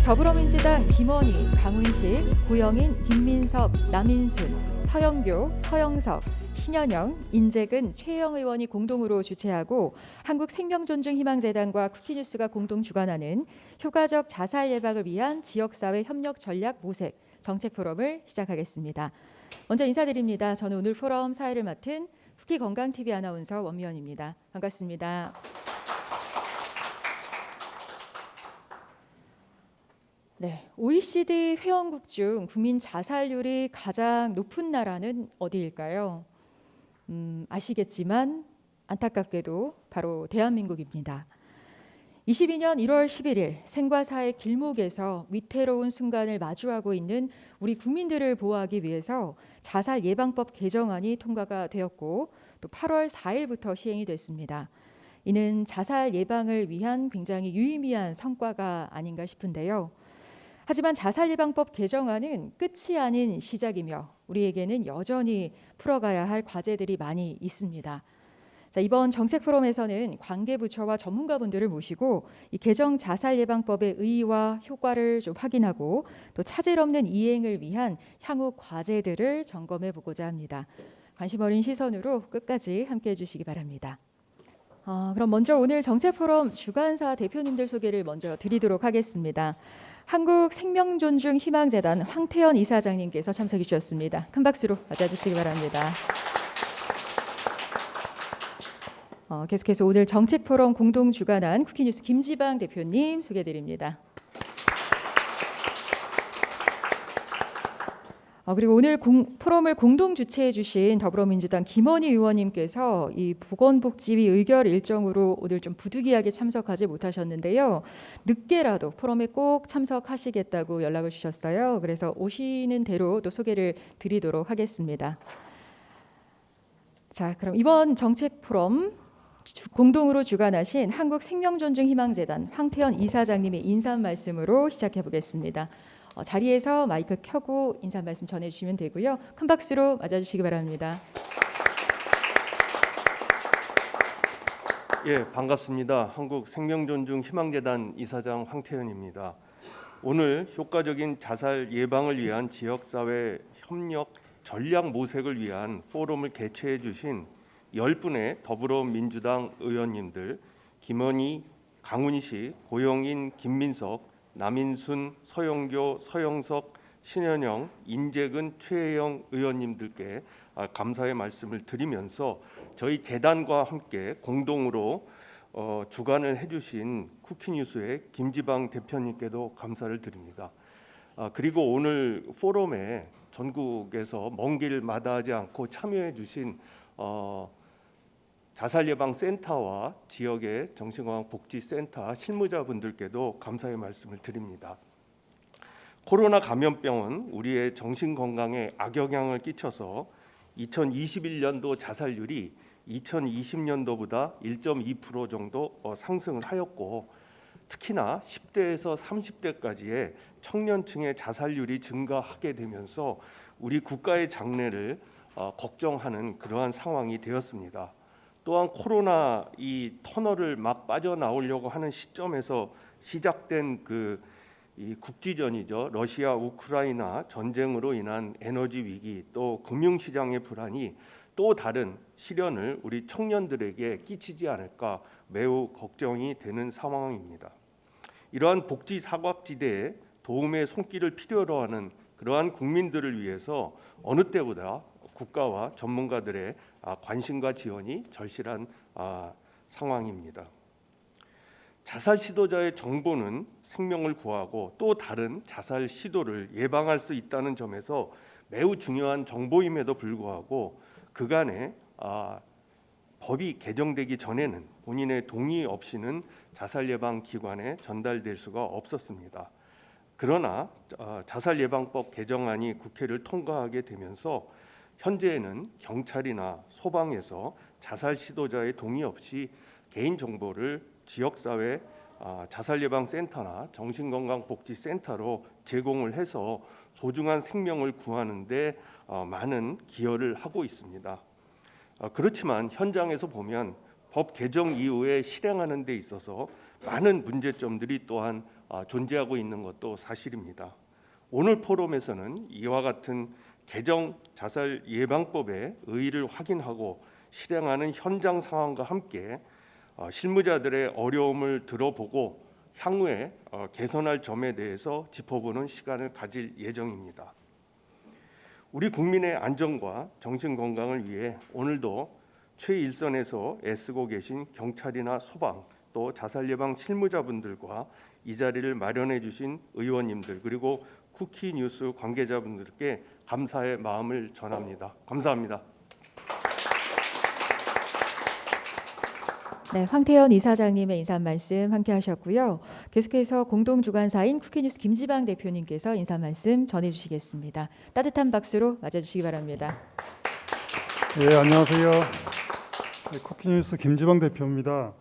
더불어민주당 김원희, 강훈식, 고영인, 김민석, 남인순, 서영교, 서영석, 신현영, 인재근, 최혜영 의원이 공동으로 주최하고 한국생명존중희망재단과 쿠키뉴스가 공동 주관하는 효과적 자살 예방을 위한 지역사회 협력 전략 모색 정책 포럼을 시작하겠습니다. 먼저 인사드립니다. 저는 오늘 포럼 사회를 맡은 쿠키건강TV 아나운서 원미연입니다. 반갑습니다. 네, OECD 회원국 중 국민 자살률이 가장 높은 나라는 어디일까요? 아시겠지만 안타깝게도 바로 대한민국입니다. 22년 1월 11일 생과 사의 길목에서 위태로운 순간을 마주하고 있는 우리 국민들을 보호하기 위해서 자살 예방법 개정안이 통과가 되었고 또 8월 4일부터 시행이 됐습니다. 이는 자살 예방을 위한 굉장히 유의미한 성과가 아닌가 싶은데요. 하지만 자살 예방법 개정안은 끝이 아닌 시작이며 우리에게는 여전히 풀어가야 할 과제들이 많이 있습니다. 자, 이번 정책 포럼에서는 관계부처와 전문가분들을 모시고 이 개정 자살 예방법의 의의와 효과를 좀 확인하고 또 차질 없는 이행을 위한 향후 과제들을 점검해 보고자 합니다. 관심 어린 시선으로 끝까지 함께해 주시기 바랍니다. 그럼 먼저 오늘 정책 포럼 주관사 대표님들 소개를 먼저 드리도록 하겠습니다. 한국생명존중희망재단 황태현 이사장님께서 참석해 주셨습니다. 큰 박수로 맞아주시기 바랍니다. 계속해서 오늘 정책 포럼 공동 주관한 쿠키뉴스 김지방 대표님 소개드립니다. 그리고 오늘 포럼을 공동 주최해 주신 더불어민주당 김원희 의원님께서 이 보건복지위 의결 일정으로 오늘 좀 부득이하게 참석하지 못하셨는데요. 늦게라도 포럼에 꼭 참석하시겠다고 연락을 주셨어요. 그래서 오시는 대로 또 소개를 드리도록 하겠습니다. 자, 그럼 이번 정책 포럼 공동으로 주관하신 한국생명존중희망재단 황태현 이사장님의 인사 말씀으로 시작해 보겠습니다. 자리에서 마이크 켜고 인사 말씀 전해주시면 되고요. 큰 박수로 맞아주시기 바랍니다. 예, 반갑습니다. 한국생명존중희망재단 이사장 황태현입니다. 오늘 효과적인 자살 예방을 위한 지역사회 협력 전략 모색을 위한 포럼을 개최해 주신 10분의 더불어민주당 의원님들 김원희, 강훈식, 고영인, 김민석, 남인순, 서영교, 서영석, 신현영, 인재근, 최혜영 의원님들께 감사의 말씀을 드리면서 저희 재단과 함께 공동으로 주관을 해주신 쿠키뉴스의 김지방 대표님께도 감사를 드립니다. 그리고 오늘 포럼에 전국에서 먼 길 마다하지 않고 참여해 주신 자살예방센터와 지역의 정신건강복지센터 실무자분들께도 감사의 말씀을 드립니다. 코로나 감염병은 우리의 정신건강에 악영향을 끼쳐서 2021년도 자살률이 2020년도보다 1.2% 정도 상승을 하였고 특히나 10대에서 30대까지의 청년층의 자살률이 증가하게 되면서 우리 국가의 장래를 걱정하는 그러한 상황이 되었습니다. 또한 코로나 이 터널을 막 빠져나오려고 하는 시점에서 시작된 이 국지전이죠. 러시아 우크라이나 전쟁으로 인한 에너지 위기 또 금융시장의 불안이 또 다른 시련을 우리 청년들에게 끼치지 않을까 매우 걱정이 되는 상황입니다. 이러한 복지 사각지대에 도움의 손길을 필요로 하는 그러한 국민들을 위해서 어느 때보다 국가와 전문가들의 관심과 지원이 절실한 상황입니다. 자살 시도자의 정보는 생명을 구하고 또 다른 자살 시도를 예방할 수 있다는 점에서 매우 중요한 정보임에도 불구하고 그간에 법이 개정되기 전에는 본인의 동의 없이는 자살 예방 기관에 전달될 수가 없었습니다. 그러나 자살 예방법 개정안이 국회를 통과하게 되면서 현재에는 경찰이나 소방에서 자살 시도자의 동의 없이 개인 정보를 지역사회 자살예방센터나 정신건강복지센터로 제공을 해서 소중한 생명을 구하는 데 많은 기여를 하고 있습니다. 그렇지만 현장에서 보면 법 개정 이후에 실행하는 데 있어서 많은 문제점들이 또한 존재하고 있는 것도 사실입니다. 오늘 포럼에서는 이와 같은 개정 자살 예방법의 의의를 확인하고 실행하는 현장 상황과 함께 실무자들의 어려움을 들어보고 향후에 개선할 점에 대해서 짚어보는 시간을 가질 예정입니다. 우리 국민의 안전과 정신 건강을 위해 오늘도 최일선에서 애쓰고 계신 경찰이나 소방 또 자살 예방 실무자분들과 이 자리를 마련해 주신 의원님들 그리고 쿠키뉴스 관계자분들께 감사의 마음을 전합니다. 감사합니다. 네, 황태현 이사장님의 인사 말씀 함께 하셨고요. 계속해서 공동주관사인 쿠키뉴스 김지방 대표님께서 인사 말씀 전해주시겠습니다. 따뜻한 박수로 맞아주시기 바랍니다. 네, 안녕하세요. 쿠키뉴스 김지방 대표입니다.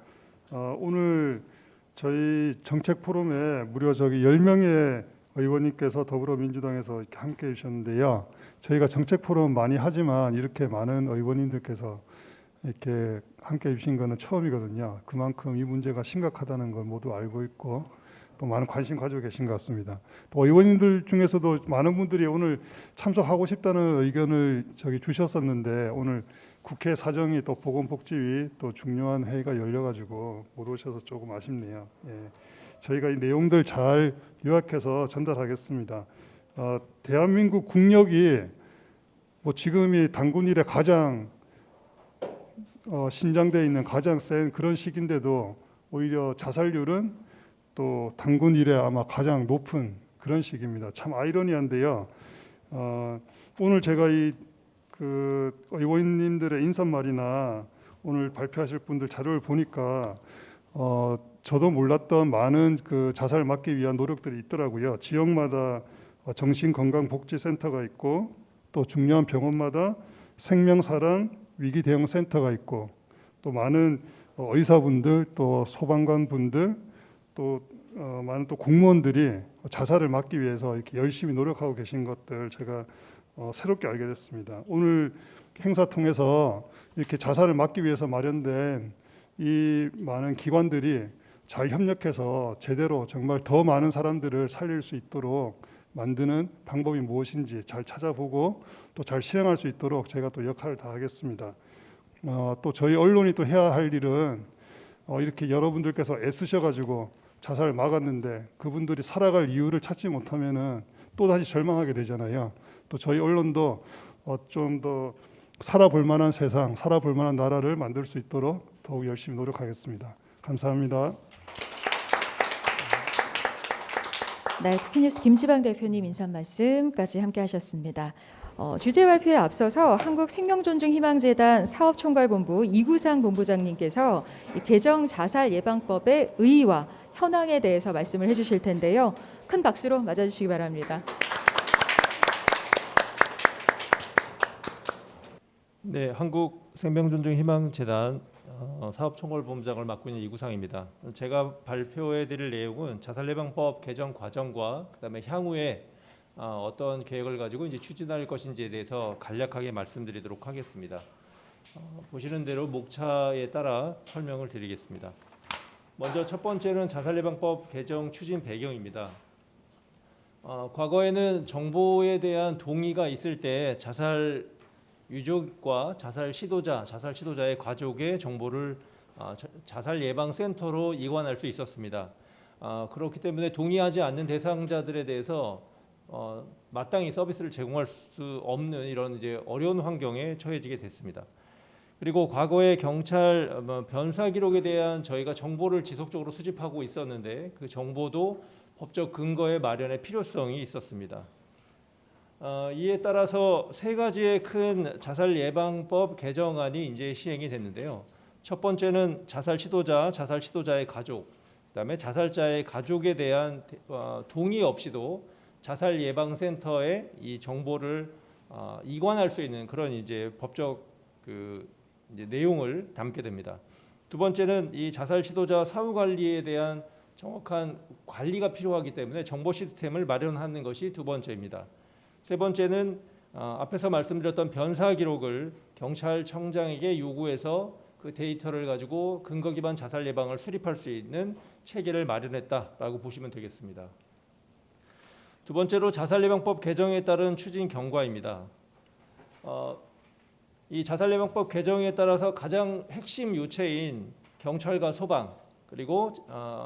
오늘 저희 정책 포럼에 무려 10명의 의원님께서 더불어민주당에서 이렇게 함께해 주셨는데요. 저희가 정책 포럼 많이 하지만 이렇게 많은 의원님들께서 이렇게 함께해 주신 것은 처음이거든요. 그만큼 이 문제가 심각하다는 걸 모두 알고 있고 또 많은 관심 가지고 계신 것 같습니다. 또 의원님들 중에서도 많은 분들이 오늘 참석하고 싶다는 의견을 주셨었는데 오늘 국회 사정이 또 보건복지위 또 중요한 회의가 열려가지고 못 오셔서 조금 아쉽네요. 예. 저희가 이 내용들 잘 요약해서 전달하겠습니다. 대한민국 국력이 지금이 단군 이래 가장 신장되어 있는 가장 센 그런 시기인데도 오히려 자살률은 또 단군 이래 아마 가장 높은 그런 시기입니다. 참 아이러니한데요. 오늘 제가 그 의원님들의 인사말이나 오늘 발표하실 분들 자료를 보니까 저도 몰랐던 많은 그 자살 막기 위한 노력들이 있더라고요. 지역마다 정신건강복지센터가 있고 또 중요한 병원마다 생명사랑 위기 대응 센터가 있고 또 많은 의사분들 또 소방관분들 또 많은 또 공무원들이 자살을 막기 위해서 이렇게 열심히 노력하고 계신 것들 제가 새롭게 알게 됐습니다. 오늘 행사 통해서 이렇게 자살을 막기 위해서 마련된 이 많은 기관들이 잘 협력해서 제대로 정말 더 많은 사람들을 살릴 수 있도록 만드는 방법이 무엇인지 잘 찾아보고 또 잘 실행할 수 있도록 제가 또 역할을 다하겠습니다. 또 저희 언론이 또 해야 할 일은 이렇게 여러분들께서 애쓰셔가지고 자살을 막았는데 그분들이 살아갈 이유를 찾지 못하면은 또 다시 절망하게 되잖아요. 또 저희 언론도 좀 더 살아볼 만한 세상, 살아볼 만한 나라를 만들 수 있도록 더욱 열심히 노력하겠습니다. 감사합니다. 네, 쿠키뉴스 김지방 대표님 인사 말씀까지 함께 하셨습니다. 주제 발표에 앞서서 한국생명존중희망재단 사업총괄본부 이구상 본부장님께서 이 개정 자살 예방법의 의의와 현황에 대해서 말씀을 해주실 텐데요. 큰 박수로 맞아주시기 바랍니다. 네, 한국생명존중희망재단 사업총괄본부장을 맡고 있는 이구상입니다. 제가 발표해드릴 내용은 자살예방법 개정 과정과 그다음에 향후에 어떤 계획을 가지고 이제 추진할 것인지에 대해서 간략하게 말씀드리도록 하겠습니다. 보시는 대로 목차에 따라 설명을 드리겠습니다. 먼저 첫 번째는 자살예방법 개정 추진 배경입니다. 과거에는 정보에 대한 동의가 있을 때 자살 유족과 자살 시도자의 가족의 정보를 자살 예방 센터로 이관할 수 있었습니다. 그렇기 때문에 동의하지 않는 대상자들에 대해서 마땅히 서비스를 제공할 수 없는 이런 이제 어려운 환경에 처해지게 됐습니다. 그리고 과거에 경찰 변사 기록에 대한 저희가 정보를 지속적으로 수집하고 있었는데 그 정보도 법적 근거의 마련의 필요성이 있었습니다. 이에 따라서 세 가지의 큰 자살 예방법 개정안이 이제 시행이 됐는데요. 첫 번째는 자살 시도자의 가족, 그다음에 자살자의 가족에 대한 동의 없이도 자살 예방 센터에 이 정보를 이관할 수 있는 그런 이제 법적 이제 내용을 담게 됩니다. 두 번째는 이 자살 시도자 사후 관리에 대한 정확한 관리가 필요하기 때문에 정보 시스템을 마련하는 것이 두 번째입니다. 세 번째는 앞에서 말씀드렸던 변사 기록을 경찰청장에게 요구해서 그 데이터를 가지고 근거 기반 자살 예방을 수립할 수 있는 체계를 마련했다라고 보시면 되겠습니다. 두 번째로 자살 예방법 개정에 따른 추진 경과입니다. 이 자살 예방법 개정에 따라서 가장 핵심 요체인 경찰과 소방 그리고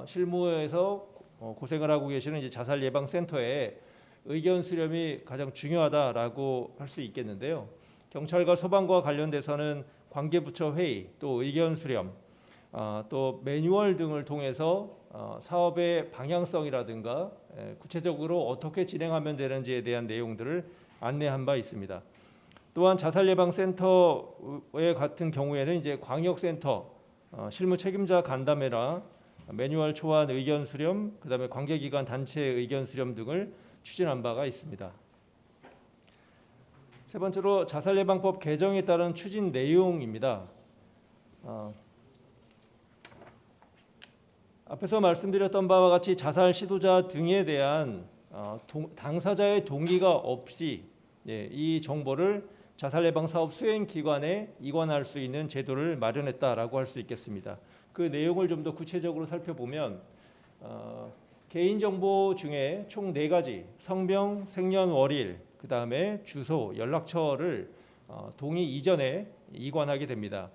실무에서 고생을 하고 계시는 이제 자살 예방 센터의 의견 수렴이 가장 중요하다라고 할 수 있겠는데요. 경찰과 소방과 관련돼서는 관계부처 회의, 또 의견 수렴, 또 매뉴얼 등을 통해서 사업의 방향성이라든가 구체적으로 어떻게 진행하면 되는지에 대한 내용들을 안내한 바 있습니다. 또한 자살 예방 센터의 같은 경우에는 이제 광역센터, 실무 책임자 간담회나 매뉴얼 초안 의견 수렴, 그다음에 관계기관 단체 의견 수렴 등을 추진한 바가 있습니다. 세 번째로 자살 예방법 개정에 따른 추진 내용입니다. 앞에서 말씀드렸던 바와 같이 자살 시도자 등에 대한 당사자의 동의가 없이 이 정보를 자살 예방 사업 수행 기관에 이관할 수 있는 제도를 마련했다라고 할 수 있겠습니다. 그 내용을 좀 더 구체적으로 살펴보면 개인정보 중에 총 4가지 성명, 생년월일, 그 다음에 주소, 연락처를 동의 이전에 이관하게 됩니다.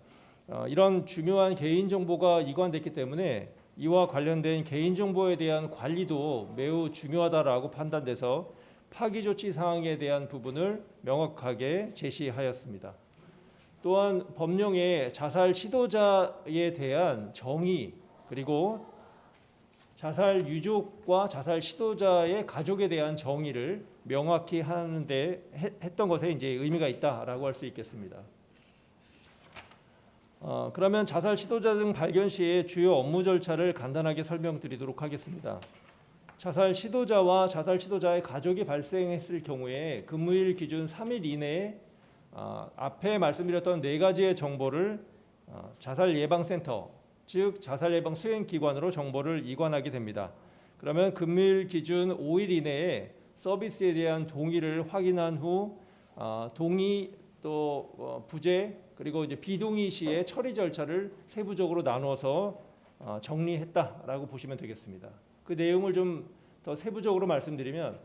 이런 중요한 개인정보가 이관됐기 때문에 이와 관련된 개인정보에 대한 관리도 매우 중요하다라고 판단돼서 파기 조치 사항에 대한 부분을 명확하게 제시하였습니다. 또한 법령에 자살 시도자에 대한 정의 그리고 자살 유족과 자살 시도자의 가족에 대한 정의를 명확히 하는데 했던 것에 이제 의미가 있다라고 할 수 있겠습니다. 그러면 자살 시도자 등 발견 시의 주요 업무 절차를 간단하게 설명드리도록 하겠습니다. 자살 시도자와 자살 시도자의 가족이 발생했을 경우에 근무일 기준 3일 이내에 앞에 말씀드렸던 4가지의 정보를 자살 예방센터, 즉 자살 예방 수행 기관으로 정보를 이관하게 됩니다. 그러면 근무일 기준 5일 이내에 서비스에 대한 동의를 확인한 후 동의 또 부재 그리고 이제 비동의 시의 처리 절차를 세부적으로 나누어서 정리했다라고 보시면 되겠습니다. 그 내용을 좀 더 세부적으로 말씀드리면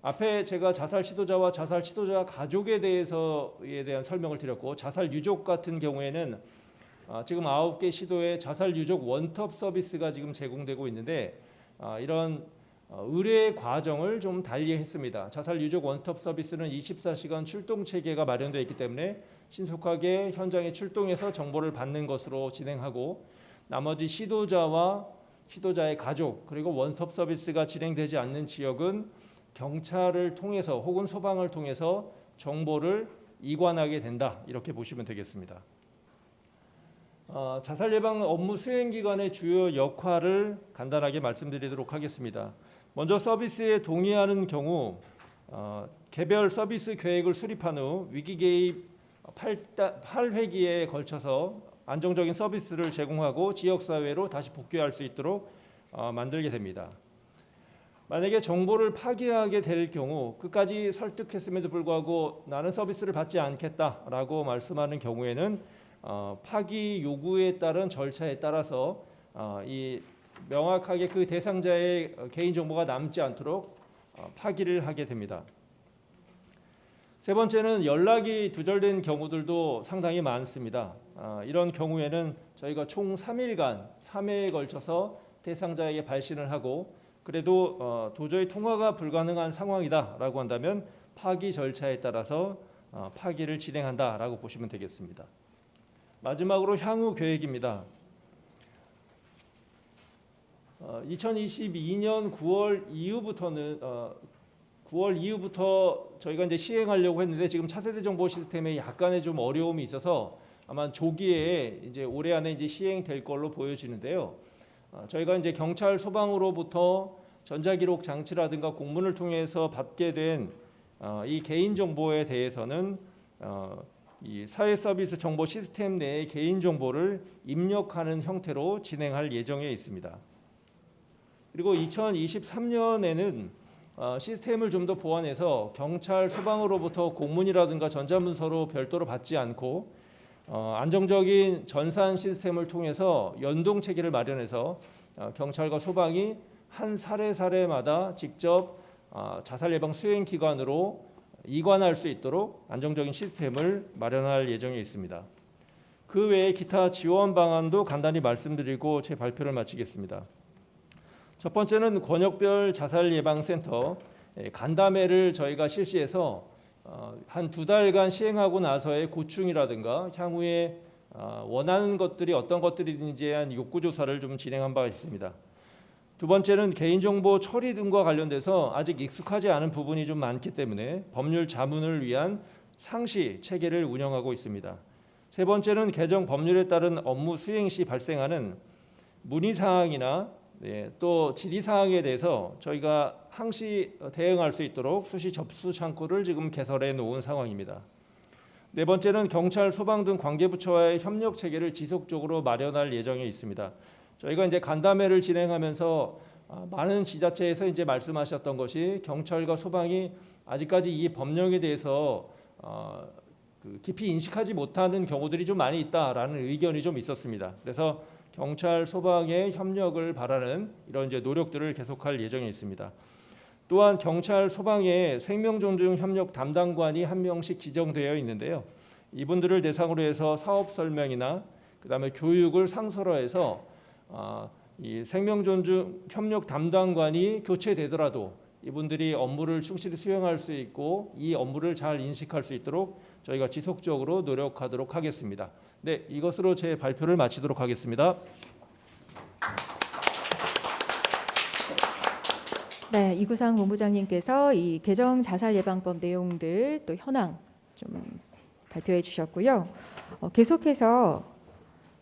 앞에 제가 자살 시도자와 자살 시도자 가족에 대한 설명을 드렸고 자살 유족 같은 경우에는 지금 9개 시도에 자살 유족 원톱 서비스가 지금 제공되고 있는데 이런 의뢰 과정을 좀 달리 했습니다. 자살 유족 원톱 서비스는 24시간 출동 체계가 마련되어 있기 때문에 신속하게 현장에 출동해서 정보를 받는 것으로 진행하고 나머지 시도자와 시도자의 가족 그리고 원톱 서비스가 진행되지 않는 지역은 경찰을 통해서 혹은 소방을 통해서 정보를 이관하게 된다 이렇게 보시면 되겠습니다. 자살 예방 업무 수행 기관의 주요 역할을 간단하게 말씀드리도록 하겠습니다. 먼저 서비스에 동의하는 경우 개별 서비스 계획을 수립한 후 위기 개입 8회기에 걸쳐서 안정적인 서비스를 제공하고 지역사회로 다시 복귀할 수 있도록 만들게 됩니다. 만약에 정보를 파기하게 될 경우 끝까지 설득했음에도 불구하고 나는 서비스를 받지 않겠다라고 말씀하는 경우에는 파기 요구에 따른 절차에 따라서 이 명확하게 그 대상자의 개인정보가 남지 않도록 파기를 하게 됩니다. 세 번째는 연락이 두절된 경우들도 상당히 많습니다. 이런 경우에는 저희가 총 3일간 3회에 걸쳐서 대상자에게 발신을 하고 그래도 도저히 통화가 불가능한 상황이다라고 한다면 파기 절차에 따라서 파기를 진행한다라고 보시면 되겠습니다. 마지막으로 향후 계획입니다. 2022년 9월 이후부터 저희가 이제 시행하려고 했는데 지금 차세대 정보 시스템에 약간의 좀 어려움이 있어서 아마 조기에 이제 올해 안에 이제 시행될 걸로 보여지는데요. 저희가 이제 경찰 소방으로부터 전자기록 장치라든가 공문을 통해서 받게 된 이 개인 정보에 대해서는 이 사회 서비스 정보 시스템 내에 개인 정보를 입력하는 형태로 진행할 예정에 있습니다. 그리고 2023년에는 시스템을 좀 더 보완해서 경찰 소방으로부터 공문이라든가 전자문서로 별도로 받지 않고 안정적인 전산 시스템을 통해서 연동 체계를 마련해서 경찰과 소방이 한 사례마다 직접 자살 예방 수행 기관으로 이관할 수 있도록 안정적인 시스템을 마련할 예정에 있습니다. 그 외에 기타 지원 방안도 간단히 말씀드리고 제 발표를 마치겠습니다. 첫 번째는 권역별 자살 예방 센터 간담회를 저희가 실시해서 한 2달간 시행하고 나서의 고충이라든가 향후에 원하는 것들이 어떤 것들인지에 대한 욕구 조사를 좀 진행한 바가 있습니다. 두 번째는 개인정보 처리 등과 관련돼서 아직 익숙하지 않은 부분이 좀 많기 때문에 법률 자문을 위한 상시 체계를 운영하고 있습니다. 세 번째는 개정 법률에 따른 업무 수행 시 발생하는 문의 사항이나 또 질의 사항에 대해서 저희가 항시 대응할 수 있도록 수시 접수 창구를 지금 개설해 놓은 상황입니다. 네 번째는 경찰, 소방 등 관계부처와의 협력 체계를 지속적으로 마련할 예정에 있습니다. 저희가 이제 간담회를 진행하면서 많은 지자체에서 이제 말씀하셨던 것이 경찰과 소방이 아직까지 이 법령에 대해서 깊이 인식하지 못하는 경우들이 좀 많이 있다라는 의견이 좀 있었습니다. 그래서 경찰, 소방의 협력을 바라는 이런 이제 노력들을 계속할 예정에 있습니다. 또한 경찰, 소방에 생명존중 협력 담당관이 한 명씩 지정되어 있는데요. 이분들을 대상으로 해서 사업 설명이나 그다음에 교육을 상설화해서 이 생명존중 협력 담당관이 교체되더라도 이분들이 업무를 충실히 수행할 수 있고 이 업무를 잘 인식할 수 있도록 저희가 지속적으로 노력하도록 하겠습니다. 네, 이것으로 제 발표를 마치도록 하겠습니다. 네, 이구상 본부장님께서 이 개정 자살 예방법 내용들 또 현황 좀 발표해 주셨고요. 계속해서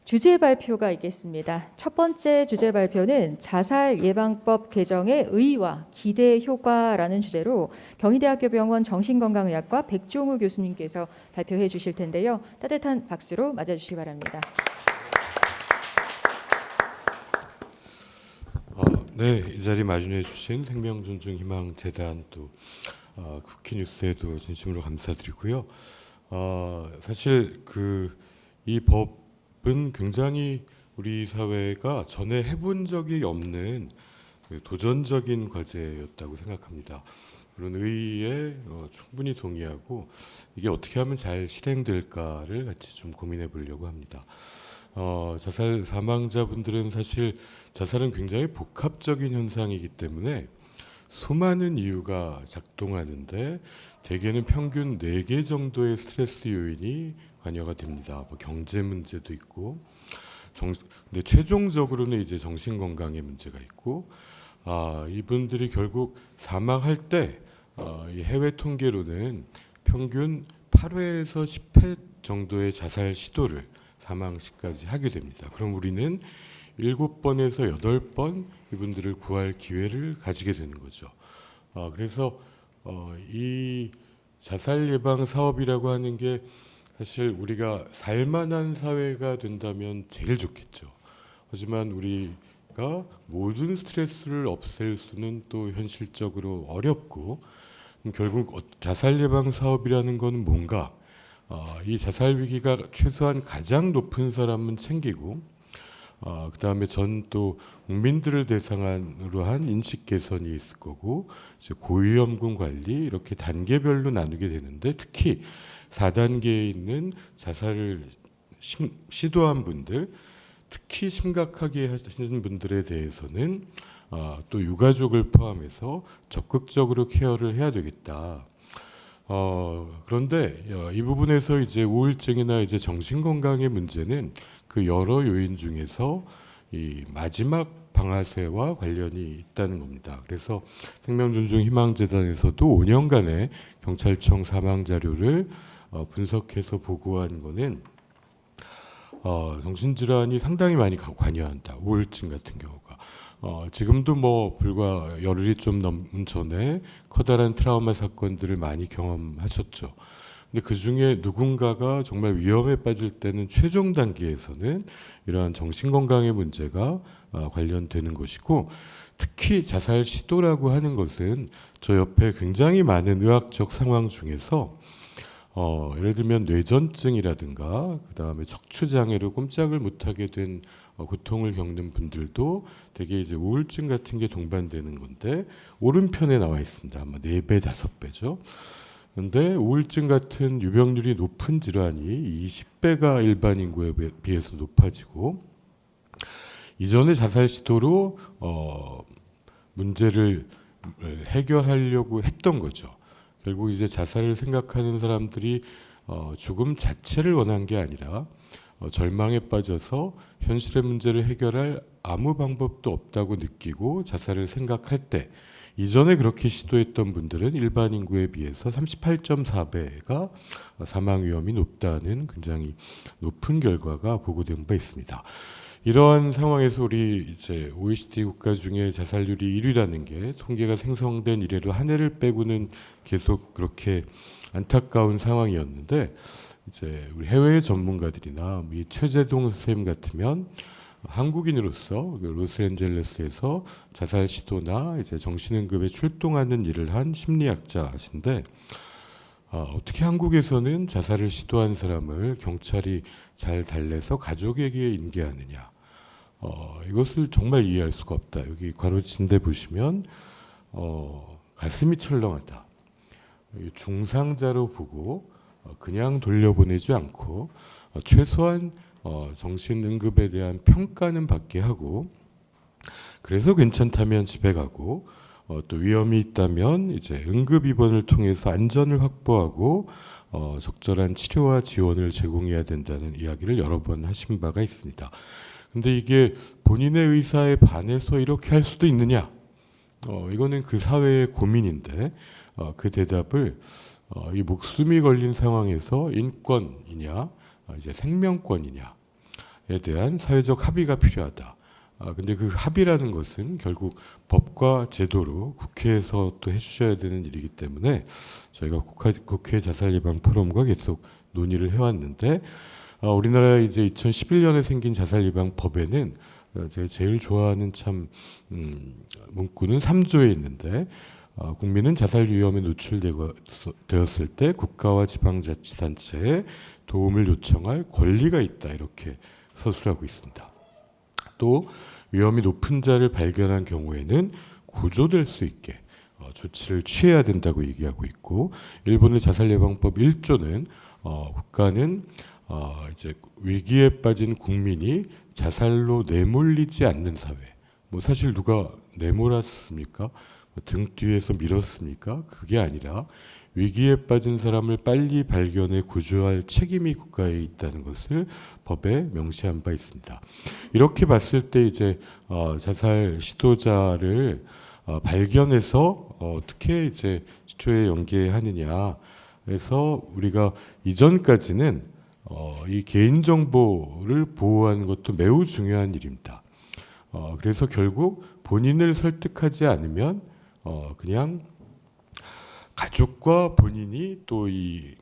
주제 발표가 있겠습니다. 첫 번째 주제 발표는 자살 예방법 개정의 의의와 기대 효과라는 주제로 경희대학교 병원 정신건강의학과 백종우 교수님께서 발표해 주실 텐데요. 따뜻한 박수로 맞아주시기 바랍니다. 네, 이 자리 마련해 주신 생명존중희망재단 또 쿠키뉴스에도 진심으로 감사드리고요. 사실 이 법은 굉장히 우리 사회가 전에 해본 적이 없는 도전적인 과제였다고 생각합니다. 그런 의의에 충분히 동의하고 이게 어떻게 하면 잘 실행될까를 같이 좀 고민해 보려고 합니다. 자살 사망자분들은 사실 자살은 굉장히 복합적인 현상이기 때문에 수많은 이유가 작동하는데 대개는 평균 4개 정도의 스트레스 요인이 관여가 됩니다. 경제 문제도 있고, 근데 최종적으로는 이제 정신 건강의 문제가 있고, 이분들이 결국 사망할 때 이 해외 통계로는 평균 8회에서 10회 정도의 자살 시도를 사망시까지 하게 됩니다. 그럼 우리는 7번에서 8번 이분들을 구할 기회를 가지게 되는 거죠. 그래서 이 자살 예방 사업이라고 하는 게 사실 우리가 살만한 사회가 된다면 제일 좋겠죠. 하지만 우리가 모든 스트레스를 없앨 수는 또 현실적으로 어렵고, 결국 자살 예방 사업이라는 건 뭔가 이 자살 위기가 최소한 가장 높은 사람은 챙기고, 그 다음에 전 또 국민들을 대상으로 한 인식 개선이 있을 거고, 이제 고위험군 관리 이렇게 단계별로 나누게 되는데, 특히 4단계에 있는 자살을 시도한 분들, 특히 심각하게 하시는 분들에 대해서는 또 유가족을 포함해서 적극적으로 케어를 해야 되겠다. 그런데 이 부분에서 이제 우울증이나 이제 정신건강의 문제는 그 여러 요인 중에서 이 마지막 방아쇠와 관련이 있다는 겁니다. 그래서 생명존중희망재단에서도 5년간의 경찰청 사망 자료를 분석해서 보고한 거는 정신질환이 상당히 많이 관여한다. 우울증 같은 경우가. 지금도 뭐 불과 열흘이 좀 넘은 전에 커다란 트라우마 사건들을 많이 경험하셨죠. 근데 그 중에 누군가가 정말 위험에 빠질 때는 최종 단계에서는 이러한 정신건강의 문제가 관련되는 것이고, 특히 자살 시도라고 하는 것은 저 옆에 굉장히 많은 의학적 상황 중에서 예를 들면 뇌전증이라든가 그다음에 척추장애로 꼼짝을 못하게 된 고통을 겪는 분들도 되게 이제 우울증 같은 게 동반되는 건데 오른편에 나와 있습니다. 아마 4배, 5배죠. 그런데 우울증 같은 유병률이 높은 질환이 20배가 일반 인구에 비해서 높아지고 이전의 자살 시도로 문제를 해결하려고 했던 거죠. 결국 이제 자살을 생각하는 사람들이 죽음 자체를 원한 게 아니라 절망에 빠져서 현실의 문제를 해결할 아무 방법도 없다고 느끼고 자살을 생각할 때 이전에 그렇게 시도했던 분들은 일반 인구에 비해서 38.4배가 사망 위험이 높다는 굉장히 높은 결과가 보고된 바 있습니다. 이러한 상황에서 우리 이제 OECD 국가 중에 자살률이 1위라는 게 통계가 생성된 이래로 한 해를 빼고는 계속 그렇게 안타까운 상황이었는데 이제 우리 해외 전문가들이나 이 최재동 선생님 같으면 한국인으로서 로스앤젤레스에서 자살 시도나 이제 정신응급에 출동하는 일을 한 심리학자신데 어떻게 한국에서는 자살을 시도한 사람을 경찰이 잘 달래서 가족에게 인계하느냐? 이것을 정말 이해할 수가 없다. 여기 괄호친 데 보시면 가슴이 철렁하다. 중상자로 보고 그냥 돌려보내지 않고 최소한 정신응급에 대한 평가는 받게 하고 그래서 괜찮다면 집에 가고 또 위험이 있다면 이제 응급 입원을 통해서 안전을 확보하고 적절한 치료와 지원을 제공해야 된다는 이야기를 여러 번 하신 바가 있습니다. 근데 이게 본인의 의사에 반해서 이렇게 할 수도 있느냐? 이거는 그 사회의 고민인데 그 대답을 이 목숨이 걸린 상황에서 인권이냐, 이제 생명권이냐에 대한 사회적 합의가 필요하다. 근데 그 합의라는 것은 결국 법과 제도로 국회에서 또 해주셔야 되는 일이기 때문에 저희가 국회 자살 예방 포럼과 계속 논의를 해왔는데 우리나라 이제 2011년에 생긴 자살 예방 법에는 제가 제일 좋아하는 참 문구는 3조에 있는데 국민은 자살 위험에 노출되었을 때 국가와 지방자치단체에 도움을 요청할 권리가 있다 이렇게 서술하고 있습니다. 또 위험이 높은 자를 발견한 경우에는 구조될 수 있게 조치를 취해야 된다고 얘기하고 있고 일본의 자살예방법 1조는 국가는 이제 위기에 빠진 국민이 자살로 내몰리지 않는 사회. 뭐 사실 누가 내몰았습니까? 등 뒤에서 밀었습니까? 그게 아니라 위기에 빠진 사람을 빨리 발견해 구조할 책임이 국가에 있다는 것을 법에 명시한 바 있습니다. 이렇게 봤을 때 이제 자살 시도자를 발견해서 어떻게 이제 시초에 연계하느냐. 그래서 우리가 이전까지는 이 개인 정보를 보호하는 것도 매우 중요한 일입니다. 그래서 결국 본인을 설득하지 않으면 그냥 가족과 본인이 또 이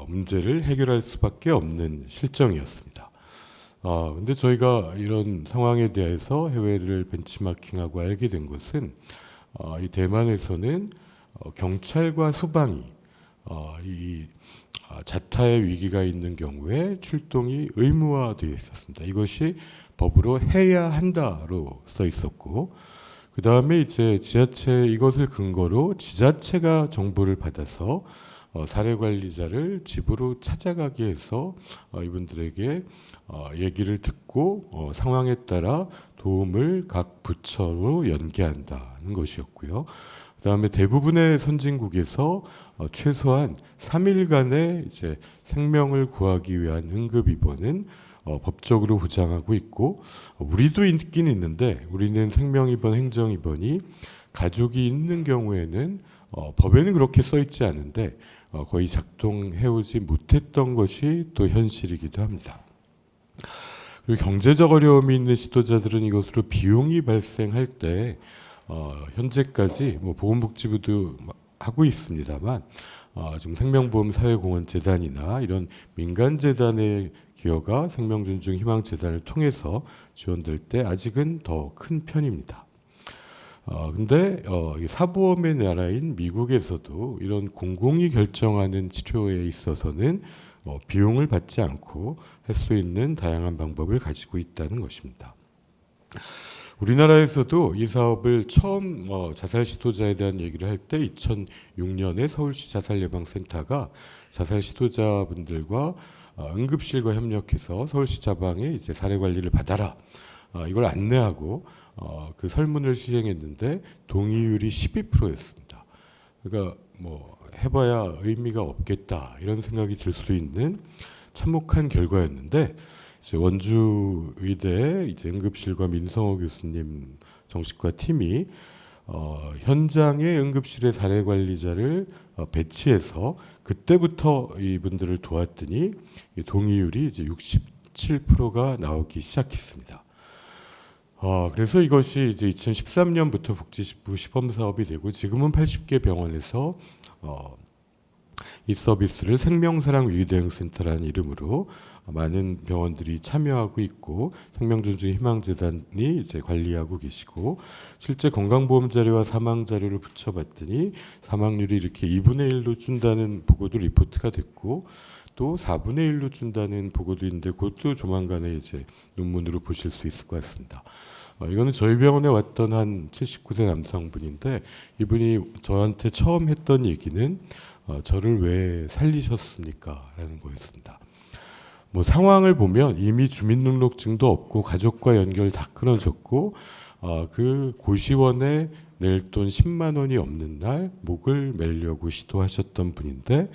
문제를 해결할 수밖에 없는 실정이었습니다. 근데 저희가 이런 상황에 대해서 해외를 벤치마킹하고 알게 된 것은 이 대만에서는 경찰과 소방이 이 자타의 위기가 있는 경우에 출동이 의무화되어 있었습니다. 이것이 법으로 해야 한다로 써 있었고 그 다음에 이제 지자체 이것을 근거로 지자체가 정보를 받아서 사례관리자를 집으로 찾아가게 해서 이분들에게 얘기를 듣고 상황에 따라 도움을 각 부처로 연계한다는 것이었고요. 그 다음에 대부분의 선진국에서 최소한 3일간의 이제 생명을 구하기 위한 응급 입원은 법적으로 보장하고 있고 우리도 있긴 있는데 우리는 생명입원, 행정입원이 가족이 있는 경우에는 법에는 그렇게 써 있지 않은데 거의 작동해오지 못했던 것이 또 현실이기도 합니다. 그리고 경제적 어려움이 있는 시도자들은 이것으로 비용이 발생할 때 현재까지 뭐 보건복지부도 하고 있습니다만 지금 생명보험사회공헌재단이나 이런 민간재단의 기여가 생명존중희망재단을 통해서 지원될 때 아직은 더 큰 편입니다. 근데 이 사보험의 나라인 미국에서도 이런 공공이 결정하는 치료에 있어서는 비용을 받지 않고 할 수 있는 다양한 방법을 가지고 있다는 것입니다. 우리나라에서도 이 사업을 처음 자살 시도자에 대한 얘기를 할 때 2006년에 서울시 자살예방센터가 자살 시도자분들과 응급실과 협력해서 서울시 자방에 이제 사례 관리를 받아라 이걸 안내하고 그 설문을 시행했는데 동의율이 12%였습니다. 그러니까 뭐 해봐야 의미가 없겠다 이런 생각이 들 수 있는 참혹한 결과였는데 이제 원주 의대 이제 응급실과 민성호 교수님 정신과 팀이 현장의 응급실의 사례 관리자를 배치해서 그때부터 이분들을 도왔더니 동의율이 이제 67%가 나오기 시작했습니다. 그래서 이것이 이제 2013년부터 복지부 시범 사업이 되고 지금은 80개 병원에서 이 서비스를 생명사랑 위기대응센터라는 이름으로 많은 병원들이 참여하고 있고 생명존중희망재단이 이제 관리하고 계시고 실제 건강보험 자료와 사망 자료를 붙여봤더니 사망률이 이렇게 2분의 1로 준다는 보고도 리포트가 됐고 또 4분의 1로 준다는 보고도 있는데 그것도 조만간에 이제 논문으로 보실 수 있을 것 같습니다. 이거는 저희 병원에 왔던 한 79세 남성분인데 이분이 저한테 처음 했던 얘기는 저를 왜 살리셨습니까? 라는 거였습니다. 뭐 상황을 보면 이미 주민등록증도 없고 가족과 연결 다 끊어졌고 그 고시원에 낼 돈 10만 원이 없는 날 목을 매려고 시도하셨던 분인데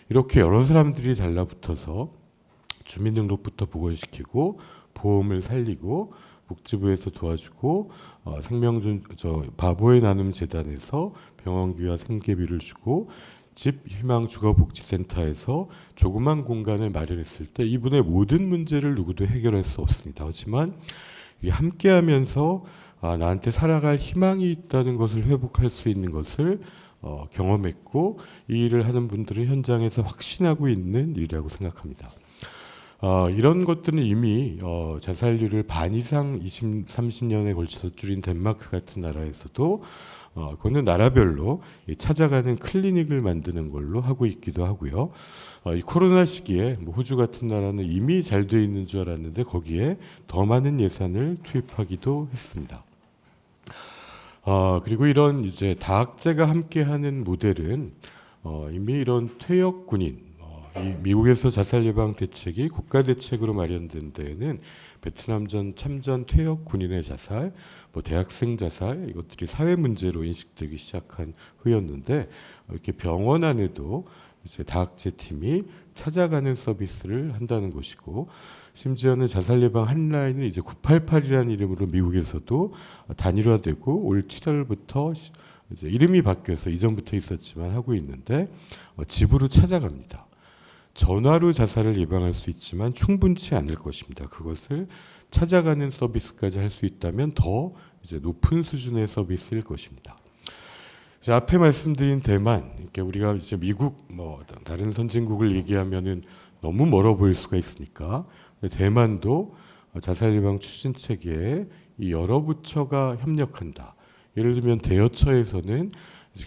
이렇게 여러 사람들이 달라붙어서 주민등록부터 복원시키고 보험을 살리고 복지부에서 도와주고 바보의 나눔 재단에서 병원비와 생계비를 주고 집 희망 주거복지센터에서 조그만 공간을 마련했을 때 이분의 모든 문제를 누구도 해결할 수 없습니다. 하지만 함께하면서 나한테 살아갈 희망이 있다는 것을 회복할 수 있는 것을 경험했고 이 일을 하는 분들은 현장에서 확신하고 있는 일이라고 생각합니다. 이런 것들은 이미 자살률을 반 이상 20, 30년에 걸쳐서 줄인 덴마크 같은 나라에서도 그거는 나라별로 찾아가는 클리닉을 만드는 걸로 하고 있기도 하고요. 이 코로나 시기에 뭐 호주 같은 나라는 이미 잘 돼 있는 줄 알았는데 거기에 더 많은 예산을 투입하기도 했습니다. 그리고 이런 이제 다학제가 함께하는 모델은 이미 이런 퇴역 군인 이 미국에서 자살 예방 대책이 국가 대책으로 마련된 데에는 베트남전 참전 퇴역 군인의 자살, 뭐 대학생 자살 이것들이 사회 문제로 인식되기 시작한 후였는데 이렇게 병원 안에도 이제 다학제 팀이 찾아가는 서비스를 한다는 것이고 심지어는 자살 예방 한라인은 이제 988이라는 이름으로 미국에서도 단일화되고 올 7월부터 이제 이름이 바뀌어서 이전부터 있었지만 하고 있는데 집으로 찾아갑니다. 전화로 자살을 예방할 수 있지만 충분치 않을 것입니다. 그것을 찾아가는 서비스까지 할 수 있다면 더 이제 높은 수준의 서비스일 것입니다. 앞에 말씀드린 대만, 그러니까 우리가 이제 미국 뭐 다른 선진국을 얘기하면은 너무 멀어 보일 수가 있으니까 대만도 자살 예방 추진 체계에 이 여러 부처가 협력한다. 예를 들면 대여처에서는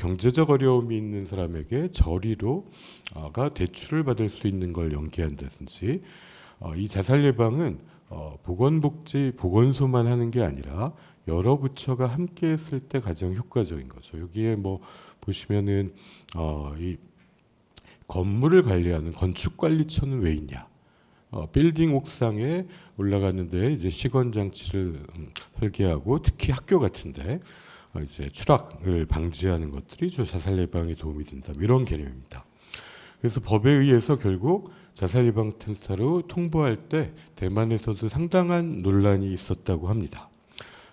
경제적 어려움이 있는 사람에게 저리로가 대출을 받을 수 있는 걸 연계한다든지 이 자살 예방은 보건복지 보건소만 하는 게 아니라 여러 부처가 함께 했을 때 가장 효과적인 거죠. 여기에 뭐 보시면은 이 건물을 관리하는 건축관리처는 왜 있냐? 빌딩 옥상에 올라가는데 이제 시건 장치를 설계하고 특히 학교 같은데 이제 추락을 방지하는 것들이 자살 예방에 도움이 된다. 이런 개념입니다. 그래서 법에 의해서 결국 자살 예방 센터로 통보할 때 대만에서도 상당한 논란이 있었다고 합니다.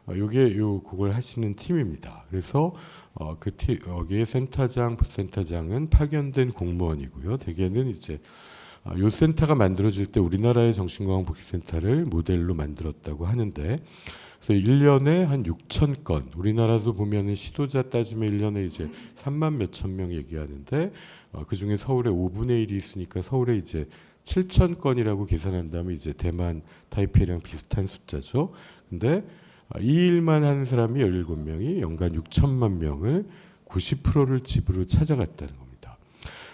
이게 그걸 하시는 팀입니다. 그래서 여기에 센터장, 부센터장은 파견된 공무원이고요. 대개는 이제 요 센터가 만들어질 때 우리나라의 정신건강복지센터를 모델로 만들었다고 하는데 그래서 1년에 한 6천 건, 우리나라도 보면은 시도자 따지면 1년에 이제 3만 몇천 명 얘기하는데 그 중에 서울에 5분의 1이 있으니까 서울에 이제 7천 건이라고 계산한다면 이제 대만 타이페이랑 비슷한 숫자죠. 근데 이 일만 하는 사람이 17명이 연간 6천만 명을 90%를 집으로 찾아갔다는 겁니다.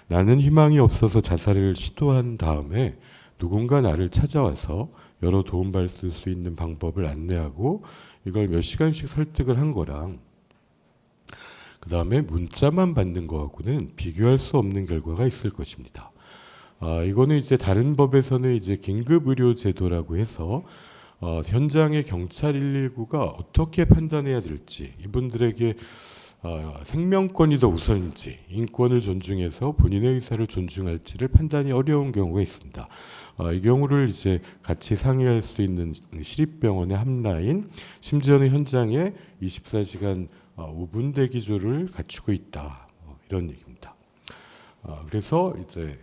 나는 희망이 없어서 자살을 시도한 다음에 누군가 나를 찾아와서 여러 도움받을 수 있는 방법을 안내하고 이걸 몇 시간씩 설득을 한 거랑 그 다음에 문자만 받는 거하고는 비교할 수 없는 결과가 있을 것입니다. 이거는 이제 다른 법에서는 이제 긴급의료제도라고 해서 현장의 경찰 119가 어떻게 판단해야 될지, 이분들에게 생명권이 더 우선인지, 인권을 존중해서 본인의 의사를 존중할지를 판단이 어려운 경우가 있습니다. 이 경우를 이제 같이 상의할 수 있는 시립병원의 합라인, 심지어는 현장에 24시간 5분 대기조를 갖추고 있다, 이런 얘기입니다. 그래서 이제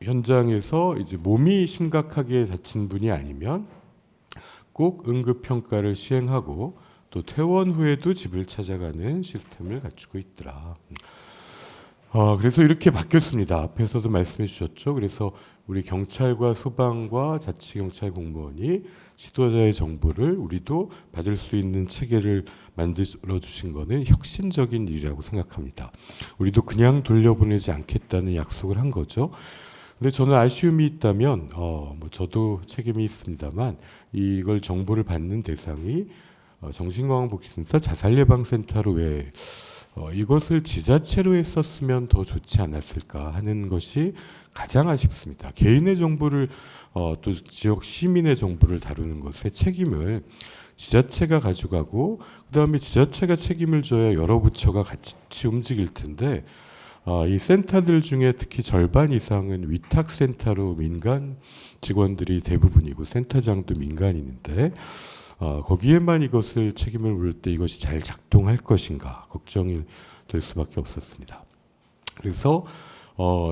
현장에서 이제 몸이 심각하게 다친 분이 아니면 꼭 응급평가를 시행하고 또 퇴원 후에도 집을 찾아가는 시스템을 갖추고 있더라. 그래서 이렇게 바뀌었습니다. 앞에서도 말씀해 주셨죠. 그래서 우리 경찰과 소방과 자치경찰 공무원이 시도자의 정보를 우리도 받을 수 있는 체계를 만들어 주신 거는 혁신적인 일이라고 생각합니다. 우리도 그냥 돌려보내지 않겠다는 약속을 한 거죠. 근데 저는 아쉬움이 있다면 뭐 저도 책임이 있습니다만 이걸 정보를 받는 대상이 정신건강복지센터 자살예방센터로 왜 이것을 지자체로 했었으면 더 좋지 않았을까 하는 것이 가장 아쉽습니다. 개인의 정보를 또 지역 시민의 정보를 다루는 것의 책임을 지자체가 가져가고 그다음에 지자체가 책임을 져야 여러 부처가 같이 움직일 텐데 이 센터들 중에 특히 절반 이상은 위탁센터로 민간 직원들이 대부분이고 센터장도 민간인인데 거기에만 이것을 책임을 물을 때 이것이 잘 작동할 것인가 걱정이 될 수밖에 없었습니다. 그래서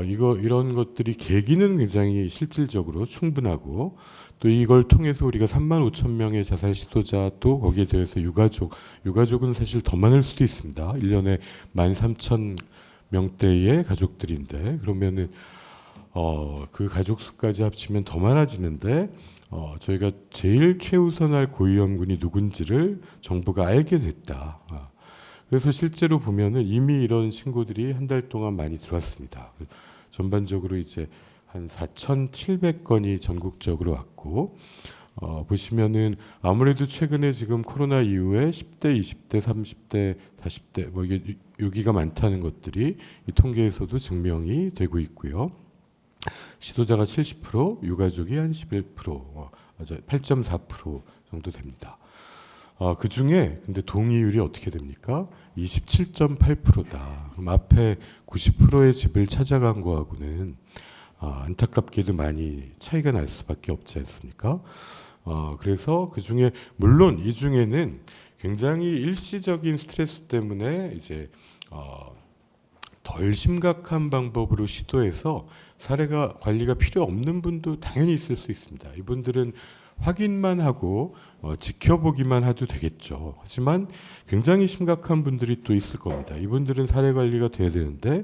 이런 것들이 계기는 굉장히 실질적으로 충분하고 또 이걸 통해서 우리가 3만 5천 명의 자살 시도자 또 거기에 대해서 유가족은 사실 더 많을 수도 있습니다. 1년에 13,000명대의 가족들인데 그러면은 그 가족 수까지 합치면 더 많아지는데 저희가 제일 최우선할 고위험군이 누군지를 정부가 알게 됐다. 그래서 실제로 보면은 이미 이런 신고들이 한 달 동안 많이 들어왔습니다. 전반적으로 이제 한 4,700건이 전국적으로 왔고 보시면은 아무래도 최근에 지금 코로나 이후에 10대, 20대, 30대, 40대 뭐 이게 여기가 많다는 것들이 이 통계에서도 증명이 되고 있고요. 시도자가 70%, 유가족이 한 11%, 8.4% 정도 됩니다. 그 중에 근데 동의율이 어떻게 됩니까? 27.8%다. 그럼 앞에 90%의 집을 찾아간 거하고는 안타깝게도 많이 차이가 날 수밖에 없지 않습니까? 그래서 그 중에 물론 이 중에는 굉장히 일시적인 스트레스 때문에 이제 덜 심각한 방법으로 시도해서 사례가 관리가 필요 없는 분도 당연히 있을 수 있습니다. 이분들은 확인만 하고 지켜보기만 해도 되겠죠. 하지만 굉장히 심각한 분들이 또 있을 겁니다. 이분들은 사례 관리가 돼야 되는데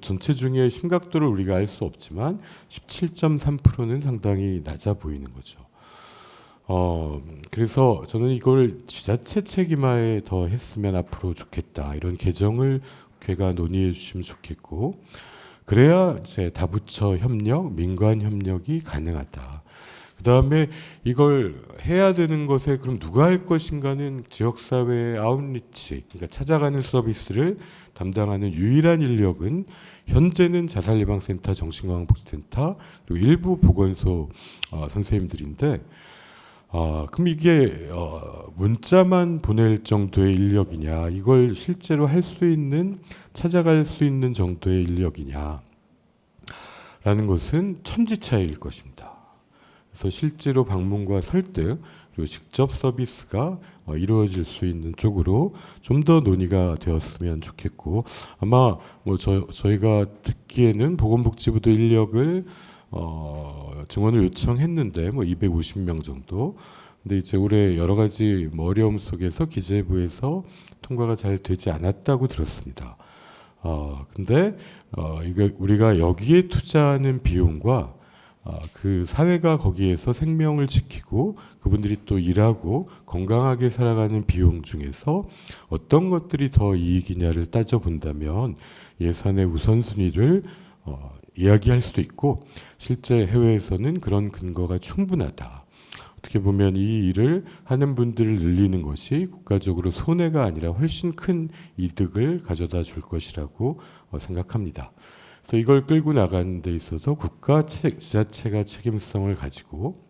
전체 중에 심각도를 우리가 알 수 없지만 17.3%는 상당히 낮아 보이는 거죠. 그래서 저는 이걸 지자체 책임화에 더 했으면 앞으로 좋겠다. 이런 개정을 국회가 논의해 주시면 좋겠고 그래야 이제 다부처 협력, 민관 협력이 가능하다. 그 다음에 이걸 해야 되는 것에 그럼 누가 할 것인가는 지역사회의 아웃리치, 그러니까 찾아가는 서비스를 담당하는 유일한 인력은 현재는 자살예방센터, 정신건강복지센터 그리고 일부 보건소 선생님들인데 그럼 이게 문자만 보낼 정도의 인력이냐, 이걸 실제로 할 수 있는, 찾아갈 수 있는 정도의 인력이냐 라는 것은 천지차이일 것입니다. 그래서 실제로 방문과 설득 그리고 직접 서비스가 이루어질 수 있는 쪽으로 좀 더 논의가 되었으면 좋겠고 아마 뭐 저희가 듣기에는 보건복지부도 인력을 증원을 요청했는데 뭐 250명 정도. 근데 이제 올해 여러 가지 뭐 어려움 속에서 기재부에서 통과가 잘 되지 않았다고 들었습니다. 근데 이거 우리가 여기에 투자하는 비용과 그 사회가 거기에서 생명을 지키고 그분들이 또 일하고 건강하게 살아가는 비용 중에서 어떤 것들이 더 이익이냐를 따져본다면 예산의 우선순위를 이야기할 수도 있고 실제 해외에서는 그런 근거가 충분하다. 어떻게 보면 이 일을 하는 분들을 늘리는 것이 국가적으로 손해가 아니라 훨씬 큰 이득을 가져다 줄 것이라고 생각합니다. 그래서 이걸 끌고 나가는 데 있어서 국가 지자체가 책임성을 가지고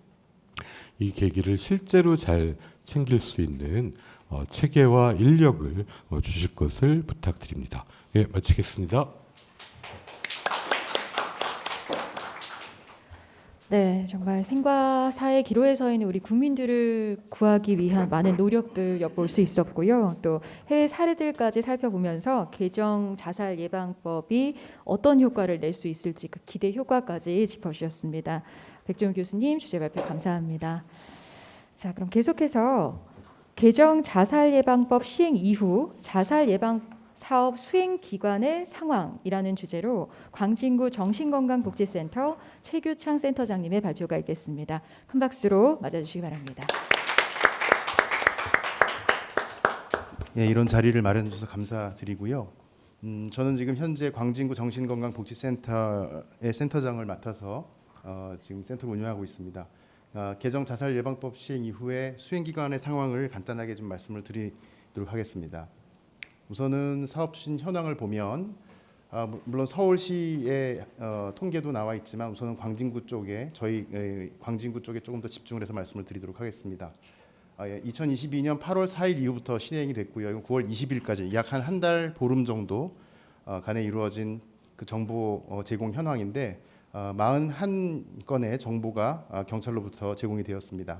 이 계기를 실제로 잘 챙길 수 있는 체계와 인력을 주실 것을 부탁드립니다. 예, 마치겠습니다. 네, 정말 생과 사의 기로에 서 있는 우리 국민들을 구하기 위한 많은 노력들 엿볼 수 있었고요. 또 해외 사례들까지 살펴보면서 개정 자살 예방법이 어떤 효과를 낼 수 있을지 그 기대 효과까지 짚어주셨습니다. 백종원 교수님 주제 발표 감사합니다. 자, 그럼 계속해서 개정 자살 예방법 시행 이후 자살 예방 사업 수행 기관의 상황이라는 주제로 광진구 정신건강복지센터 최규창 센터장님의 발표가 있겠습니다. 큰 박수로 맞아주시기 바랍니다. 예, 이런 자리를 마련해 주셔서 감사드리고요. 저는 지금 현재 광진구 정신건강복지센터의 센터장을 맡아서 지금 센터를 운영하고 있습니다. 개정 자살 예방법 시행 이후에 수행 기관의 상황을 간단하게 좀 말씀을 드리도록 하겠습니다. 우선은 사업 추진 현황을 보면 물론 서울시의 통계도 나와 있지만 우선은 광진구 쪽에 저희 광진구 쪽에 조금 더 집중을 해서 말씀을 드리도록 하겠습니다. 2022년 8월 4일 이후부터 실행이 됐고요. 이건 9월 20일까지 약 한 달 보름 정도 간에 이루어진 그 정보 제공 현황인데 41건의 정보가 경찰로부터 제공이 되었습니다.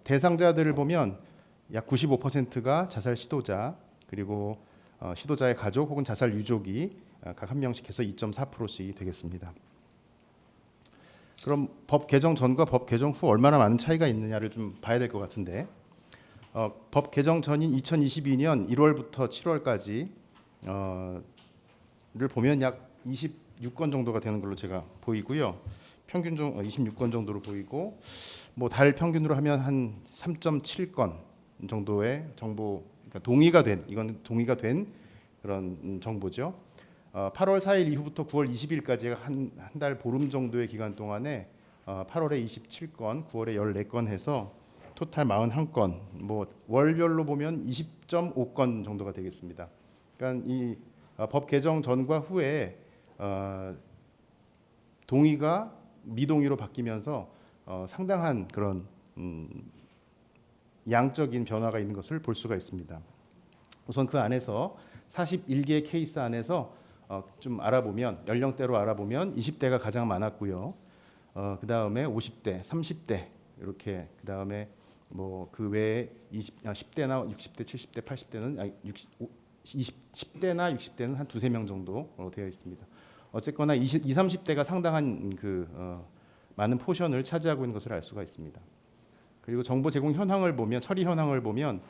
대상자들을 보면 약 95%가 자살 시도자 그리고 시도자의 가족 혹은 자살 유족이 각 한 명씩 해서 2.4%씩 되겠습니다. 그럼 법 개정 전과 법 개정 후 얼마나 많은 차이가 있느냐를 좀 봐야 될 것 같은데 법 개정 전인 2022년 1월부터 7월까지 를 보면 약 26건 정도가 되는 걸로 제가 보이고요. 평균 26건 정도로 보이고 뭐 달 평균으로 하면 한 3.7건 정도의 정보 그러니까 동의가 된 그런 정보죠. 8월 4일 이후부터 9월 20일까지 한 달 보름 정도의 기간 동안에 8월에 27건, 9월에 14건 해서 토탈 41건. 뭐 월별로 보면 20.5건 정도가 되겠습니다. 그러니까 이 법 개정 전과 후에 동의가 미동의로 바뀌면서 상당한 그런 양적인 변화가 있는 것을 볼 수가 있습니다. 우선 그 안에서 41개의 케이스 안에서 좀 알아보면 연령대로 알아보면 20대가 가장 많았고요. 그 다음에 50대, 30대 이렇게 그 다음에 뭐 그 외에 10대나 60대, 70대, 80대는 10대나 60대는 한 두세 명 정도 되어 있습니다. 어쨌거나 20, 30대가 상당한 많은 포션을 차지하고 있는 것을 알 수가 있습니다. 그리고 정보 제공 현황을 보면 처리 현황을 보면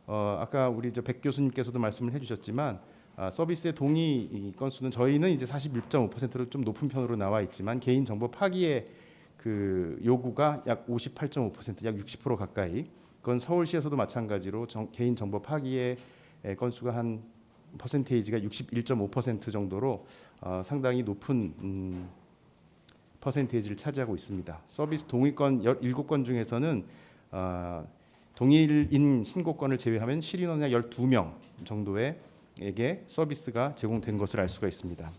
아까 우리 백 교수님께서도 말씀을 해주셨지만 서비스의 동의 건수는 저희는 이제 41.5%로 좀 높은 편으로 나와 있지만 개인 정보 파기의 그 요구가 약 58.5%, 약 60% 가까이. 그건 서울시에서도 마찬가지로 개인 정보 파기의 건수가 한 퍼센테이지가 61.5% 정도로 상당히 높은 퍼센테이지를 차지하고 있습니다. 서비스 동의건 17건 중에서는 동일인 신고건을 제외하면 실인원이 12명 정도에게 서비스가 제공된 것을 알 수가 있습니다.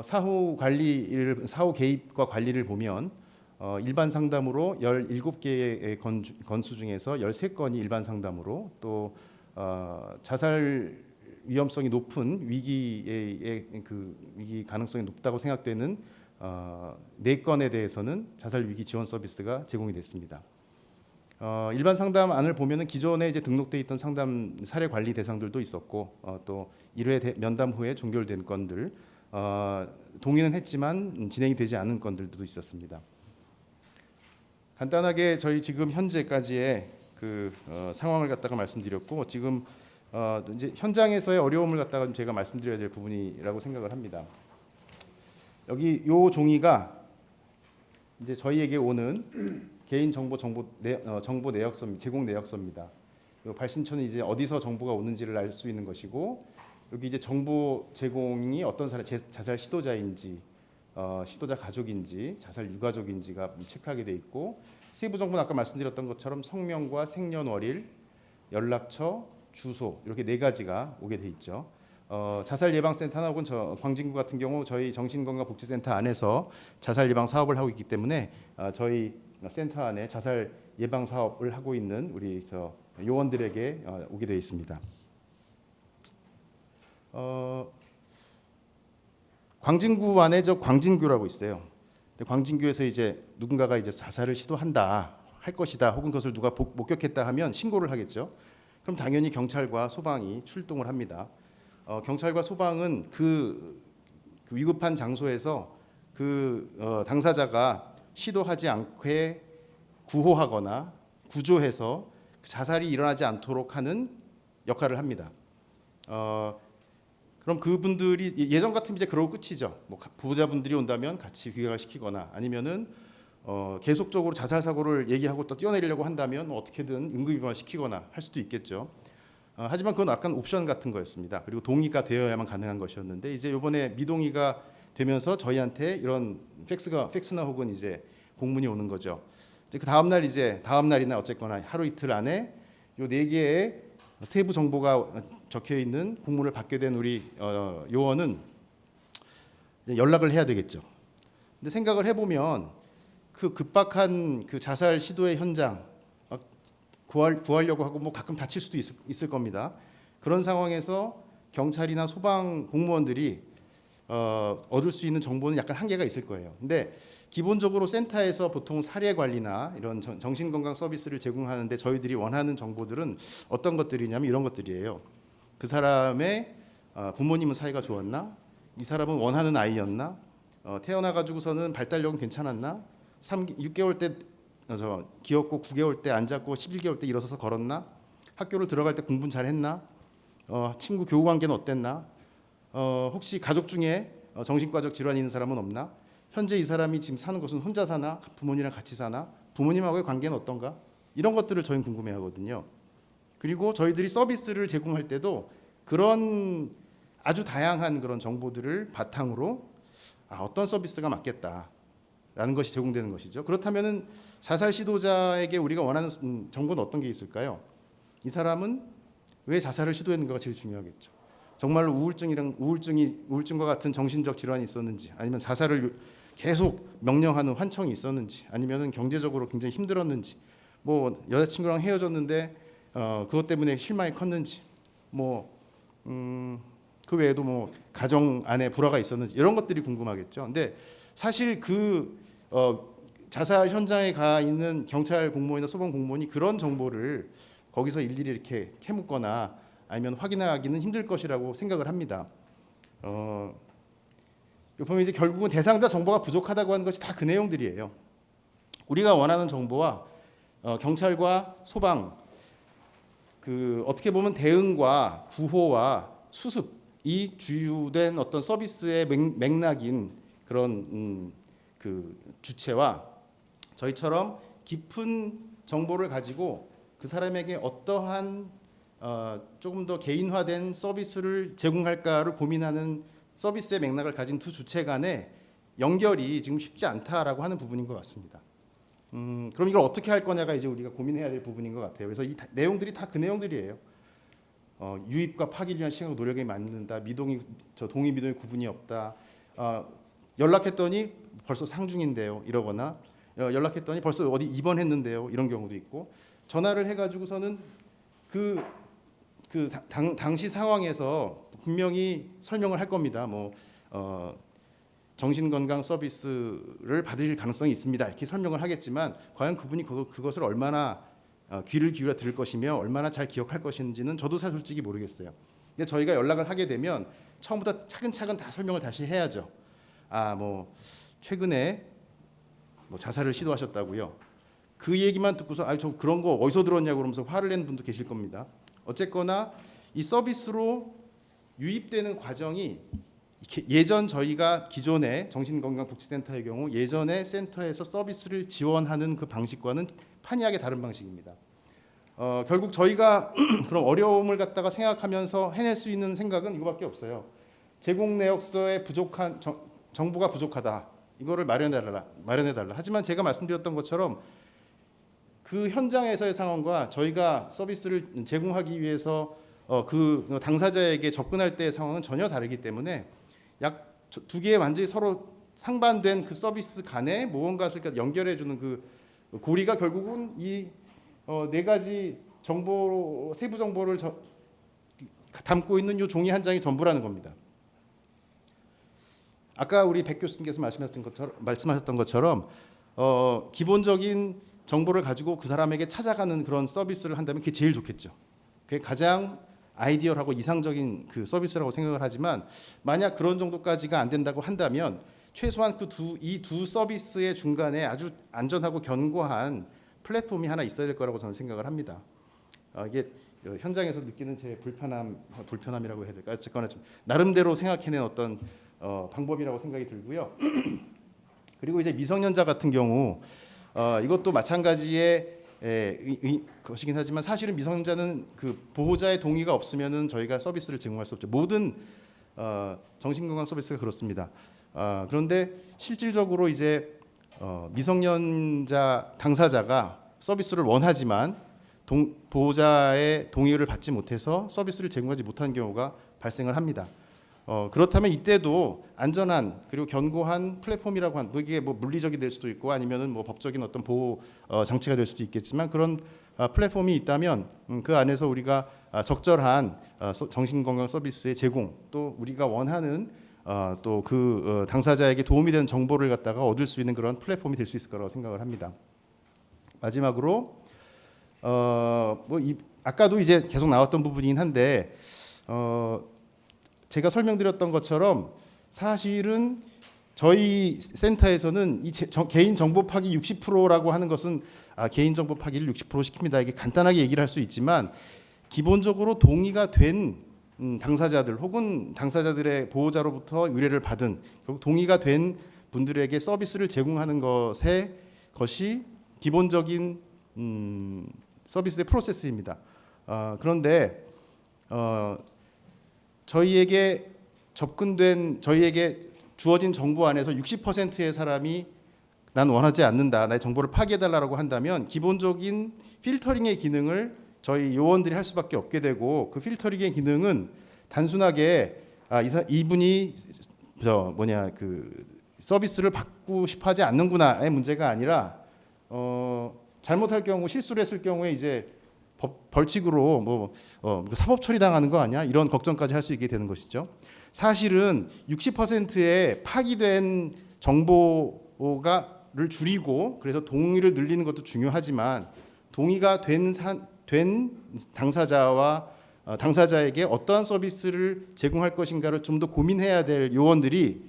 사후 개입과 관리를 보면 일반 상담으로 17개의 건수 중에서 13건이 일반 상담으로 또 자살 위험성이 높은 위기의 그 위기 가능성이 높다고 생각되는 4건에 대해서는 자살 위기 지원 서비스가 제공이 됐습니다. 일반 상담안을 보면은 기존에 이제 등록돼 있던 상담 사례 관리 대상들도 있었고 또 1회 면담 후에 종결된 건들 동의는 했지만 진행이 되지 않은 건들도 있었습니다. 간단하게 저희 지금 현재까지의 그 상황을 갖다가 말씀드렸고 지금 이제 현장에서의 어려움을 갖다가 제가 말씀드려야 될 부분이라고 생각을 합니다. 여기 요 종이가 이제 저희에게 오는 개인 정보 내역서 제공 내역서입니다. 요 발신처는 이제 어디서 정보가 오는지를 알 수 있는 것이고, 여기 이제 정보 제공이 어떤 사람 자살 시도자인지, 시도자 가족인지, 자살 유가족인지가 체크하게 돼 있고, 세부 정보는 아까 말씀드렸던 것처럼 성명과 생년월일, 연락처, 주소 이렇게 4가지가 오게 돼 있죠. 자살 예방센터나 혹은 광진구 같은 경우 저희 정신건강복지센터 안에서 자살 예방 사업을 하고 있기 때문에 저희 센터 안에 자살 예방 사업을 하고 있는 우리 요원들에게 오게 되어 있습니다. 광진구 안에 광진교라고 있어요. 광진교에서 이제 누군가가 이제 자살을 시도한다, 할 것이다, 혹은 그것을 누가 목격했다 하면 신고를 하겠죠. 그럼 당연히 경찰과 소방이 출동을 합니다. 경찰과 소방은 그 위급한 장소에서 당사자가 시도하지 않게 구호하거나 구조해서 자살이 일어나지 않도록 하는 역할을 합니다. 그럼 그분들이 예전 같으면 이제 그러고 끝이죠. 뭐 보호자분들이 온다면 같이 귀가를 시키거나, 아니면은 계속적으로 자살 사고를 얘기하고 또 뛰어내리려고 한다면 어떻게든 응급입원을 시키거나 할 수도 있겠죠. 하지만 그건 약간 옵션 같은 거였습니다. 그리고 동의가 되어야만 가능한 것이었는데, 이제 이번에 미동의가 되면서 저희한테 이런 팩스나 혹은 이제 공문이 오는 거죠. 그 다음 날이나 어쨌거나 하루 이틀 안에 요 4개의 세부 정보가 적혀 있는 공문을 받게 된 우리 요원은 이제 연락을 해야 되겠죠. 근데 생각을 해보면 그 급박한 그 자살 시도의 현장 구하려고 하고 뭐 가끔 다칠 수도 있을 겁니다. 그런 상황에서 경찰이나 소방 공무원들이 얻을 수 있는 정보는 약간 한계가 있을 거예요. 근데 기본적으로 센터에서 보통 사례 관리나 이런 정신건강 서비스를 제공하는데 저희들이 원하는 정보들은 어떤 것들이냐면 이런 것들이에요. 그 사람의 부모님은 사이가 좋았나? 이 사람은 원하는 아이였나? 태어나가지고서는 발달력은 괜찮았나? 6개월 때 귀엽고 9개월 때 앉았고 11개월 때 일어서서 걸었나? 학교를 들어갈 때 공부는 잘했나? 친구 교우 관계는 어땠나? 혹시 가족 중에 정신과적 질환이 있는 사람은 없나? 현재 이 사람이 지금 사는 곳은 혼자 사나? 부모님이랑 같이 사나? 부모님하고의 관계는 어떤가? 이런 것들을 저희는 궁금해하거든요. 그리고 저희들이 서비스를 제공할 때도 그런 아주 다양한 그런 정보들을 바탕으로 어떤 서비스가 맞겠다라는 것이 제공되는 것이죠. 그렇다면은 자살 시도자에게 우리가 원하는 정보는 어떤 게 있을까요? 이 사람은 왜 자살을 시도했는가가 제일 중요하겠죠. 정말로 우울증과 같은 정신적 질환이 있었는지, 아니면 자살을 계속 명령하는 환청이 있었는지, 아니면은 경제적으로 굉장히 힘들었는지, 뭐 여자친구랑 헤어졌는데 그것 때문에 실망이 컸는지, 그 외에도 뭐 가정 안에 불화가 있었는지, 이런 것들이 궁금하겠죠. 근데 사실 자살 현장에 가 있는 경찰 공무원이나 소방 공무원이 그런 정보를 거기서 일일이 이렇게 캐묻거나 아니면 확인하기는 힘들 것이라고 생각을 합니다. 보면 이제 결국은 대상자 정보가 부족하다고 하는 것이 다 그 내용들이에요. 우리가 원하는 정보와 경찰과 소방, 어떻게 보면 대응과 구호와 수습이 주된 어떤 서비스의 맥락인 그런 주체와 저희처럼 깊은 정보를 가지고 그 사람에게 어떠한 조금 더 개인화된 서비스를 제공할까를 고민하는 서비스의 맥락을 가진 두 주체 간의 연결이 지금 쉽지 않다라고 하는 부분인 것 같습니다. 그럼 이걸 어떻게 할 거냐가 이제 우리가 고민해야 될 부분인 것 같아요. 그래서 이 내용들이 다 그 내용들이에요. 유입과 파기를 위한 시간과 노력에 맞는다. 동의 미동의 구분이 없다. 연락했더니 벌써 상중인데요, 이러거나 연락했더니 벌써 어디 입원했는데요, 이런 경우도 있고, 전화를 해가지고서는 당시 상황에서 분명히 설명을 할 겁니다. 정신건강 서비스를 받으실 가능성이 있습니다, 이렇게 설명을 하겠지만 과연 그분이 그것을 얼마나 귀를 기울여 들을 것이며 얼마나 잘 기억할 것인지는 저도 사실 솔직히 모르겠어요. 근데 저희가 연락을 하게 되면 처음부터 차근차근 다 설명을 다시 해야죠. 최근에 자살을 시도하셨다고요. 그 얘기만 듣고서 저 그런 거 어디서 들었냐고 그러면서 화를 내는 분도 계실 겁니다. 어쨌거나 이 서비스로 유입되는 과정이 예전 저희가 기존의 정신건강복지센터의 경우 예전에 센터에서 서비스를 지원하는 그 방식과는 판이하게 다른 방식입니다. 결국 저희가 그런 어려움을 갖다가 생각하면서 해낼 수 있는 생각은 이거밖에 없어요. 제공 내역서에 부족한 정보가 부족하다. 이거를 마련해달라. 하지만 제가 말씀드렸던 것처럼 그 현장에서의 상황과 저희가 서비스를 제공하기 위해서 그 당사자에게 접근할 때의 상황은 전혀 다르기 때문에 약 두 개의 완전히 서로 상반된 그 서비스 간에 무언가를 연결해주는 그 고리가 결국은 이 네 가지 정보 세부 정보를 담고 있는 이 종이 한 장이 전부라는 겁니다. 아까 우리 백 교수님께서 말씀하셨던 것처럼 기본적인 정보를 가지고 그 사람에게 찾아가는 그런 서비스를 한다면 그게 제일 좋겠죠. 그게 가장 아이디어하고 이상적인 그 서비스라고 생각을 하지만 만약 그런 정도까지가 안 된다고 한다면 최소한 이 두 서비스의 중간에 아주 안전하고 견고한 플랫폼이 하나 있어야 될 거라고 저는 생각을 합니다. 이게 현장에서 느끼는 제 불편함이라고 해야 될까요? 어쨌거나 좀 나름대로 생각해낸 어떤 방법이라고 생각이 들고요. 그리고 이제 미성년자 같은 경우 이것도 마찬가지의 것이긴 하지만 사실은 미성년자는 그 보호자의 동의가 없으면은 저희가 서비스를 제공할 수 없죠. 모든 정신건강 서비스가 그렇습니다. 그런데 실질적으로 이제 미성년자 당사자가 서비스를 원하지만 보호자의 동의를 받지 못해서 서비스를 제공하지 못한 경우가 발생을 합니다. 그렇다면 이때도 안전한 그리고 견고한 플랫폼이라고 한 그게 뭐 물리적이 될 수도 있고 아니면은 뭐 법적인 어떤 보호 장치가 될 수도 있겠지만 그런 플랫폼이 있다면 그 안에서 우리가 적절한 정신건강 서비스의 제공 또 우리가 원하는 또 그 당사자에게 도움이 되는 정보를 갖다가 얻을 수 있는 그런 플랫폼이 될 수 있을 거라고 생각을 합니다. 마지막으로 아까도 이제 계속 나왔던 부분이긴 한데 제가 설명드렸던 것처럼 사실은 저희 센터에서는 이 개인 정보 파기 60%라고 하는 것은 개인 정보 파기를 60% 시킵니다. 이게 간단하게 얘기를 할 수 있지만 기본적으로 동의가 된 당사자들 혹은 당사자들의 보호자로부터 의뢰를 받은 결국 동의가 된 분들에게 서비스를 제공하는 것이 기본적인 서비스의 프로세스입니다. 그런데 저희에게 주어진 정보 안에서 60%의 사람이 난 원하지 않는다. 나의 정보를 파기해달라고 한다면 기본적인 필터링의 기능을 저희 요원들이 할 수밖에 없게 되고 그 필터링의 기능은 단순하게 이분이 그 서비스를 받고 싶어하지 않는구나의 문제가 아니라 잘못할 경우 실수를 했을 경우에 이제 벌칙으로 사법 처리 당하는 거 아니야? 이런 걱정까지 할 수 있게 되는 것이죠. 사실은 60%의 파기된 정보를 줄이고 그래서 동의를 늘리는 것도 중요하지만 동의가 된 당사자에게 어떠한 서비스를 제공할 것인가를 좀 더 고민해야 될 요원들이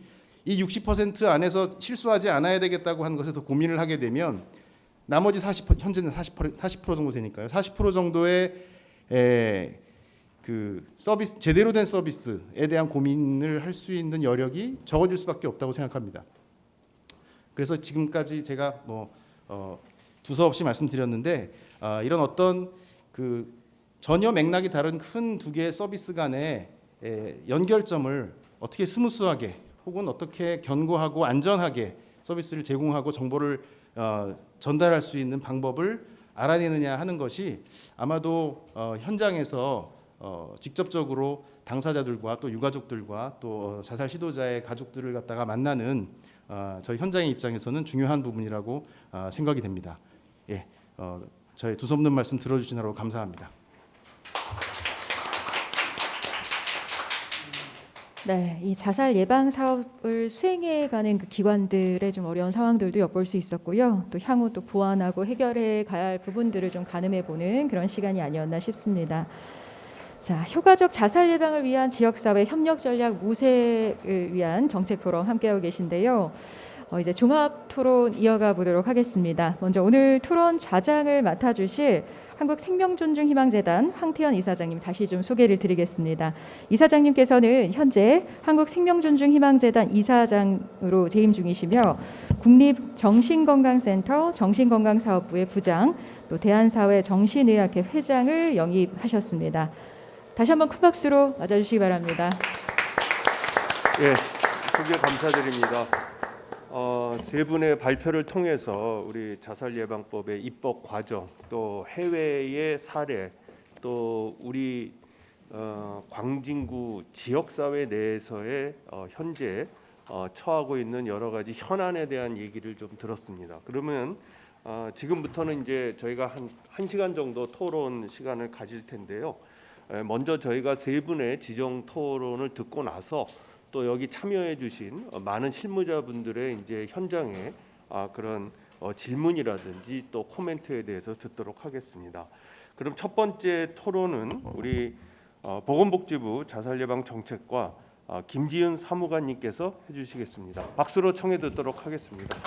이 60% 안에서 실수하지 않아야 되겠다고 하는 것에 더 고민을 하게 되면 나머지 40%, 현재는 40% 정도 되니까요. 40% 정도의 그 서비스 제대로 된 서비스에 대한 고민을 할 수 있는 여력이 적어질 수밖에 없다고 생각합니다. 그래서 지금까지 제가 두서없이 말씀드렸는데 이런 어떤 그 전혀 맥락이 다른 큰 두 개의 서비스 간의 연결점을 어떻게 스무스하게 혹은 어떻게 견고하고 안전하게 서비스를 제공하고 정보를 전달할 수 있는 방법을 알아내느냐 하는 것이 아마도 현장에서 직접적으로 당사자들과 또 유가족들과 또 자살 시도자의 가족들을 갖다가 만나는 저희 현장의 입장에서는 중요한 부분이라고 생각이 됩니다. 예, 저희 두서없는 말씀 들어주시느라고 감사합니다. 네, 이 자살 예방 사업을 수행해가는 그 기관들의 좀 어려운 상황들도 엿볼 수 있었고요. 또 향후 또 보완하고 해결해 가야 할 부분들을 좀 가늠해보는 그런 시간이 아니었나 싶습니다. 자, 효과적 자살 예방을 위한 지역사회 협력 전략 모색을 위한 정책 포럼 함께하고 계신데요. 이제 종합 토론 이어가 보도록 하겠습니다. 먼저 오늘 토론 좌장을 맡아주실 한국생명존중희망재단 황태현 이사장님 다시 좀 소개를 드리겠습니다. 이사장님께서는 현재 한국생명존중희망재단 이사장으로 재임 중이시며 국립정신건강센터 정신건강사업부의 부장, 또 대한사회 정신의학회 회장을 영입하셨습니다. 다시 한번 큰 박수로 맞아주시기 바랍니다. 예, 소개 감사드립니다. 세 분의 발표를 통해서 우리 자살예방법의 입법 과정, 또 해외의 사례, 또 우리 광진구 지역사회 내에서의 현재 처하고 있는 여러 가지 현안에 대한 얘기를 좀 들었습니다. 그러면 지금부터는 이제 저희가 한 시간 정도 토론 시간을 가질 텐데요. 먼저 저희가 세 분의 지정 토론을 듣고 나서 또 여기 참여해 주신 많은 실무자분들의 이제 현장에 그런 질문이라든지 또 코멘트에 대해서 듣도록 하겠습니다. 그럼 첫 번째 토론은 우리 보건복지부 자살예방정책과 김지윤 사무관님께서 해주시겠습니다. 박수로 청해 듣도록 하겠습니다.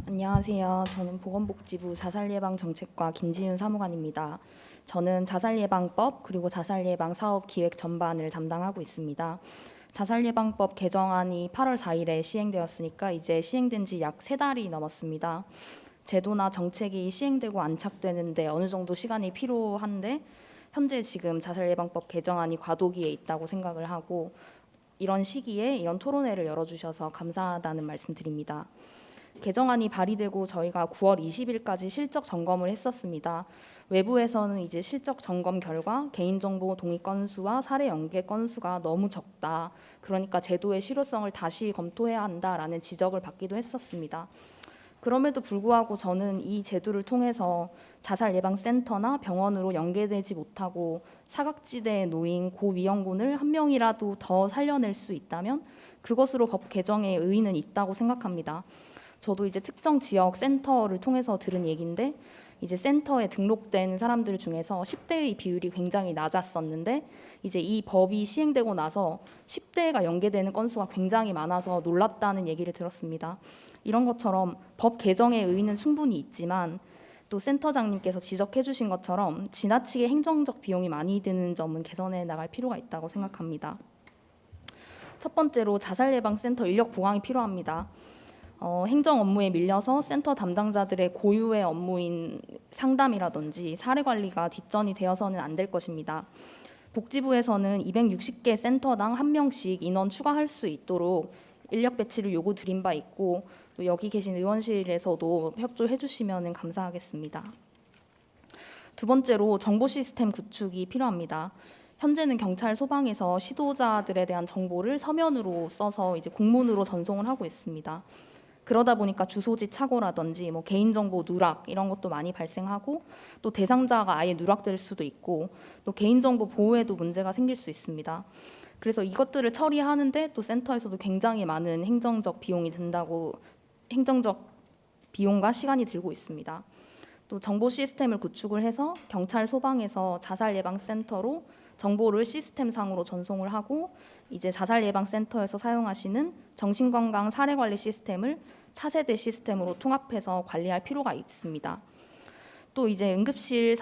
안녕하세요. 저는 보건복지부 자살예방정책과 김지윤 사무관입니다. 저는 자살예방법 그리고 자살예방 사업 기획 전반을 담당하고 있습니다. 자살예방법 개정안이 8월 4일에 시행되었으니까 이제 시행된 지 약 3달이 넘었습니다. 제도나 정책이 시행되고 안착되는데 어느 정도 시간이 필요한데 현재 지금 자살예방법 개정안이 과도기에 있다고 생각을 하고 이런 시기에 이런 토론회를 열어주셔서 감사하다는 말씀드립니다. 개정안이 발의되고 저희가 9월 20일까지 실적 점검을 했었습니다. 외부에서는 이제 실적 점검 결과 개인정보 동의 건수와 사례 연계 건수가 너무 적다. 그러니까 제도의 실효성을 다시 검토해야 한다라는 지적을 받기도 했었습니다. 그럼에도 불구하고 저는 이 제도를 통해서 자살예방센터나 병원으로 연계되지 못하고 사각지대에 놓인 고위험군을 한 명이라도 더 살려낼 수 있다면 그것으로 법 개정에 의의는 있다고 생각합니다. 저도 이제 특정 지역 센터를 통해서 들은 얘기인데 이제 센터에 등록된 사람들 중에서 10대의 비율이 굉장히 낮았었는데 이제 이 법이 시행되고 나서 10대가 연계되는 건수가 굉장히 많아서 놀랍다는 얘기를 들었습니다. 이런 것처럼 법 개정의 의의는 충분히 있지만 또 센터장님께서 지적해 주신 것처럼 지나치게 행정적 비용이 많이 드는 점은 개선해 나갈 필요가 있다고 생각합니다. 첫 번째로 자살예방센터 인력 보강이 필요합니다. 행정 업무에 밀려서 센터 담당자들의 고유의 업무인 상담이라든지 사례 관리가 뒷전이 되어서는 안 될 것입니다. 복지부에서는 260개 센터당 1명씩 인원 추가할 수 있도록 인력 배치를 요구 드린 바 있고 또 여기 계신 의원실에서도 협조해 주시면 감사하겠습니다. 두 번째로 정보 시스템 구축이 필요합니다. 현재는 경찰 소방에서 시도자들에 대한 정보를 서면으로 써서 이제 공문으로 전송을 하고 있습니다. 그러다 보니까 주소지 착오라든지 개인정보 누락 이런 것도 많이 발생하고 또 대상자가 아예 누락될 수도 있고 또 개인정보 보호에도 문제가 생길 수 있습니다. 그래서 이것들을 처리하는데 또 센터에서도 굉장히 많은 행정적 비용과 시간이 들고 있습니다. 또 정보 시스템을 구축을 해서 경찰 소방에서 자살예방센터로 정보를 시스템상으로 전송을 하고 이제 자살예방센터에서 사용하시는 정신건강 사례관리 시스템을 차세대 시스템으로 통합해서 관리할 필요가 있습니다. 또 이제 응급실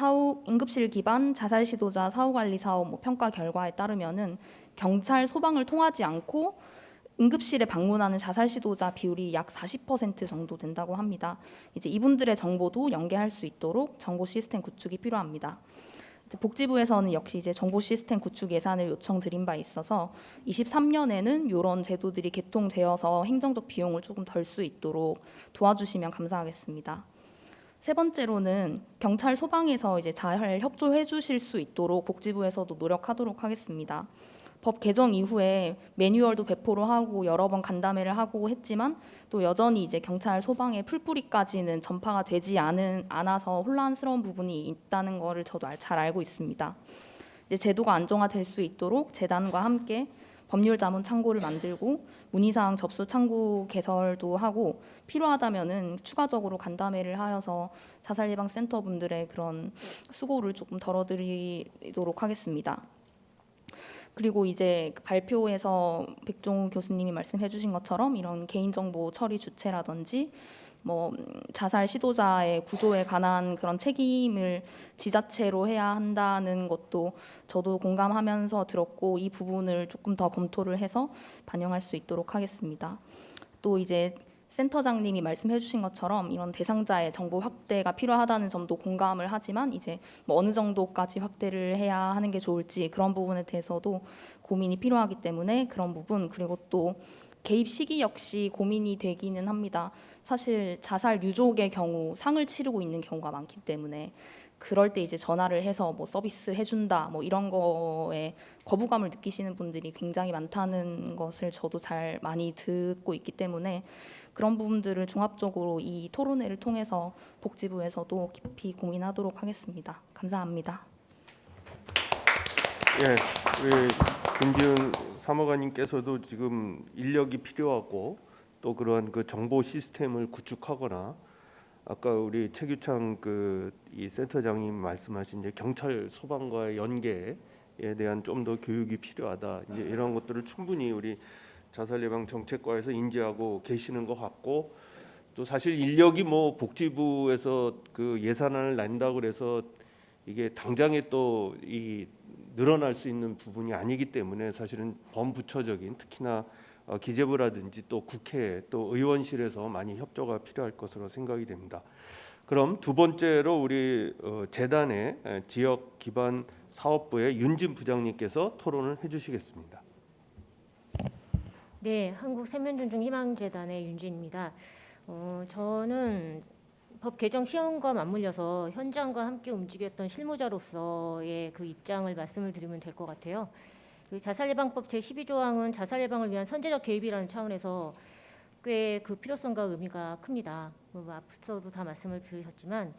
기반 자살 시도자 사후관리 사업 평가 결과에 따르면은 경찰 소방을 통하지 않고 응급실에 방문하는 자살 시도자 비율이 약 40% 정도 된다고 합니다. 이제 이분들의 정보도 연계할 수 있도록 정보 시스템 구축이 필요합니다. 복지부에서는 역시 이제 정보 시스템 구축 예산을 요청드린 바 있어서 23년에는 이런 제도들이 개통되어서 행정적 비용을 조금 덜 수 있도록 도와주시면 감사하겠습니다. 세 번째로는 경찰 소방에서 이제 잘 협조해 주실 수 있도록 복지부에서도 노력하도록 하겠습니다. 법 개정 이후에 매뉴얼도 배포를 하고 여러 번 간담회를 하고 했지만 또 여전히 이제 경찰 소방의 풀뿌리까지는 전파가 되지 않아서 혼란스러운 부분이 있다는 것을 저도 잘 알고 있습니다. 이제 제도가 안정화될 수 있도록 재단과 함께 법률 자문 창구를 만들고 문의사항 접수 창구 개설도 하고 필요하다면은 추가적으로 간담회를 하여서 자살예방센터 분들의 그런 수고를 조금 덜어드리도록 하겠습니다. 그리고 이제 그 발표에서 백종 교수님이 말씀해 주신 것처럼 이런 개인정보 처리 주체라든지 뭐 자살 시도자의 구조에 관한 그런 책임을 지자체로 해야 한다는 것도 저도 공감하면서 들었고, 이 부분을 조금 더 검토를 해서 반영할 수 있도록 하겠습니다. 또 이제 센터장님이 말씀해 주신 것처럼 이런 대상자의 정보 확대가 필요하다는 점도 공감을 하지만, 이제 뭐 어느 정도까지 확대를 해야 하는 게 좋을지 그런 부분에 대해서도 고민이 필요하기 때문에 그런 부분, 그리고 또 개입 시기 역시 고민이 되기는 합니다. 사실 자살 유족의 경우 상을 치르고 있는 경우가 많기 때문에 그럴 때 이제 전화를 해서 뭐 서비스 해준다 뭐 이런 거에 거부감을 느끼시는 분들이 굉장히 많다는 것을 저도 잘 많이 듣고 있기 때문에 그런 부분들을 종합적으로 이 토론회를 통해서 복지부에서도 깊이 고민하도록 하겠습니다. 감사합니다. 예, 우리 김지은 사무관님께서도 지금 인력이 필요하고 또 그러한 그 정보 시스템을 구축하거나, 아까 우리 최규창 이 센터장님 말씀하신 이제 경찰 소방과의 연계에 대한 좀 더 교육이 필요하다. 이제 이런 것들을 충분히 우리 자살 예방 정책과에서 인지하고 계시는 것 같고, 또 사실 인력이 뭐 복지부에서 그 예산을 낸다고 그래서 이게 당장에 또 이 늘어날 수 있는 부분이 아니기 때문에 사실은 범부처적인, 특히나 기재부라든지 또 국회 또 의원실에서 많이 협조가 필요할 것으로 생각이 됩니다. 그럼 두 번째로 우리 재단의 지역 기반 사업부의 윤진 부장님께서 토론을 해주시겠습니다. 네, 한국생명존중희망재단의 윤진입니다. 저는 법 개정 시험과 맞물려서 현장과 함께 움직였던 실무자로서의 그 입장을 말씀을 드리면 될 것 같아요. 그 자살예방법 제12조항은 자살 예방을 위한 선제적 개입이라는 차원에서 꽤 그 필요성과 의미가 큽니다. 뭐 앞서도 다 말씀을 들으셨지만,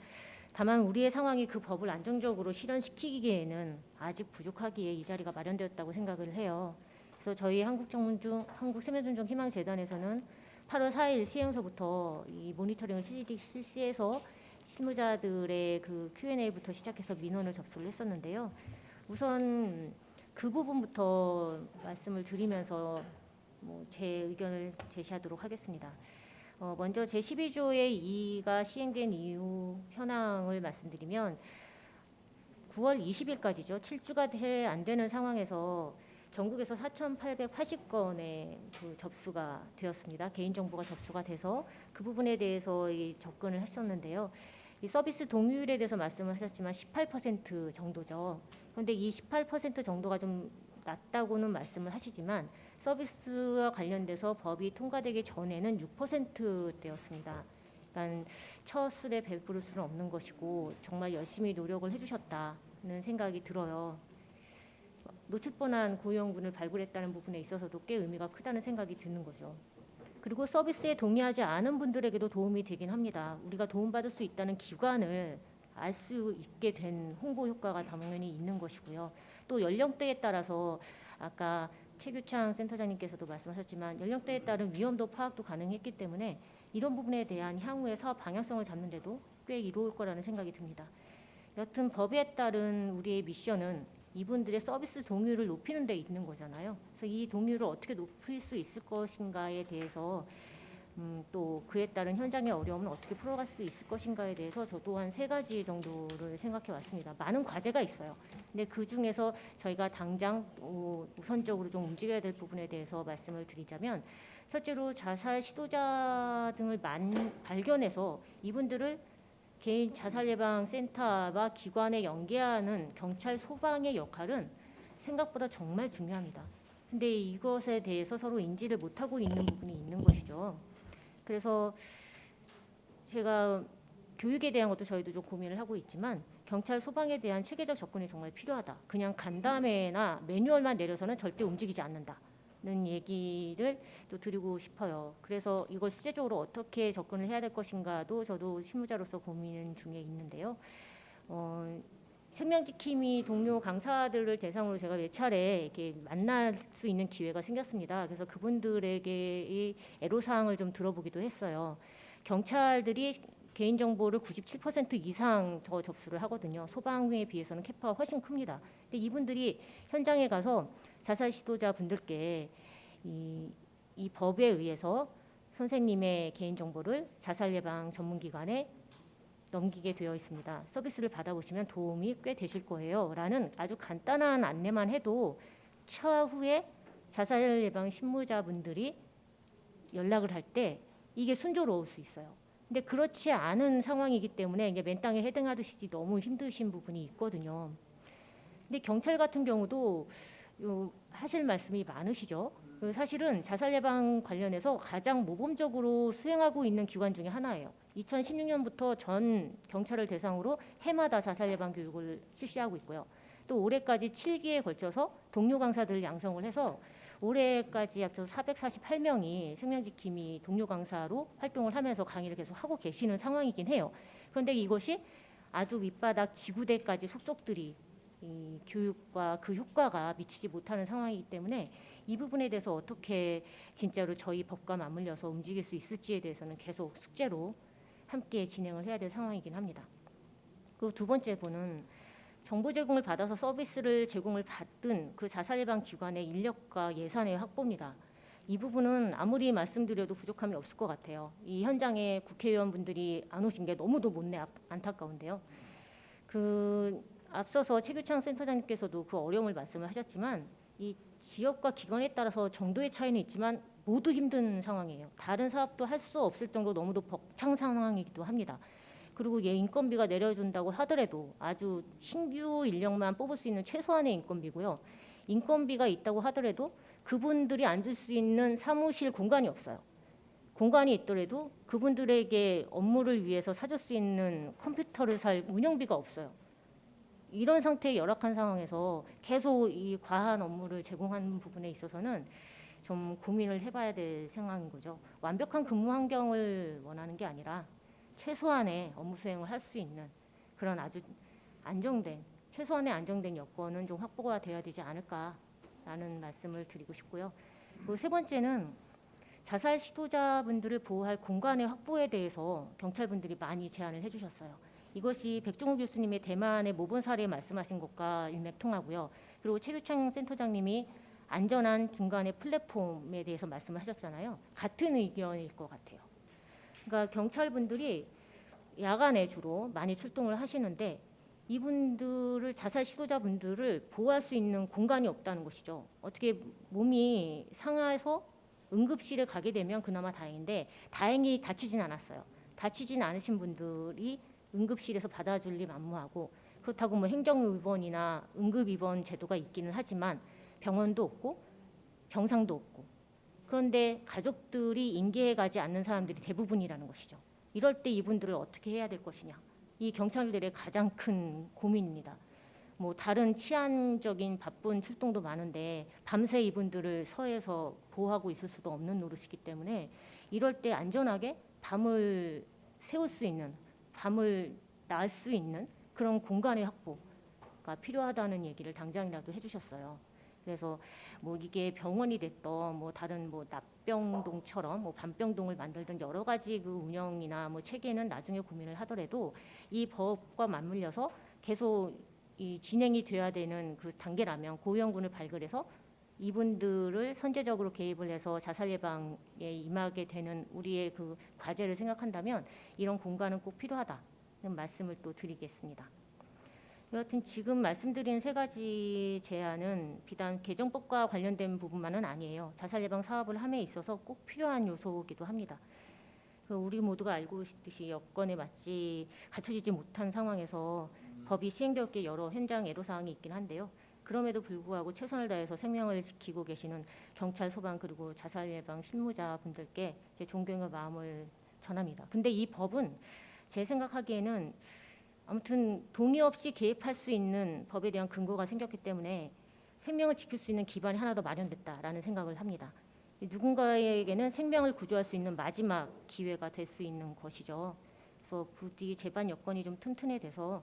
다만 우리의 상황이 그 법을 안정적으로 실현시키기에는 아직 부족하기에 이 자리가 마련되었다고 생각을 해요. 그래서 저희 한국생명존중희망재단에서는 8월 4일 시행서부터 이 모니터링을 실시해서 실무자들의 그 Q&A부터 시작해서 민원을 접수를 했었는데요. 우선 그 부분부터 말씀을 드리면서 제 의견을 제시하도록 하겠습니다. 먼저 제12조의 2가 시행된 이후 현황을 말씀드리면 9월 20일까지죠. 7주가 채 안 되는 상황에서 전국에서 4,880건의 그 접수가 되었습니다. 개인정보가 접수가 돼서 그 부분에 대해서 접근을 했었는데요. 이 서비스 동의율에 대해서 말씀을 하셨지만 18% 정도죠. 그런데 이 18% 정도가 좀 낮다고는 말씀을 하시지만 서비스와 관련돼서 법이 통과되기 전에는 6%대였습니다. 그러니까 첫 술에 배부를 수는 없는 것이고 정말 열심히 노력을 해주셨다는 생각이 들어요. 놓칠 뻔한 고위험군을 발굴했다는 부분에 있어서도 꽤 의미가 크다는 생각이 드는 거죠. 그리고 서비스에 동의하지 않은 분들에게도 도움이 되긴 합니다. 우리가 도움받을 수 있다는 기관을 알 수 있게 된 홍보 효과가 당연히 있는 것이고요. 또 연령대에 따라서 아까 최규창 센터장님께서도 말씀하셨지만 연령대에 따른 위험도 파악도 가능했기 때문에 이런 부분에 대한 향후의 사업 방향성을 잡는 데도 꽤 이로울 거라는 생각이 듭니다. 여튼 법에 따른 우리의 미션은 이분들의 서비스 동의율을 높이는 데 있는 거잖아요. 그래서 이 동의율을 어떻게 높일 수 있을 것인가에 대해서 또 그에 따른 현장의 어려움을 어떻게 풀어갈 수 있을 것인가에 대해서 저도 한 3가지 정도를 생각해 왔습니다. 많은 과제가 있어요. 근데 그중에서 저희가 당장 우선적으로 좀 움직여야 될 부분에 대해서 말씀을 드리자면, 첫째로 자살 시도자 등을 발견해서 이분들을 개인 자살예방센터와 기관에 연계하는 경찰 소방의 역할은 생각보다 정말 중요합니다. 근데 이것에 대해서 서로 인지를 못하고 있는 부분이 있는 것이죠. 그래서 제가 교육에 대한 것도 저희도 좀 고민을 하고 있지만 경찰 소방에 대한 체계적 접근이 정말 필요하다. 그냥 간담회나 매뉴얼만 내려서는 절대 움직이지 않는다는 얘기를 또 드리고 싶어요. 그래서 이걸 실제적으로 어떻게 접근을 해야 될 것인가도 저도 실무자로서 고민 중에 있는데요. 생명지킴이 동료 강사들을 대상으로 제가 몇 차례 이렇게 만날 수 있는 기회가 생겼습니다. 그래서 그분들에게 애로사항을 좀 들어보기도 했어요. 경찰들이 개인정보를 97% 이상 더 접수를 하고요. 소방에 비해서는 캐파가 훨씬 큽니다. 근데 이분들이 현장에 가서 자살 시도자 분들께 이 법에 의해서 선생님의 개인 정보를 자살 예방 전문기관에 넘기게 되어 있습니다. 서비스를 받아보시면 도움이 꽤 되실 거예요. 라는 아주 간단한 안내만 해도 차후에 자살 예방 실무자분들이 연락을 할 때 이게 순조로울 수 있어요. 근데 그렇지 않은 상황이기 때문에 이게 맨땅에 헤딩하듯이 너무 힘드신 부분이 있거든요. 근데 경찰 같은 경우도 하실 말씀이 많으시죠. 사실은 자살 예방 관련해서 가장 모범적으로 수행하고 있는 기관 중에 하나예요. 2016년부터 전 경찰을 대상으로 해마다 자살 예방 교육을 실시하고 있고요. 또 올해까지 7기에 걸쳐서 동료 강사들을 양성을 해서 올해까지 합쳐서 448명이 생명지킴이 동료 강사로 활동을 하면서 강의를 계속 하고 계시는 상황이긴 해요. 그런데 이것이 아주 밑바닥 지구대까지 속속들이 이 교육과 그 효과가 미치지 못하는 상황이기 때문에 이 부분에 대해서 어떻게 진짜로 저희 법과 맞물려서 움직일 수 있을지에 대해서는 계속 숙제로 함께 진행을 해야 될 상황이긴 합니다. 그리고 두 번째 분은 정보 제공을 받아서 서비스를 제공을 받든 그 자살 예방 기관의 인력과 예산의 확보입니다. 이 부분은 아무리 말씀드려도 부족함이 없을 것 같아요. 이 현장에 국회의원분들이 안 오신 게 너무도 못내 안타까운데요. 앞서서 최규창 센터장님께서도 그 어려움을 말씀을 하셨지만 이 지역과 기관에 따라서 정도의 차이는 있지만 모두 힘든 상황이에요. 다른 사업도 할 수 없을 정도로 너무도 벅찬 상황이기도 합니다. 그리고 인건비가 내려준다고 하더라도 아주 신규 인력만 뽑을 수 있는 최소한의 인건비고요. 인건비가 있다고 하더라도 그분들이 앉을 수 있는 사무실 공간이 없어요. 공간이 있더라도 그분들에게 업무를 위해서 사줄 수 있는 컴퓨터를 살 운영비가 없어요. 이런 상태의 열악한 상황에서 계속 이 과한 업무를 제공하는 부분에 있어서는 좀 고민을 해봐야 될 상황인 거죠. 완벽한 근무 환경을 원하는 게 아니라 최소한의 업무 수행을 할 수 있는 그런 아주 안정된 최소한의 안정된 여건은 좀 확보가 되어야 되지 않을까라는 말씀을 드리고 싶고요. 그리고 세 번째는 자살 시도자분들을 보호할 공간의 확보에 대해서 경찰분들이 많이 제안을 해주셨어요. 이것이 백종욱 교수님의 대만의 모범 사례 말씀하신 것과 일맥통하고요. 그리고 최규창 센터장님이 안전한 중간의 플랫폼에 대해서 말씀을 하셨잖아요. 같은 의견일 것 같아요. 그러니까 경찰분들이 야간에 주로 많이 출동을 하시는데 이분들을 자살 시도자분들을 보호할 수 있는 공간이 없다는 것이죠. 어떻게 몸이 상해서 응급실에 가게 되면 그나마 다행인데 다행히 다치진 않았어요. 다치진 않으신 분들이 응급실에서 받아줄 리 만무하고 그렇다고 뭐 행정입원이나 응급입원 제도가 있기는 하지만 병원도 없고 병상도 없고 그런데 가족들이 인계해 가지 않는 사람들이 대부분이라는 것이죠. 이럴 때 이분들을 어떻게 해야 될 것이냐. 이 경찰들의 가장 큰 고민입니다. 뭐 다른 치안적인 바쁜 출동도 많은데 밤새 이분들을 서해서 보호하고 있을 수도 없는 노릇이기 때문에 이럴 때 안전하게 밤을 새울 수 있는 밤을 날 수 있는 그런 공간의 확보가 필요하다는 얘기를 당장이라도 해주셨어요. 그래서 뭐 이게 병원이 됐던 뭐 다른 뭐 납병동처럼 뭐 반병동을 만들던 여러 가지 그 운영이나 뭐 체계는 나중에 고민을 하더라도 이 법과 맞물려서 계속 이 진행이 돼야 되는 그 단계라면 고위험군을 발굴해서 이분들을 선제적으로 개입을 해서 자살 예방에 임하게 되는 우리의 그 과제를 생각한다면 이런 공간은 꼭 필요하다는 말씀을 또 드리겠습니다. 여하튼 지금 말씀드린 세 가지 제안은 비단 개정법과 관련된 부분만은 아니에요. 자살 예방 사업을 함에 있어서 꼭 필요한 요소이기도 합니다. 우리 모두가 알고 있듯이 여건에 맞지 갖춰지지 못한 상황에서 법이 시행될 게 여러 현장 애로사항이 있긴 한데요. 그럼에도 불구하고 최선을 다해서 생명을 지키고 계시는 경찰, 소방 그리고 자살 예방 실무자분들께 제 존경의 마음을 전합니다. 근데 이 법은 제 생각하기에는 아무튼 동의 없이 개입할 수 있는 법에 대한 근거가 생겼기 때문에 생명을 지킬 수 있는 기반이 하나 더 마련됐다라는 생각을 합니다. 누군가에게는 생명을 구조할 수 있는 마지막 기회가 될 수 있는 것이죠. 그래서 부디 제반 여건이 좀 튼튼해져서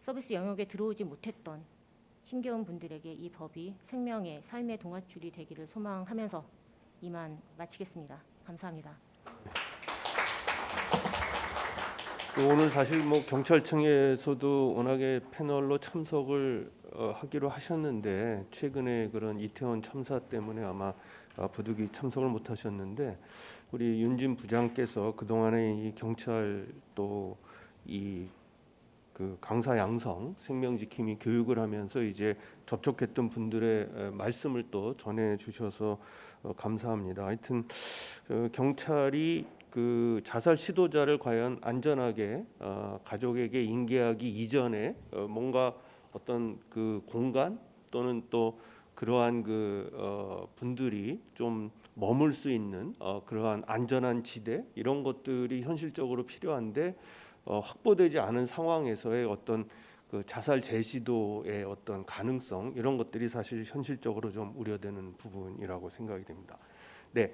서비스 영역에 들어오지 못했던 힘겨운 분들에게 이 법이 생명의 삶의 동아줄이 되기를 소망하면서 이만 마치겠습니다. 감사합니다. 오늘 사실 뭐 경찰청에서도 워낙에 패널로 참석을 하기로 하셨는데 최근에 그런 이태원 참사 때문에 아마 부득이 참석을 못 하셨는데 우리 윤진 부장께서 그동안에 이 경찰 또 이 그 강사 양성 생명지킴이 교육을 하면서 이제 접촉했던 분들의 말씀을 또 전해 주셔서 감사합니다. 하여튼 경찰이 그 자살 시도자를 과연 안전하게 가족에게 인계하기 이전에 뭔가 어떤 그 공간 또는 또 그러한 그 분들이 좀 머물 수 있는 그러한 안전한 지대 이런 것들이 현실적으로 필요한데 확보되지 않은 상황에서의 어떤 그 자살 재시도의 어떤 가능성 이런 것들이 사실 현실적으로 좀 우려되는 부분이라고 생각이 됩니다. 네,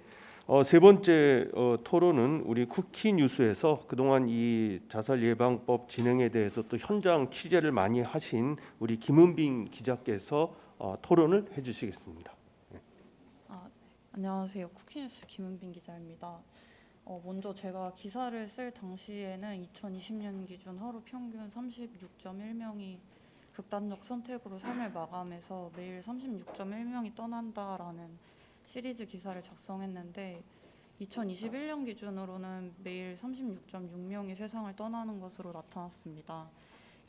세 번째 토론은 우리 쿠키 뉴스에서 그동안 이 자살 예방법 진행에 대해서 또 현장 취재를 많이 하신 우리 김은빈 기자께서 토론을 해주시겠습니다. 네. 안녕하세요. 쿠키뉴스 김은빈 기자입니다. 먼저 제가 기사를 쓸 당시에는 2020년 기준 하루 평균 36.1명이 극단적 선택으로 삶을 마감해서 매일 36.1명이 떠난다라는 시리즈 기사를 작성했는데 2021년 기준으로는 매일 36.6명이 세상을 떠나는 것으로 나타났습니다.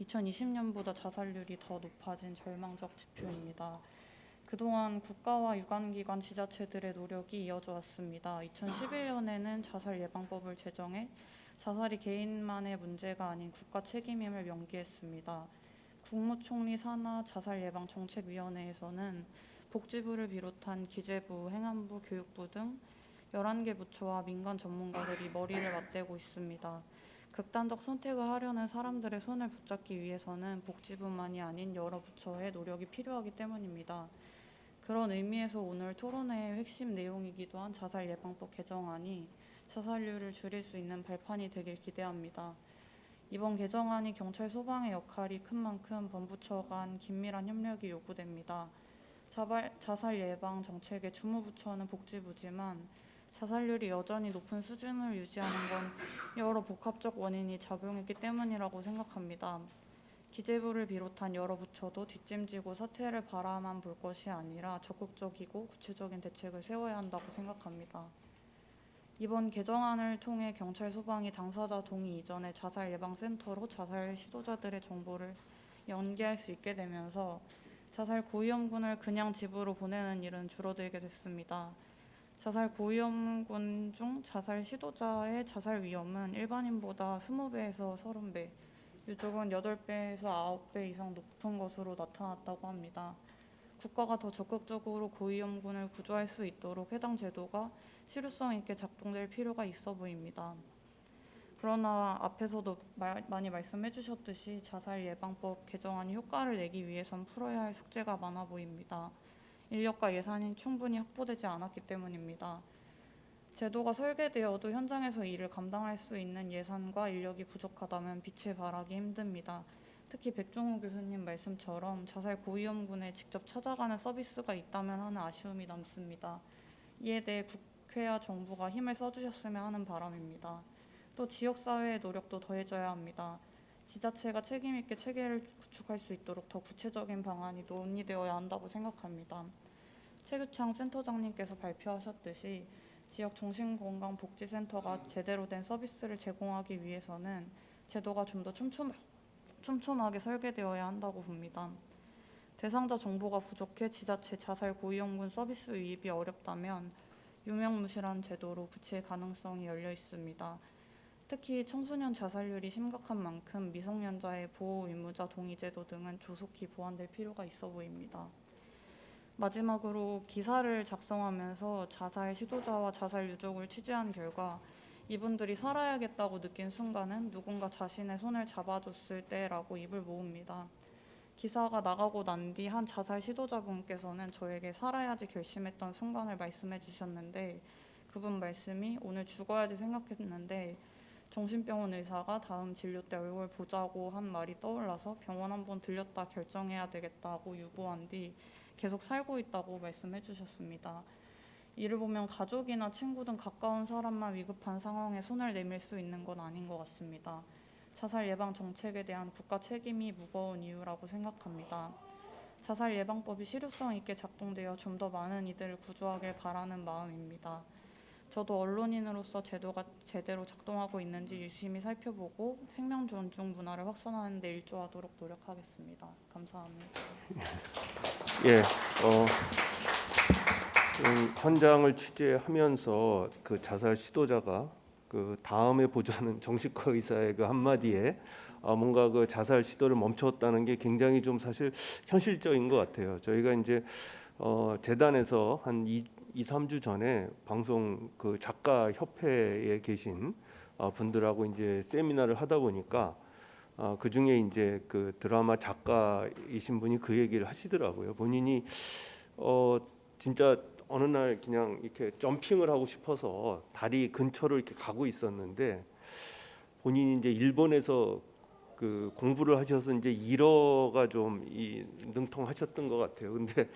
2020년보다 자살률이 더 높아진 절망적 지표입니다. 그동안 국가와 유관기관 지자체들의 노력이 이어져 왔습니다. 2011년에는 자살 예방법을 제정해 자살이 개인만의 문제가 아닌 국가 책임임을 명기했습니다. 국무총리 산하 자살예방정책위원회에서는 복지부를 비롯한 기재부, 행안부, 교육부 등 11개 부처와 민간 전문가들이 머리를 맞대고 있습니다. 극단적 선택을 하려는 사람들의 손을 붙잡기 위해서는 복지부만이 아닌 여러 부처의 노력이 필요하기 때문입니다. 그런 의미에서 오늘 토론회의 핵심 내용이기도 한 자살예방법 개정안이 자살률을 줄일 수 있는 발판이 되길 기대합니다. 이번 개정안이 경찰 소방의 역할이 큰 만큼 범부처 간 긴밀한 협력이 요구됩니다. 자살 예방 정책의 주무부처는 복지부지만 자살률이 여전히 높은 수준을 유지하는 건 여러 복합적 원인이 작용했기 때문이라고 생각합니다. 기재부를 비롯한 여러 부처도 뒷짐지고 사태를 바라만 볼 것이 아니라 적극적이고 구체적인 대책을 세워야 한다고 생각합니다. 이번 개정안을 통해 경찰 소방이 당사자 동의 이전에 자살예방센터로 자살 시도자들의 정보를 연계할 수 있게 되면서 자살 고위험군을 그냥 집으로 보내는 일은 줄어들게 됐습니다. 자살 고위험군 중 자살 시도자의 자살 위험은 일반인보다 20배에서 30배, 유족은 8배에서 9배 이상 높은 것으로 나타났다고 합니다. 국가가 더 적극적으로 고위험군을 구조할 수 있도록 해당 제도가 실효성 있게 작동될 필요가 있어 보입니다. 그러나 앞에서도 많이 말씀해 주셨듯이 자살 예방법 개정안이 효과를 내기 위해선 풀어야 할 숙제가 많아 보입니다. 인력과 예산이 충분히 확보되지 않았기 때문입니다. 제도가 설계되어도 현장에서 일을 감당할 수 있는 예산과 인력이 부족하다면 빛을 발하기 힘듭니다. 특히 백종우 교수님 말씀처럼 자살 고위험군에 직접 찾아가는 서비스가 있다면 하는 아쉬움이 남습니다. 이에 대해 국회와 정부가 힘을 써주셨으면 하는 바람입니다. 또 지역사회의 노력도 더해져야 합니다. 지자체가 책임있게 체계를 구축할 수 있도록 더 구체적인 방안이 논의되어야 한다고 생각합니다. 최규창 센터장님께서 발표하셨듯이 지역 정신건강복지센터가 제대로 된 서비스를 제공하기 위해서는 제도가 좀 더 촘촘하게 설계되어야 한다고 봅니다. 대상자 정보가 부족해 지자체 자살 고위험군 서비스 유입이 어렵다면 유명무실한 제도로 붙일 가능성이 열려 있습니다. 특히 청소년 자살률이 심각한 만큼 미성년자의 보호 의무자 동의 제도 등은 조속히 보완될 필요가 있어 보입니다. 마지막으로 기사를 작성하면서 자살 시도자와 자살 유족을 취재한 결과 이분들이 살아야겠다고 느낀 순간은 누군가 자신의 손을 잡아줬을 때라고 입을 모읍니다. 기사가 나가고 난 뒤 한 자살 시도자분께서는 저에게 살아야지 결심했던 순간을 말씀해 주셨는데 그분 말씀이 오늘 죽어야지 생각했는데 정신병원 의사가 다음 진료 때 얼굴 보자고 한 말이 떠올라서 병원 한번 들렸다 결정해야 되겠다고 유보한 뒤 계속 살고 있다고 말씀해 주셨습니다. 이를 보면 가족이나 친구 등 가까운 사람만 위급한 상황에 손을 내밀 수 있는 건 아닌 것 같습니다. 자살 예방 정책에 대한 국가 책임이 무거운 이유라고 생각합니다. 자살 예방법이 실효성 있게 작동되어 좀 더 많은 이들을 구조하길 바라는 마음입니다. 저도 언론인으로서 제도가 제대로 작동하고 있는지 유심히 살펴보고 생명 존중 문화를 확산하는 데 일조하도록 노력하겠습니다. 감사합니다. 예, 현장을 취재하면서 그 자살 시도자가 그 다음에 보자는 정신과 의사의 그 한마디에 뭔가 그 자살 시도를 멈췄다는 게 굉장히 좀 사실 현실적인 것 같아요. 저희가 이제 재단에서 한 2-3주 전에 방송 그 작가 협회에 계신 분들하고 이제 세미나를 하다 보니까 그 중에 이제 그 드라마 작가이신 분이 그 얘기를 하시더라고요. 본인이 진짜 어느 날 그냥 이렇게 점핑을 하고 싶어서 다리 근처로 이렇게 가고 있었는데 본인이 이제 일본에서 그 공부를 하셔서 이제 일어가 좀 능통하셨던 것 같아요. 근데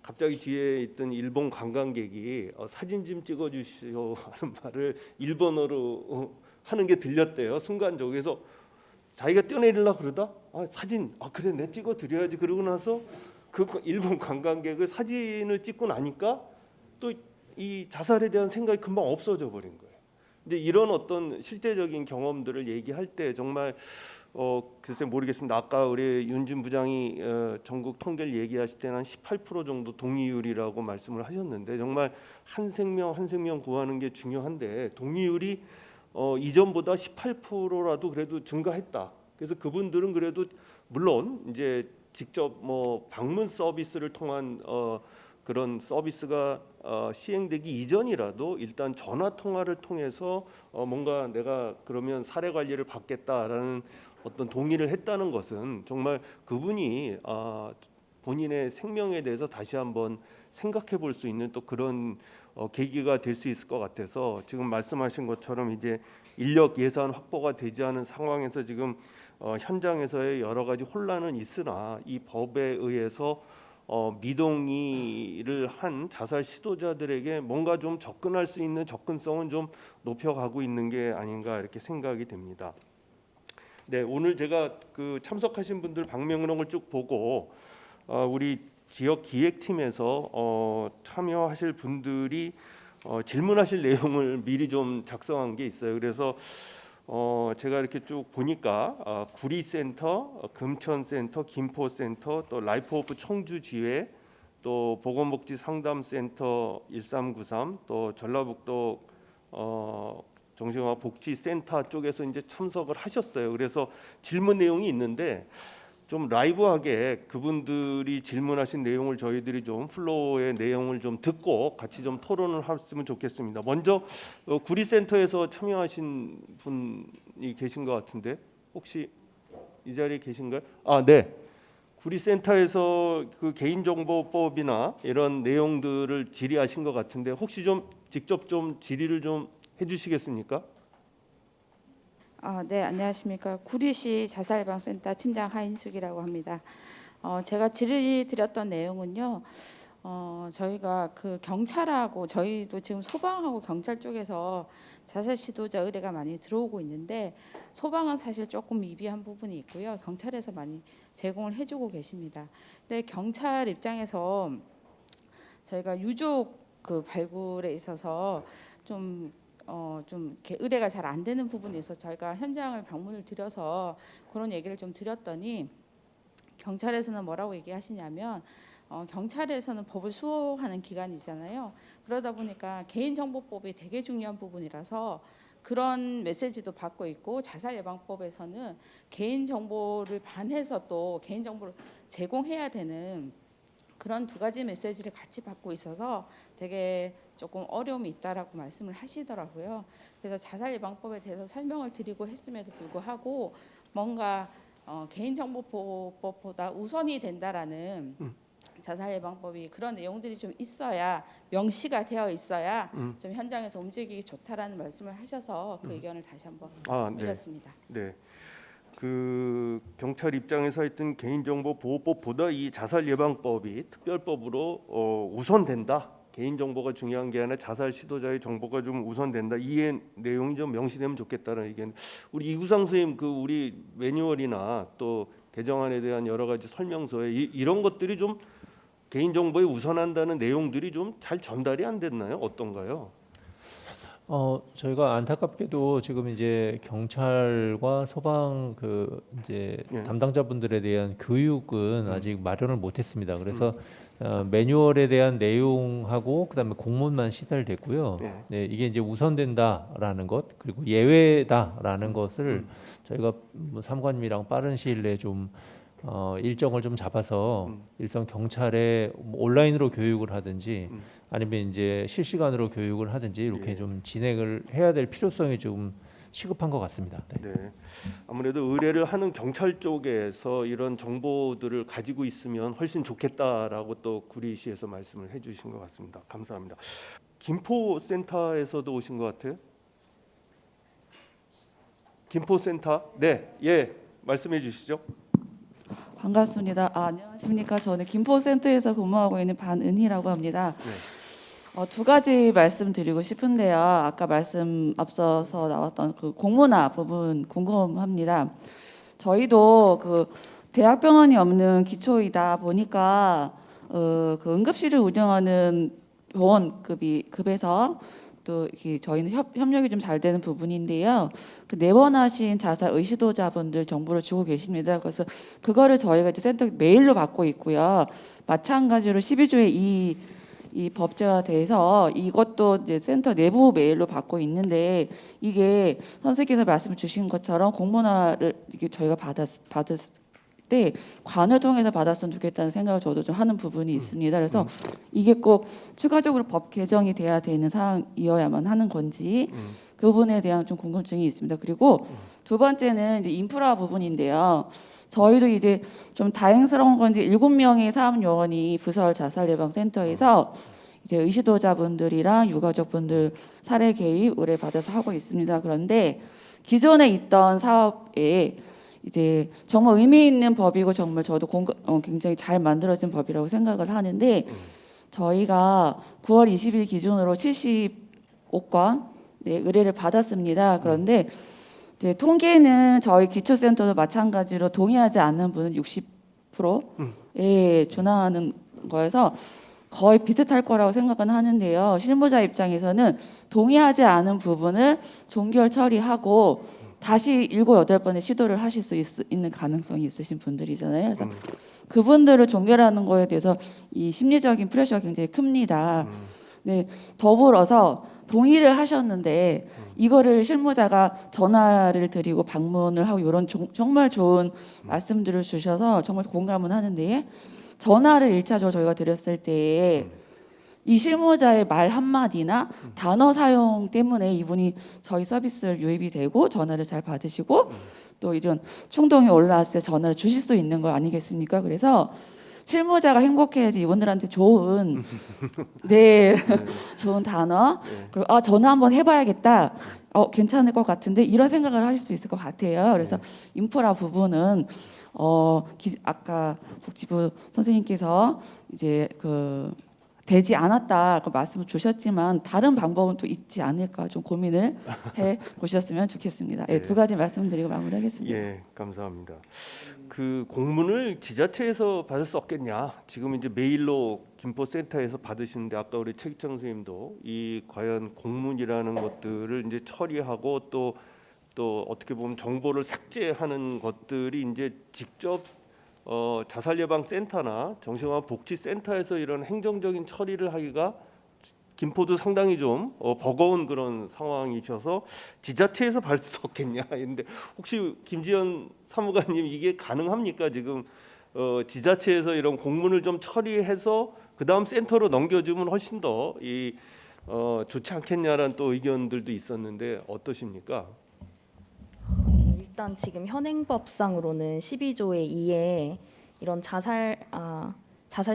갑자기 뒤에 있던 일본 관광객이 사진 좀 찍어주시오 하는 말을 일본어로 하는 게 들렸대요. 순간적으로. 그래서 자기가 뛰어내리려고 그러다 사진 그래 내 찍어 드려야지 그러고 나서 그 일본 관광객을 사진을 찍고 나니까 또 이 자살에 대한 생각이 금방 없어져 버린 거예요. 이제 이런 어떤 실제적인 경험들을 얘기할 때 정말 글쎄 모르겠습니다. 아까 우리 윤진 부장이 전국 통계를 얘기하실 때는 한 18% 정도 동의율이라고 말씀을 하셨는데 정말 한 생명 한 생명 구하는 게 중요한데 동의율이 이전보다 18%라도 그래도 증가했다. 그래서 그분들은 그래도 물론 이제 직접 뭐 방문 서비스를 통한 그런 서비스가 시행되기 이전이라도 일단 전화 통화를 통해서 뭔가 내가 그러면 사례 관리를 받겠다라는 어떤 동의를 했다는 것은 정말 그분이 본인의 생명에 대해서 다시 한번 생각해 볼 수 있는 또 그런 계기가 될 수 있을 것 같아서 지금 말씀하신 것처럼 이제 인력 예산 확보가 되지 않은 상황에서 지금 현장에서의 여러 가지 혼란은 있으나 이 법에 의해서 미동의를 한 자살 시도자들에게 뭔가 좀 접근할 수 있는 접근성은 좀 높여가고 있는 게 아닌가 이렇게 생각이 됩니다. 네, 오늘 제가 그 참석하신 분들 방명록을 쭉 보고 우리 지역 기획팀에서 참여하실 분들이 질문하실 내용을 미리 좀 작성한 게 있어요. 그래서 제가 이렇게 쭉 보니까 구리센터, 금천센터, 김포센터, 또 라이프 오브 청주지회, 또 보건복지 상담센터 1393, 또 전라북도 정신건강복지센터 쪽에서 이제 참석을 하셨어요. 그래서 질문 내용이 있는데 좀 라이브하게 그분들이 질문하신 내용을 저희들이 좀 플로어의 내용을 좀 듣고 같이 좀 토론을 했으면 좋겠습니다. 먼저 구리센터에서 참여하신 분이 계신 것 같은데 혹시 이 자리에 계신가요? 네. 구리센터에서 그 개인정보법이나 이런 내용들을 질의하신 것 같은데 혹시 좀 직접 좀 질의를 좀 해주시겠습니까? 네, 안녕하십니까. 구리시 자살예방센터 팀장 하인숙이라고 합니다. 제가 질의드렸던 내용은요. 저희가 그 경찰하고 저희도 지금 소방하고 경찰 쪽에서 자살 시도자 의뢰가 많이 들어오고 있는데 소방은 사실 조금 미비한 부분이 있고요. 경찰에서 많이 제공을 해주고 계십니다. 근데 경찰 입장에서 저희가 유족 그 발굴에 있어서 좀 이렇게 의뢰가 잘 안 되는 부분에 있어서 저희가 현장을 방문을 드려서 그런 얘기를 좀 드렸더니 경찰에서는 뭐라고 얘기하시냐면 경찰에서는 법을 수호하는 기관이잖아요. 그러다 보니까 개인정보법이 되게 중요한 부분이라서 그런 메시지도 받고 있고 자살예방법에서는 개인정보를 반해서 또 개인정보를 제공해야 되는 그런 두 가지 메시지를 같이 받고 있어서 되게 조금 어려움이 있다라고 말씀을 하시더라고요. 그래서 자살예방법에 대해서 설명을 드리고 했음에도 불구하고 뭔가 개인정보법보다 우선이 된다라는 자살예방법이 그런 내용들이 좀 있어야 명시가 되어 있어야 좀 현장에서 움직이기 좋다라는 말씀을 하셔서 그 의견을 다시 한번 올렸습니다. 네. 그 경찰 입장에서 하여튼 개인정보보호법보다 이 자살예방법이 특별법으로 우선된다. 개인정보가 중요한 게 아니라 자살 시도자의 정보가 좀 우선된다. 이 내용이 좀 명시되면 좋겠다는 의견. 우리 이구상 선생님 그 우리 매뉴얼이나 또 개정안에 대한 여러 가지 설명서에 이런 것들이 좀 개인정보에 우선한다는 내용들이 좀 잘 전달이 안 됐나요? 어떤가요? 저희가 안타깝게도 지금 이제 경찰과 소방 그 이제 예. 담당자분들에 대한 교육은 아직 마련을 못했습니다. 그래서 매뉴얼에 대한 내용하고 그다음에 공문만 시달됐고요. 예. 네, 이게 이제 우선된다라는 것 그리고 예외다라는 것을 저희가 뭐 사무관님이랑 빠른 시일 내에 좀 일정을 좀 잡아서 일선 경찰에 뭐 온라인으로 교육을 하든지 아니면 이제 실시간으로 교육을 하든지 이렇게 예. 좀 진행을 해야 될 필요성이 좀 시급한 것 같습니다. 네. 네. 아무래도 의뢰를 하는 경찰 쪽에서 이런 정보들을 가지고 있으면 훨씬 좋겠다라고 또 구리시에서 말씀을 해주신 것 같습니다. 감사합니다. 김포센터에서도 오신 것 같아요. 김포센터, 네, 예, 말씀해 주시죠. 반갑습니다. 안녕하십니까. 저는 김포센터에서 근무하고 있는 반은희라고 합니다. 네. 두 가지 말씀드리고 싶은데요. 아까 말씀 앞서서 나왔던 그 공문화 부분 궁금합니다. 저희도 그 대학병원이 없는 기초이다 보니까 그 응급실을 운영하는 병원급에서 또 이렇게 저희는 협력이 좀 잘 되는 부분인데요. 그 내원하신 자살 의시도자분들 정보를 주고 계십니다. 그래서 그거를 저희가 이제 센터 메일로 받고 있고요. 마찬가지로 12조의 이 법제화 돼서 이것도 이제 센터 내부 메일로 받고 있는데 이게 선생님께서 말씀 주신 것처럼 공문화를 이게 저희가 받을 때 관을 통해서 받았으면 좋겠다는 생각을 저도 좀 하는 부분이 있습니다. 그래서 이게 꼭 추가적으로 법 개정이 돼야 되는 사항이어야만 하는 건지 그 부분에 대한 좀 궁금증이 있습니다. 그리고 두 번째는 이제 인프라 부분인데요. 저희도 이제 좀 다행스러운 건지 7명의 사업요원이 부설 자살예방센터에서 이제 의시도자분들이랑 유가족분들 사례 개입 의뢰받아서 하고 있습니다. 그런데 기존에 있던 사업에 이제 정말 의미 있는 법이고 정말 저도 굉장히 잘 만들어진 법이라고 생각을 하는데 저희가 9월 20일 기준으로 75건 의뢰를 받았습니다. 그런데 이제 통계는 저희 기초센터도 마찬가지로 동의하지 않는 분은 60%에 준하는 거여서 거의 비슷할 거라고 생각은 하는데요. 실무자 입장에서는 동의하지 않은 부분을 종결 처리하고 다시 7, 8번의 시도를 하실 수 있는 가능성이 있으신 분들이잖아요. 그래서 그분들을 종결하는 거에 대해서 이 심리적인 프레셔가 굉장히 큽니다. 네, 더불어서 동의를 하셨는데 이거를 실무자가 전화를 드리고 방문을 하고 이런 정말 좋은 말씀들을 주셔서 정말 공감은 하는데 전화를 1차적으로 저희가 드렸을 때 이 실무자의 말 한마디나 단어 사용 때문에 이분이 저희 서비스를 유입이 되고 전화를 잘 받으시고 또 이런 충동이 올라왔을 때 전화를 주실 수 있는 거 아니겠습니까? 그래서 실무자가 행복해야지 이분들한테 좋은 좋은 단어 그리고 전화 한번 해봐야겠다. 괜찮을 것 같은데 이런 생각을 하실 수 있을 것 같아요. 그래서 인프라 부분은 아까 복지부 선생님께서 이제 되지 않았다 그 말씀을 주셨지만 다른 방법은 또 있지 않을까 좀 고민을 해 보셨으면 좋겠습니다. 예, 두 가지 말씀드리고 마무리하겠습니다. 예, 감사합니다. 그 공문을 지자체에서 받을 수 없겠냐? 지금 이제 메일로 김포센터에서 받으시는데 아까 우리 최기창 선생님도 이 과연 공문이라는 것들을 이제 처리하고 또 어떻게 보면 정보를 삭제하는 것들이 이제 직접 자살예방센터나 정신건강복지센터에서 이런 행정적인 처리를 하기가 김포도 상당히 좀 버거운 그런 상황이셔서 지자체에서 받을 수 없겠냐 했는데 혹시 김지연 사무관님 이게 가능합니까? 지금 지자체에서 이런 공문을 좀 처리해서 그 다음 센터로 넘겨주면 훨씬 더 좋지 않겠냐라는 또 의견들도 있었는데 어떠십니까? 일단 지금 현행법상으로는 12조의 2에 이런 자살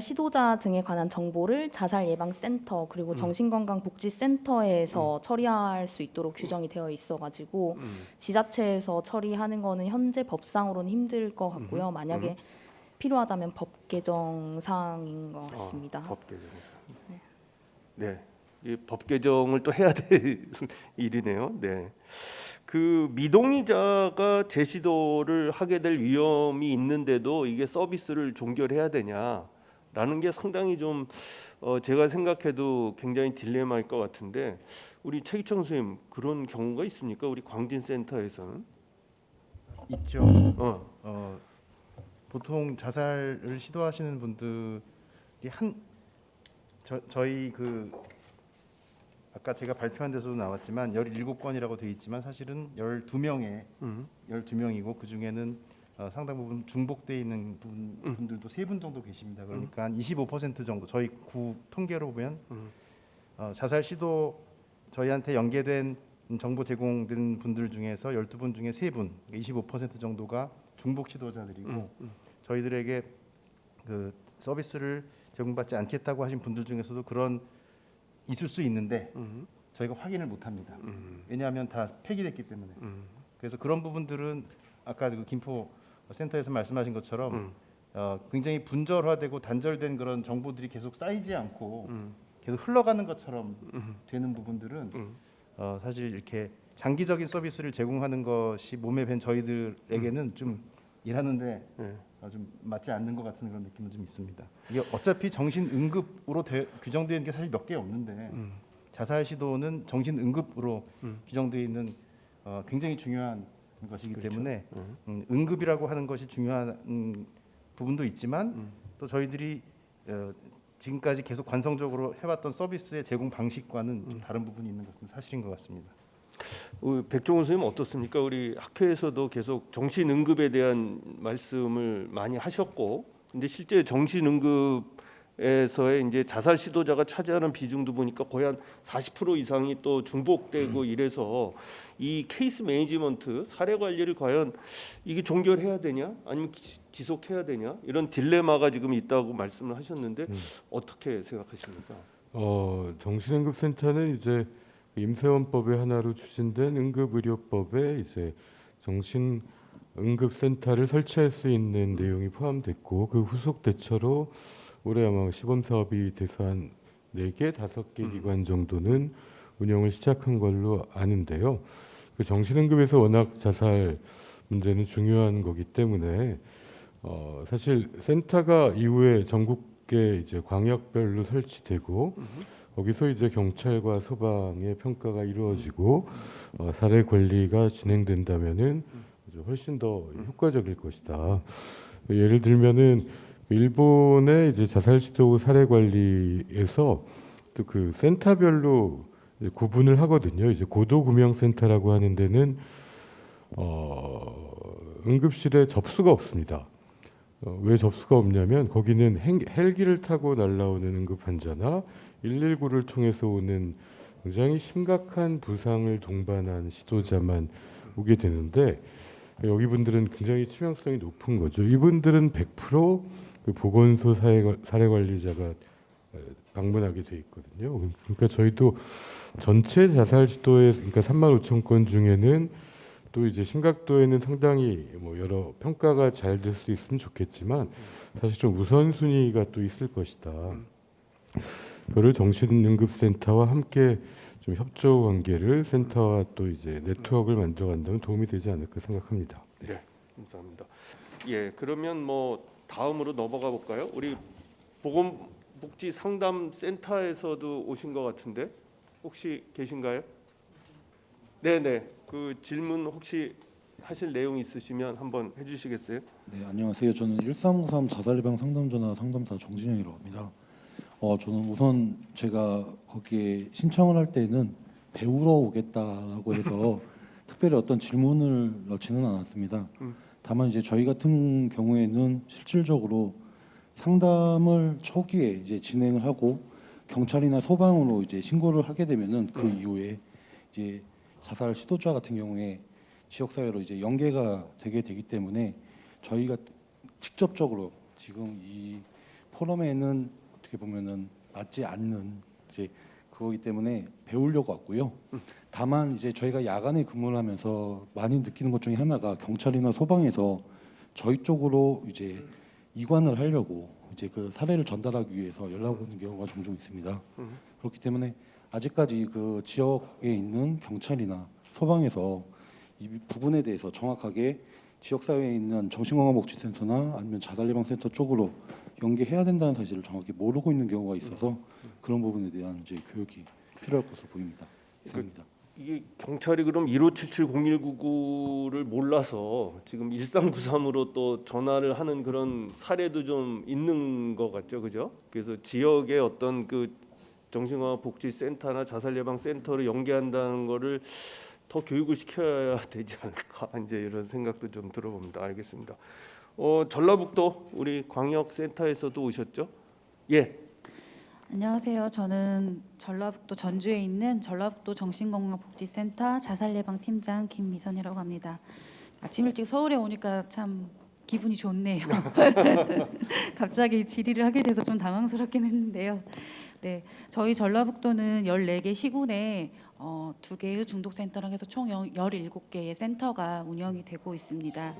시도자 등에 관한 정보를 자살예방센터 그리고 정신건강복지센터에서 처리할 수 있도록 규정이 되어 있어가지고 지자체에서 처리하는 거는 현재 법상으로는 힘들 것 같고요. 만약에 필요하다면 법 개정 사항인 것 같습니다. 법 개정 사항. 네, 이 법 개정을 또 해야 될 일이네요. 네. 그 미동의자가 재시도를 하게 될 위험이 있는데도 이게 서비스를 종결해야 되냐라는 게 상당히 좀 제가 생각해도 굉장히 딜레마일 것 같은데 우리 최기청 선생님 그런 경우가 있습니까? 우리 광진센터에서는? 있죠. 보통 자살을 시도하시는 분들이 저희 그 아까 제가 발표한 데서도 나왔지만 17건이라고 되어 있지만 사실은 12명이고 그 중에는 상당 부분 중복돼 있는 분들도 3분 정도 계십니다. 그러니까 한 25% 정도 저희 구 통계로 보면 자살 시도 저희한테 연계된 정보 제공된 분들 중에서 12분 중에 3분, 25% 정도가 중복 시도자들이고 저희들에게 그 서비스를 제공받지 않겠다고 하신 분들 중에서도 그런 있을 수 있는데 저희가 확인을 못합니다. 왜냐하면 다 폐기됐기 때문에. 그래서 그런 부분들은 아까 그 김포 센터에서 말씀하신 것처럼 굉장히 분절화되고 단절된 그런 정보들이 계속 쌓이지 않고 계속 흘러가는 것처럼 되는 부분들은 사실 이렇게 장기적인 서비스를 제공하는 것이 몸에 밴 저희들에게는 좀 일하는데 좀 맞지 않는 것 같은 그런 느낌은 좀 있습니다. 이게 어차피 정신응급으로 규정되어 있는 게 사실 몇 개 없는데 자살 시도는 정신응급으로 규정되어 있는 굉장히 중요한 것이기 그렇죠. 때문에 응급이라고 하는 것이 중요한 부분도 있지만 또 저희들이 지금까지 계속 관성적으로 해왔던 서비스의 제공 방식과는 좀 다른 부분이 있는 것은 사실인 것 같습니다. 백종원 선생님 어떻습니까? 우리 학회에서도 계속 정신응급에 대한 말씀을 많이 하셨고, 근데 실제 정신응급에서의 이제 자살 시도자가 차지하는 비중도 보니까 거의 한 40% 이상이 또 중복되고 이래서 이 케이스 매니지먼트 사례 관리를 과연 이게 종결해야 되냐, 아니면 지속해야 되냐 이런 딜레마가 지금 있다고 말씀을 하셨는데 어떻게 생각하십니까? 정신응급센터는 이제 임세원법의 하나로 추진된 응급의료법에 이제 정신응급센터를 설치할 수 있는 내용이 포함됐고 그 후속 대처로 올해 아마 시범 사업이 돼서 한 4개, 5개 기관 정도는 운영을 시작한 걸로 아는데요. 그 정신응급에서 워낙 자살 문제는 중요한 거기 때문에 사실 센터가 이후에 전국에 이제 광역별로 설치되고 거기서 이제 경찰과 소방의 평가가 이루어지고 사례 관리가 진행된다면은 훨씬 더 효과적일 것이다. 예를 들면은 일본의 이제 자살 시도 사례 관리에서 또 그 센터별로 구분을 하거든요. 이제 고도 구명 센터라고 하는 데는 응급실에 접수가 없습니다. 왜 접수가 없냐면 거기는 헬기를 타고 날아오는 응급 환자나 119를 통해서 오는 굉장히 심각한 부상을 동반한 시도자만 오게 되는데 여기 분들은 굉장히 치명성이 높은 거죠. 이분들은 100% 그 보건소 사례 관리자가 방문하게 돼 있거든요. 그러니까 저희도 전체 자살 시도의 그러니까 35,000건 중에는 또 이제 심각도에는 상당히 뭐 여러 평가가 잘 될 수도 있으면 좋겠지만 사실 좀 우선순위가 또 있을 것이다. 그거를 정신응급센터와 함께 좀 협조 관계를 센터와 또 이제 네트워크를 만들어간다면 도움이 되지 않을까 생각합니다. 네, 감사합니다. 예, 그러면 뭐 다음으로 넘어가 볼까요? 우리 보건복지상담센터에서도 오신 것 같은데 혹시 계신가요? 네네. 그 질문 혹시 하실 내용 있으시면 한번 해주시겠어요? 네, 안녕하세요. 저는 1393 자살예방 상담전화 상담사 정진영이라고 합니다. 저는 우선 제가 거기에 신청을 할 때는 배우러 오겠다라고 해서 특별히 어떤 질문을 넣지는 않았습니다. 다만 이제 저희 같은 경우에는 실질적으로 상담을 초기에 이제 진행을 하고 경찰이나 소방으로 이제 신고를 하게 되면은 그 이후에 이제 자살 시도자 같은 경우에 지역사회로 이제 연계가 되게 되기 때문에 저희가 직접적으로 지금 이 포럼에는 어떻게 보면은 맞지 않는 이제 그거기 때문에 배우려고 왔고요. 다만 이제 저희가 야간에 근무를 하면서 많이 느끼는 것 중에 하나가 경찰이나 소방에서 저희 쪽으로 이제 이관을 하려고 이제 그 사례를 전달하기 위해서 연락 오는 경우가 종종 있습니다. 그렇기 때문에 아직까지 그 지역에 있는 경찰이나 소방에서 이 부분에 대해서 정확하게 지역사회에 있는 정신건강복지센터나 아니면 자살예방센터 쪽으로 연계해야 된다는 사실을 정확히 모르고 있는 경우가 있어서 그런 부분에 대한 이제 교육이 필요할 것으로 보입니다. 이상입니다. 이게 경찰이 그럼 1577-0199를 몰라서 지금 1393으로 또 전화를 하는 그런 사례도 좀 있는 것 같죠, 그죠? 그래서 지역의 어떤 그 정신건강복지센터나 자살예방센터를 연계한다는 거를 더 교육을 시켜야 되지 않을까 이제 이런 생각도 좀 들어봅니다. 알겠습니다. 전라북도 우리 광역센터에서도 오셨죠? 예. 안녕하세요. 저는 전라북도 전주에 있는 전라북도 정신건강복지센터 자살예방팀장 김미선이라고 합니다. 아침 일찍 서울에 오니까 참 기분이 좋네요. 갑자기 질의를 하게 돼서 좀 당황스럽긴 했는데요. 네, 저희 전라북도는 14개 시군에 2개의 중독센터랑 해서 총 17개의 센터가 운영이 되고 있습니다.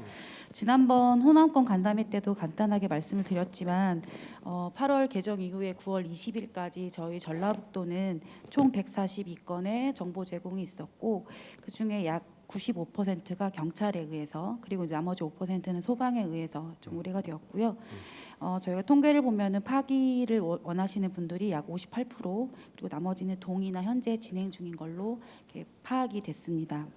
지난번 호남권 간담회 때도 간단하게 말씀을 드렸지만 8월 개정 이후에 9월 20일까지 저희 전라북도는 총 142건의 정보 제공이 있었고 그중에 약 95%가 경찰에 의해서 그리고 나머지 5%는 소방에 의해서 좀 의뢰가 되었고요. 저희가 통계를 보면은 파기를 원하시는 분들이 약 58% 그리고 나머지는 동의나 현재 진행 중인 걸로 이렇게 파악이 됐습니다.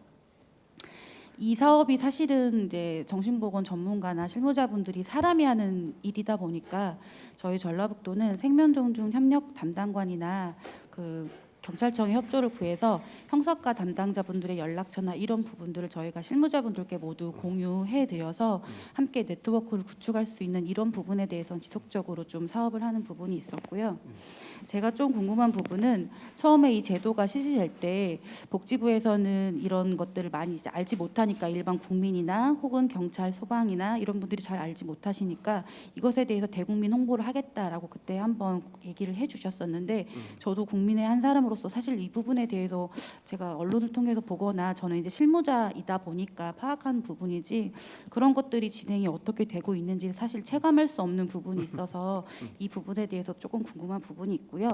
이 사업이 사실은 이제 정신보건 전문가나 실무자분들이 사람이 하는 일이다 보니까 저희 전라북도는 생면종중 협력 담당관이나 그 경찰청의 협조를 구해서 형사과 담당자분들의 연락처나 이런 부분들을 저희가 실무자분들께 모두 공유해드려서 함께 네트워크를 구축할 수 있는 이런 부분에 대해서는 지속적으로 좀 사업을 하는 부분이 있었고요. 제가 좀 궁금한 부분은 처음에 이 제도가 실시될 때 복지부에서는 이런 것들을 많이 이제 알지 못하니까 일반 국민이나 혹은 경찰, 소방이나 이런 분들이 잘 알지 못하시니까 이것에 대해서 대국민 홍보를 하겠다라고 그때 한번 얘기를 해주셨었는데 저도 국민의 한 사람으로서 사실 이 부분에 대해서 제가 언론을 통해서 보거나 저는 이제 실무자이다 보니까 파악한 부분이지 그런 것들이 진행이 어떻게 되고 있는지 사실 체감할 수 없는 부분이 있어서 이 부분에 대해서 조금 궁금한 부분이 있고요.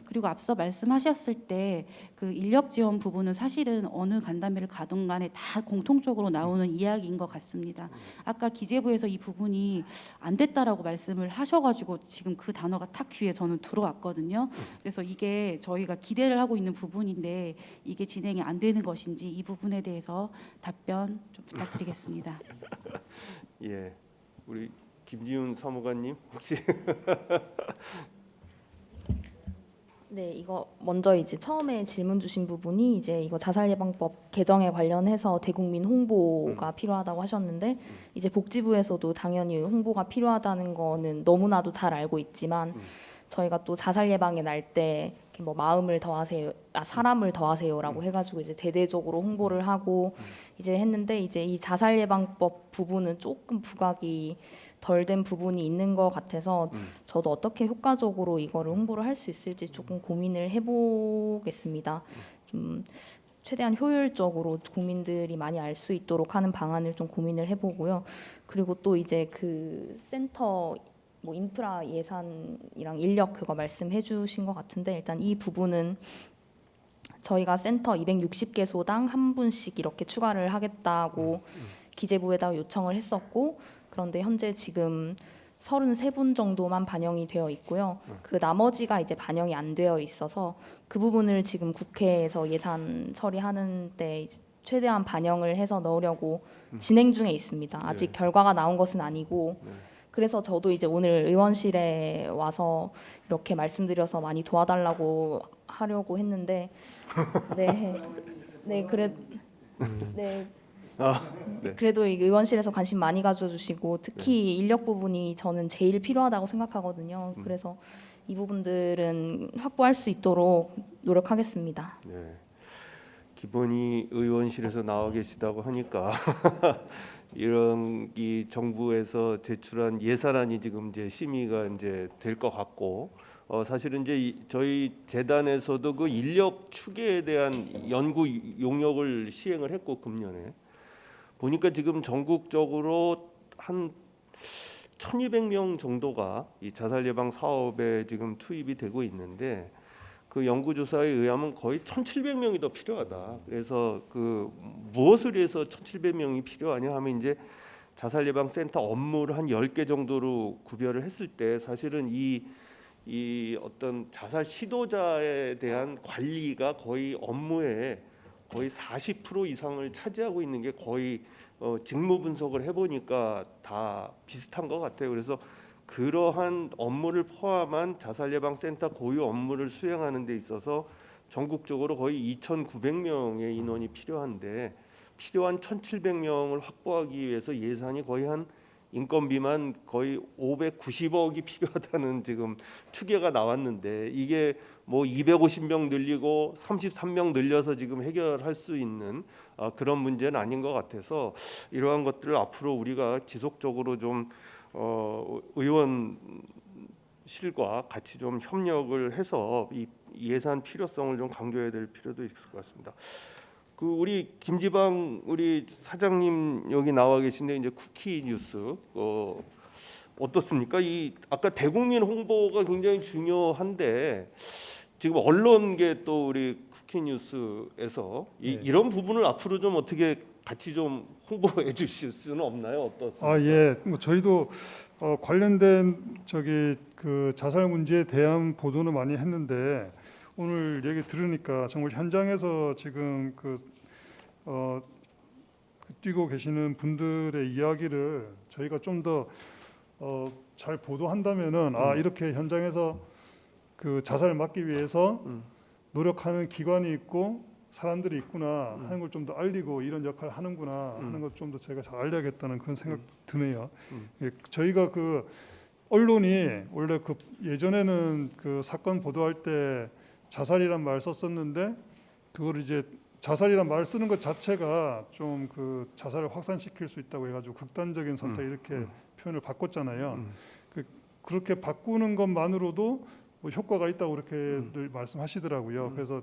그리고 앞서 말씀하셨을 때 그 인력 지원 부분은 사실은 어느 간담회를 가든 간에 다 공통적으로 나오는 이야기인 것 같습니다. 아까 기재부에서 이 부분이 안 됐다라고 말씀을 하셔가지고 지금 그 단어가 탁 귀에 저는 들어왔거든요. 그래서 이게 저희가 기대를 하고 있는 부분인데 이게 진행이 안 되는 것인지 이 부분에 대해서 답변 좀 부탁드리겠습니다. 예, 우리 김지훈 사무관님 혹시 네, 이거 먼저 이제 처음에 질문 주신 부분이 이제 이거 자살예방법 개정에 관련해서 대국민 홍보가 필요하다고 하셨는데 이제 복지부에서도 당연히 홍보가 필요하다는 거는 너무나도 잘 알고 있지만 저희가 또 자살 예방에 날 때 뭐 마음을 더하세요, 사람을 더하세요라고 해가지고 이제 대대적으로 홍보를 하고 이제 했는데 이제 이 자살 예방법 부분은 조금 부각이 덜 된 부분이 있는 것 같아서 저도 어떻게 효과적으로 이거를 홍보를 할 수 있을지 조금 고민을 해보겠습니다. 좀 최대한 효율적으로 국민들이 많이 알 수 있도록 하는 방안을 좀 고민을 해보고요. 그리고 또 이제 그 센터 뭐 인프라 예산이랑 인력 그거 말씀해 주신 것 같은데 일단 이 부분은 저희가 센터 260개소당 한 분씩 이렇게 추가를 하겠다고 기재부에다가 요청을 했었고 그런데 현재 지금 33분 정도만 반영이 되어 있고요. 그 나머지가 이제 반영이 안 되어 있어서 그 부분을 지금 국회에서 예산 처리하는 때 이제 최대한 반영을 해서 넣으려고 진행 중에 있습니다. 아직 결과가 나온 것은 아니고 그래서 저도 이제 오늘 의원실에 와서 이렇게 말씀드려서 많이 도와달라고 하려고 했는데 그래도 이 의원실에서 관심 많이 가져주시고 특히 인력 부분이 저는 제일 필요하다고 생각하거든요. 그래서 이 부분들은 확보할 수 있도록 노력하겠습니다. 네. 기본이 의원실에서 나와 계시다고 하니까 이런 이 정부에서 제출한 예산안이 지금 이제 심의가 이제 될 것 같고 사실은 이제 저희 재단에서도 그 인력 추계에 대한 연구 용역을 시행을 했고 금년에 보니까 지금 전국적으로 한 1,200명 정도가 이 자살 예방 사업에 지금 투입이 되고 있는데 그 연구조사에 의하면 거의 1,700명이 더 필요하다. 그래서 그 무엇을 위해서 1,700명이 필요하냐 하면 이제 자살 예방 센터 업무를 한 10개 정도로 구별을 했을 때 사실은 이 어떤 자살 시도자에 대한 관리가 거의 업무의 거의 40% 이상을 차지하고 있는 게 거의 직무 분석을 해보니까 다 비슷한 것 같아요. 그래서 그러한 업무를 포함한 자살 예방 센터 고유 업무를 수행하는 데 있어서 전국적으로 거의 2,900명의 인원이 필요한데 필요한 1,700명을 확보하기 위해서 예산이 거의 한 인건비만 거의 590억이 필요하다는 지금 추계가 나왔는데 이게 뭐 250명 늘리고 33명 늘려서 지금 해결할 수 있는 그런 문제는 아닌 것 같아서 이러한 것들을 앞으로 우리가 지속적으로 좀 의원실과 같이 좀 협력을 해서 이 예산 필요성을 좀 강조해야 될 필요도 있을 것 같습니다. 그 우리 김지방 우리 사장님 여기 나와 계신데 이제 쿠키 뉴스 어떻습니까? 이 아까 대국민 홍보가 굉장히 중요한데 지금 언론계 또 우리 쿠키 뉴스에서 이런 부분을 앞으로 좀 어떻게 같이 좀 홍보해 주실 수는 없나요? 어떻습니까? 아, 예. 뭐 저희도 관련된 그 자살 문제에 대한 보도는 많이 했는데 오늘 얘기 들으니까 정말 현장에서 지금 뛰고 계시는 분들의 이야기를 저희가 좀 더 잘 보도한다면은 이렇게 현장에서 그 자살을 막기 위해서 노력하는 기관이 있고 사람들이 있구나 하는 걸 좀 더 알리고 이런 역할을 하는구나 하는 걸 좀 더 저희가 잘 알려야겠다는 그런 생각 드네요. 예, 저희가 그 언론이 원래 그 예전에는 그 사건 보도할 때 자살이란 말 썼었는데 그걸 이제 자살이란 말 쓰는 것 자체가 좀 그 자살을 확산시킬 수 있다고 해가지고 극단적인 선택 이렇게 표현을 바꿨잖아요. 그렇게 바꾸는 것만으로도 뭐 효과가 있다고 그렇게 말씀하시더라고요. 그래서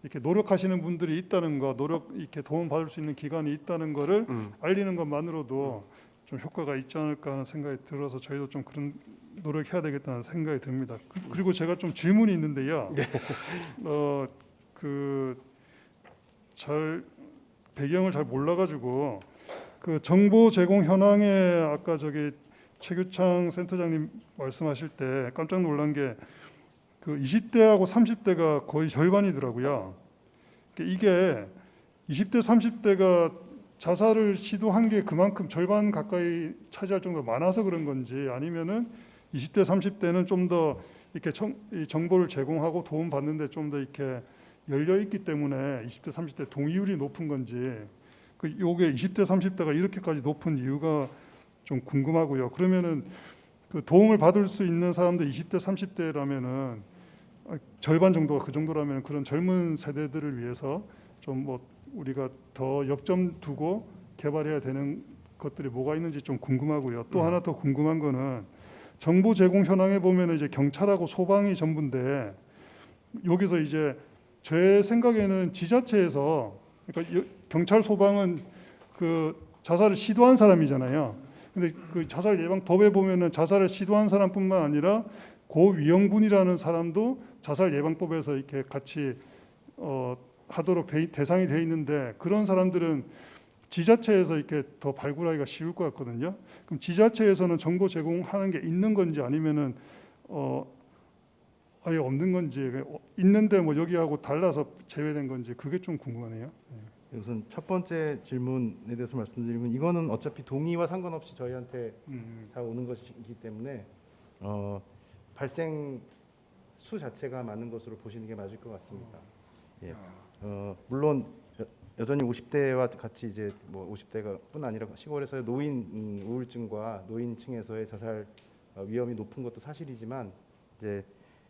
이렇게 노력하시는 분들이 있다는 거, 이렇게 도움 받을 수 있는 기관이 있다는 거를 알리는 것만으로도 좀 효과가 있지 않을까 하는 생각이 들어서 저희도 좀 그런 노력해야 되겠다는 생각이 듭니다. 그리고 제가 좀 질문이 있는데요. 배경을 잘 몰라가지고 그 정보 제공 현황에 아까 최규창 센터장님 말씀하실 때 깜짝 놀란 게 그 20대하고 30대가 거의 절반이더라고요. 이게 20대, 30대가 자살을 시도한 게 그만큼 절반 가까이 차지할 정도로 많아서 그런 건지 아니면은 20대, 30대는 좀 더 이렇게 정보를 제공하고 도움 받는데 좀 더 이렇게 열려 있기 때문에 20대, 30대 동의율이 높은 건지 요게 20대, 30대가 이렇게까지 높은 이유가 좀 궁금하고요. 그러면은 그 도움을 받을 수 있는 사람들 20대, 30대라면은 절반 정도가 그 정도라면 그런 젊은 세대들을 위해서 좀 뭐 우리가 더 역점 두고 개발해야 되는 것들이 뭐가 있는지 좀 궁금하고요. 또 하나 더 궁금한 거는 정보 제공 현황에 보면 이제 경찰하고 소방이 전부인데 여기서 이제 제 생각에는 지자체에서 그러니까 경찰 소방은 그 자살을 시도한 사람이잖아요. 근데 그 자살 예방법에 보면은 자살을 시도한 사람뿐만 아니라 고위험군이라는 사람도 자살 예방법에서 이렇게 같이 하도록 대상이 돼 있는데 그런 사람들은 지자체에서 이렇게 더 발굴하기가 쉬울 것 같거든요. 그럼 지자체에서는 정보 제공하는 게 있는 건지 아니면은 아예 없는 건지 있는데 뭐 여기하고 달라서 제외된 건지 그게 좀 궁금하네요. 우선 첫 번째 질문에 대해서 말씀드리면 이거는 어차피 동의와 상관없이 저희한테 다 오는 것이기 때문에 발생 수 자체가 많은 것으로 보시는 게 맞을 것 같습니다. 예. 물론 여전히 50대와 같이 이제 뭐 50대가뿐 아니라 시골에서의 노인 우울증과 노인층에서의 자살 위험이 높은 것도 사실이지만 이제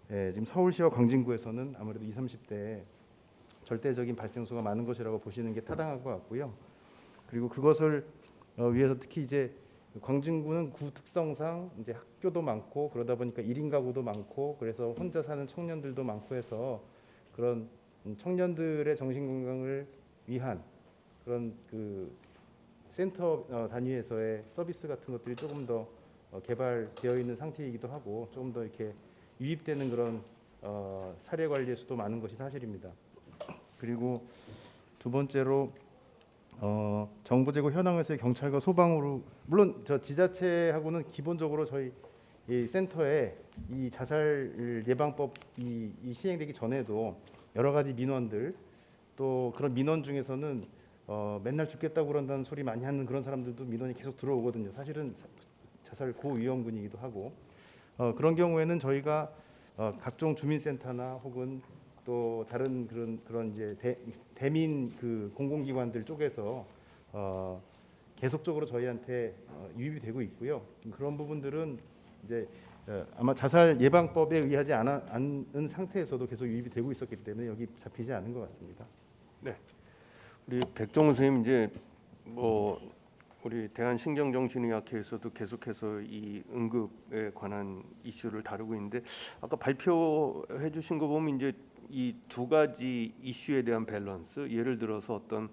지금 서울시와 광진구에서는 아무래도 20, 30대에 절대적인 발생수가 많은 것이라고 보시는 게 타당할 것 같고요. 그리고 그것을 위해서 특히 이제 광진구는 구 특성상 이제 학교도 많고 그러다 보니까 1인 가구도 많고 그래서 혼자 사는 청년들도 많고 해서 그런 청년들의 정신 건강을 위한 그런 그 센터 단위에서의 서비스 같은 것들이 조금 더 개발되어 있는 상태이기도 하고 조금 더 이렇게 유입되는 그런 사례 관리의 수도 많은 것이 사실입니다. 그리고 두 번째로 정보 제공 현황에서의 경찰과 소방으로, 물론 저 지자체하고는 기본적으로 저희 이 센터에 이 자살 예방법이 시행되기 전에도 여러 가지 민원들, 또 그런 민원 중에서는 맨날 죽겠다고 그런다는 소리 많이 하는 그런 사람들도 민원이 계속 들어오거든요. 사실은 자살 고위험군이기도 하고, 그런 경우에는 저희가 각종 주민센터나 혹은 또 다른 그런 이제 대민 그 공공기관들 쪽에서 계속적으로 저희한테 유입이 되고 있고요. 그런 부분들은 이제 아마 자살 예방법에 의하지 않은 상태에서도 계속 유입이 되고 있었기 때문에 여기 잡히지 않은 것 같습니다. 네, 우리 백종원 선생님 이제 뭐 우리 대한신경정신의학회에서도 계속해서 이 응급에 관한 이슈를 다루고 있는데 아까 발표해 주신 거 보면 이제 이 두 가지 이슈에 대한 밸런스, 예를 들어서 어떤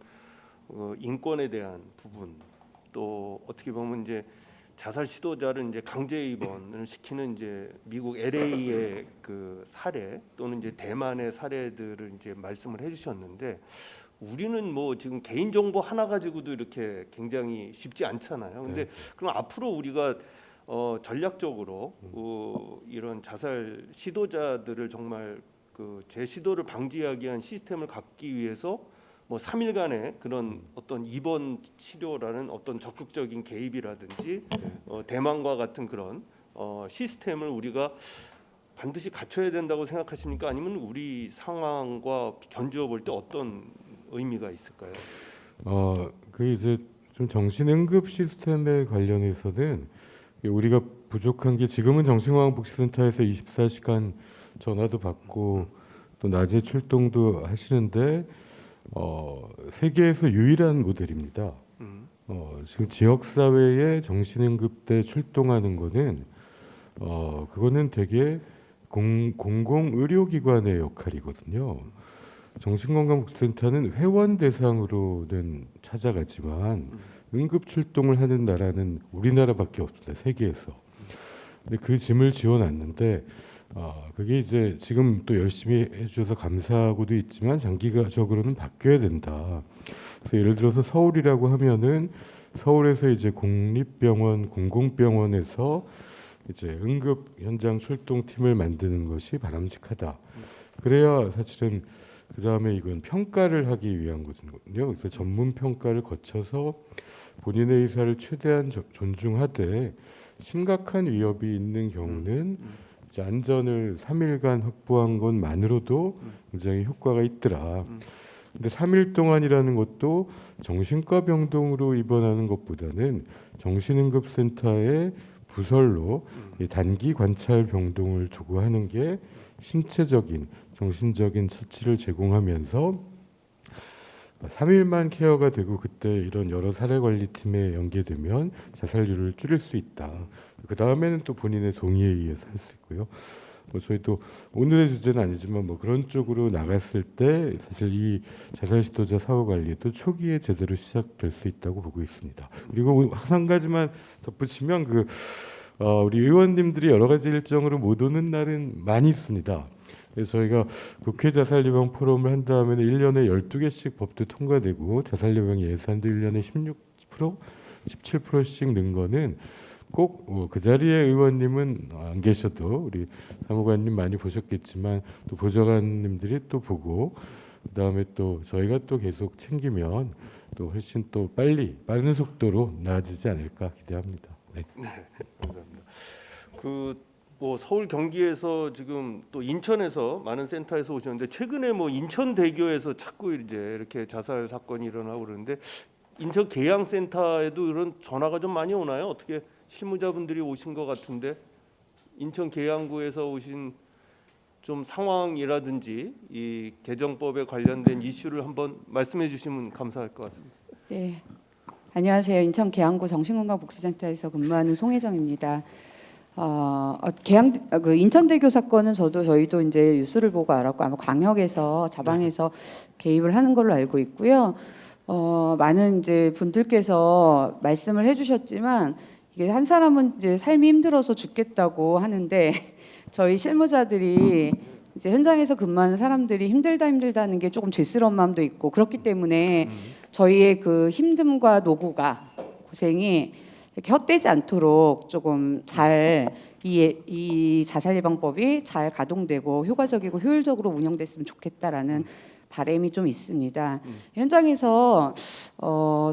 인권에 대한 부분, 또 어떻게 보면 이제 자살 시도자를 이제 강제 입원을 시키는 이제 미국 LA의 그 사례 또는 이제 대만의 사례들을 이제 말씀을 해주셨는데 우리는 뭐 지금 개인 정보 하나 가지고도 이렇게 굉장히 쉽지 않잖아요. 근데 그럼 앞으로 우리가 전략적으로 이런 자살 시도자들을 정말 그 재시도를 방지하기 위한 시스템을 갖기 위해서 뭐 3일간의 그런 어떤 입원 치료라는 어떤 적극적인 개입이라든지 대만과 같은 그런 시스템을 우리가 반드시 갖춰야 된다고 생각하십니까? 아니면 우리 상황과 견주어 볼 때 어떤 의미가 있을까요? 그 이제 좀 정신응급 시스템에 관련해서는 우리가 부족한 게 지금은 정신건강복지센터에서 24시간 전화도 받고 또 낮에 출동도 하시는데 세계에서 유일한 모델입니다. 지금 지역사회에 정신응급대 출동하는 거는 그거는 되게 공공의료기관의 역할이거든요. 정신건강복지센터는 회원 대상으로는 찾아가지만 응급 출동을 하는 나라는 우리나라밖에 없습니다. 세계에서. 근데 그 짐을 지어놨는데 그게 이제 지금 또 열심히 해주셔서 감사하고도 있지만 장기적으로는 바뀌어야 된다. 그래서 예를 들어서 서울이라고 하면은 서울에서 이제 공립병원, 공공병원에서 이제 응급 현장 출동팀을 만드는 것이 바람직하다. 그래야 사실은 그 다음에 이건 평가를 하기 위한 거거든요. 그래서 전문 평가를 거쳐서 본인의 의사를 최대한 존중하되 심각한 위협이 있는 경우는 이제 안전을 3일간 확보한 것만으로도 굉장히 효과가 있더라. 근데 3일 동안이라는 것도 정신과 병동으로 입원하는 것보다는 정신응급센터에 부설로 이 단기 관찰 병동을 두고 하는 게 신체적인 정신적인 처치를 제공하면서 3일만 케어가 되고 그때 이런 여러 사례 관리팀에 연계되면 자살률을 줄일 수 있다. 그 다음에는 또 본인의 동의에 의해서 할 수 있고요. 뭐 저희 또 오늘의 주제는 아니지만 뭐 그런 쪽으로 나갔을 때 사실 이 자살 시도자 사후 관리도 초기에 제대로 시작될 수 있다고 보고 있습니다. 그리고 한 가지만 덧붙이면 그 우리 의원님들이 여러 가지 일정으로 못 오는 날은 많이 있습니다. 그래서 저희가 국회 자살 예방 포럼을 한 다음에는 1년에 12개씩 법도 통과되고 자살 예방 예산도 1년에 16%, 17%씩 는 거는 꼭 그 자리에 의원님은 안 계셔도 우리 사무관님 많이 보셨겠지만 또 보좌관님들이 또 보고 그다음에 또 저희가 또 계속 챙기면 또 훨씬 또 빠른 속도로 나아지지 않을까 기대합니다. 네, 감사합니다. 뭐 서울 경기에서 지금 또 인천에서 많은 센터에서 오셨는데 최근에 뭐 인천대교에서 자꾸 이제 이렇게 자살 사건이 일어나고 그러는데 인천 계양센터에도 이런 전화가 좀 많이 오나요? 어떻게 실무자분들이 오신 것 같은데 인천 계양구에서 오신 좀 상황이라든지 이 개정법에 관련된 이슈를 한번 말씀해 주시면 감사할 것 같습니다. 네, 안녕하세요. 인천 계양구 정신건강복지센터에서 근무하는 송혜정입니다. 인천대교 사건은 저희도 이제 뉴스를 보고 알았고 아마 광역에서 자방에서 개입을 하는 걸로 알고 있고요. 많은 이제 분들께서 말씀을 해주셨지만 이게 한 사람은 이제 삶이 힘들어서 죽겠다고 하는데 저희 실무자들이 이제 현장에서 근무하는 사람들이 힘들다는 게 조금 죄스러운 마음도 있고 그렇기 때문에 저희의 그 힘듦과 노고가 고생이 이렇게 헛되지 않도록 조금 잘 이 자살 예방법이 잘 가동되고 효과적이고 효율적으로 운영됐으면 좋겠다라는 바람이 좀 있습니다. 현장에서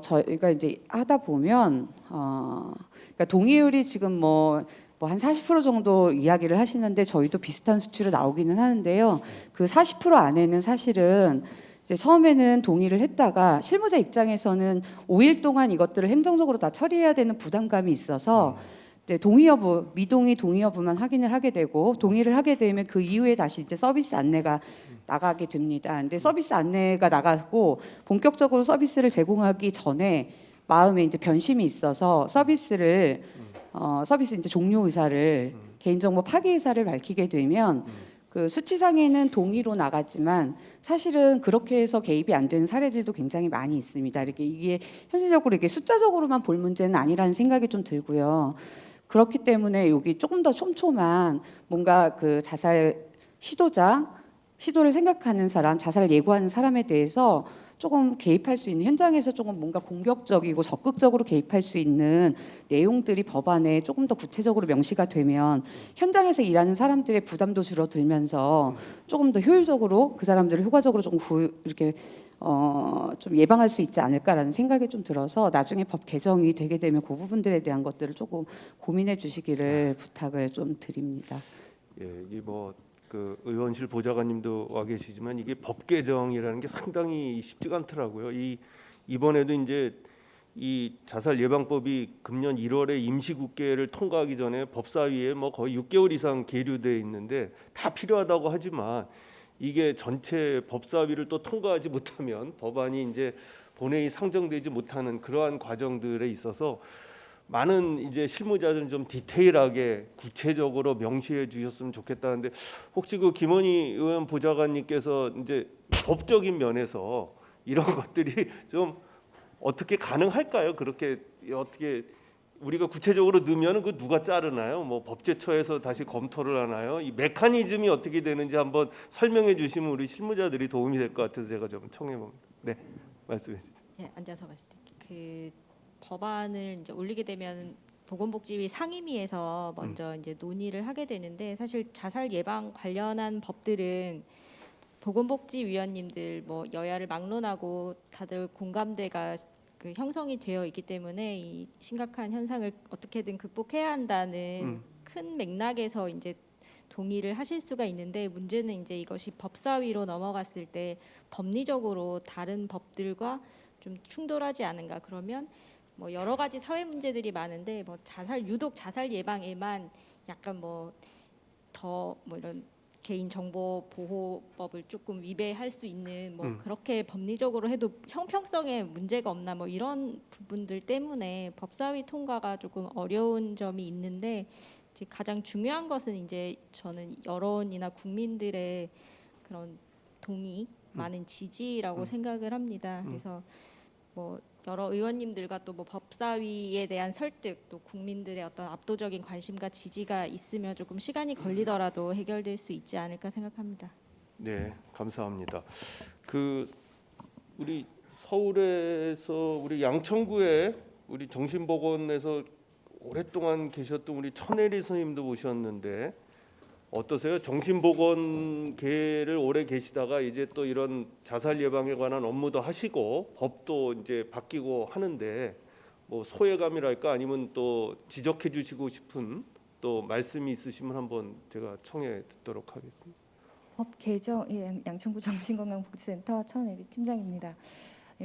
저희가 이제 하다 보면 그러니까 동의율이 지금 뭐 한 40% 정도 이야기를 하시는데 저희도 비슷한 수치로 나오기는 하는데요. 그 40% 안에는 사실은 이제 처음에는 동의를 했다가 실무자 입장에서는 5일 동안 이것들을 행정적으로 다 처리해야 되는 부담감이 있어서 이제 동의 여부, 미동의 동의 여부만 확인을 하게 되고 동의를 하게 되면 그 이후에 다시 이제 서비스 안내가 나가게 됩니다. 근데 서비스 안내가 나가고 본격적으로 서비스를 제공하기 전에 마음에 이제 변심이 있어서 서비스 이제 종료 의사를 개인정보 파기 의사를 밝히게 되면 그 수치상에는 동의로 나갔지만 사실은 그렇게 해서 개입이 안 되는 사례들도 굉장히 많이 있습니다. 이게 현실적으로 이게 숫자적으로만 볼 문제는 아니라는 생각이 좀 들고요. 그렇기 때문에 여기 조금 더 촘촘한 뭔가 그 자살 시도를 생각하는 사람, 자살을 예고하는 사람에 대해서 조금 개입할 수 있는 현장에서 조금 뭔가 공격적이고 적극적으로 개입할 수 있는 내용들이 법안에 조금 더 구체적으로 명시가 되면 현장에서 일하는 사람들의 부담도 줄어들면서 조금 더 효율적으로 그 사람들을 효과적으로 좀 이렇게 좀 예방할 수 있지 않을까라는 생각이 좀 들어서 나중에 법 개정이 되게 되면 그 부분들에 대한 것들을 조금 고민해 주시기를 부탁을 좀 드립니다. 예, 이 뭐 그 의원실 보좌관님도 와 계시지만 이게 법 개정이라는 게 상당히 쉽지가 않더라고요. 이번에도 이제 이 자살 예방법이 금년 1월에 임시국회를 통과하기 전에 법사위에 뭐 거의 6개월 이상 계류돼 있는데 다 필요하다고 하지만 이게 전체 법사위를 또 통과하지 못하면 법안이 이제 본회의 상정되지 못하는 그러한 과정들에 있어서 많은 이제 실무자들은 좀 디테일하게 구체적으로 명시해 주셨으면 좋겠다는데 혹시 그 김원희 의원 보좌관님께서 이제 법적인 면에서 이런 것들이 좀 어떻게 가능할까요? 그렇게 어떻게 우리가 구체적으로 넣으면 그 누가 자르나요? 뭐 법제처에서 다시 검토를 하나요? 이 메커니즘이 어떻게 되는지 한번 설명해 주시면 우리 실무자들이 도움이 될 것 같아서 제가 좀 청해 봅니다. 네, 말씀해 주시죠. 네, 앉아서 말씀드릴게요. 그 법안을 이제 올리게 되면 보건복지위 상임위에서 먼저 이제 논의를 하게 되는데 사실 자살 예방 관련한 법들은 보건복지위원님들 뭐 여야를 막론하고 다들 공감대가 그 형성이 되어 있기 때문에 이 심각한 현상을 어떻게든 극복해야 한다는 큰 맥락에서 이제 동의를 하실 수가 있는데 문제는 이제 이것이 법사위로 넘어갔을 때 법리적으로 다른 법들과 좀 충돌하지 않은가. 그러면 뭐 여러 가지 사회 문제들이 많은데 뭐 유독 자살 예방에만 약간 뭐 더 뭐 이런 개인 정보 보호법을 조금 위배할 수 있는 뭐 그렇게 법리적으로 해도 형평성에 문제가 없나 뭐 이런 부분들 때문에 법사위 통과가 조금 어려운 점이 있는데 이제 가장 중요한 것은 이제 저는 여론이나 국민들의 그런 동의, 많은 지지라고 생각을 합니다. 그래서 뭐 여러 의원님들과 또 뭐 법사위에 대한 설득, 또 국민들의 어떤 압도적인 관심과 지지가 있으면 조금 시간이 걸리더라도 해결될 수 있지 않을까 생각합니다. 네, 감사합니다. 그 우리 서울에서 우리 양천구에 우리 정신보건에서 오랫동안 계셨던 우리 천혜리 선생님도 모셨는데 어떠세요? 정신보건계를 오래 계시다가 이제 또 이런 자살 예방에 관한 업무도 하시고 법도 이제 바뀌고 하는데 뭐 소외감이랄까 아니면 또 지적해 주시고 싶은 또 말씀이 있으시면 한번 제가 청해 듣도록 하겠습니다. 법 개정, 양천구 정신건강복지센터 천혜리 팀장입니다.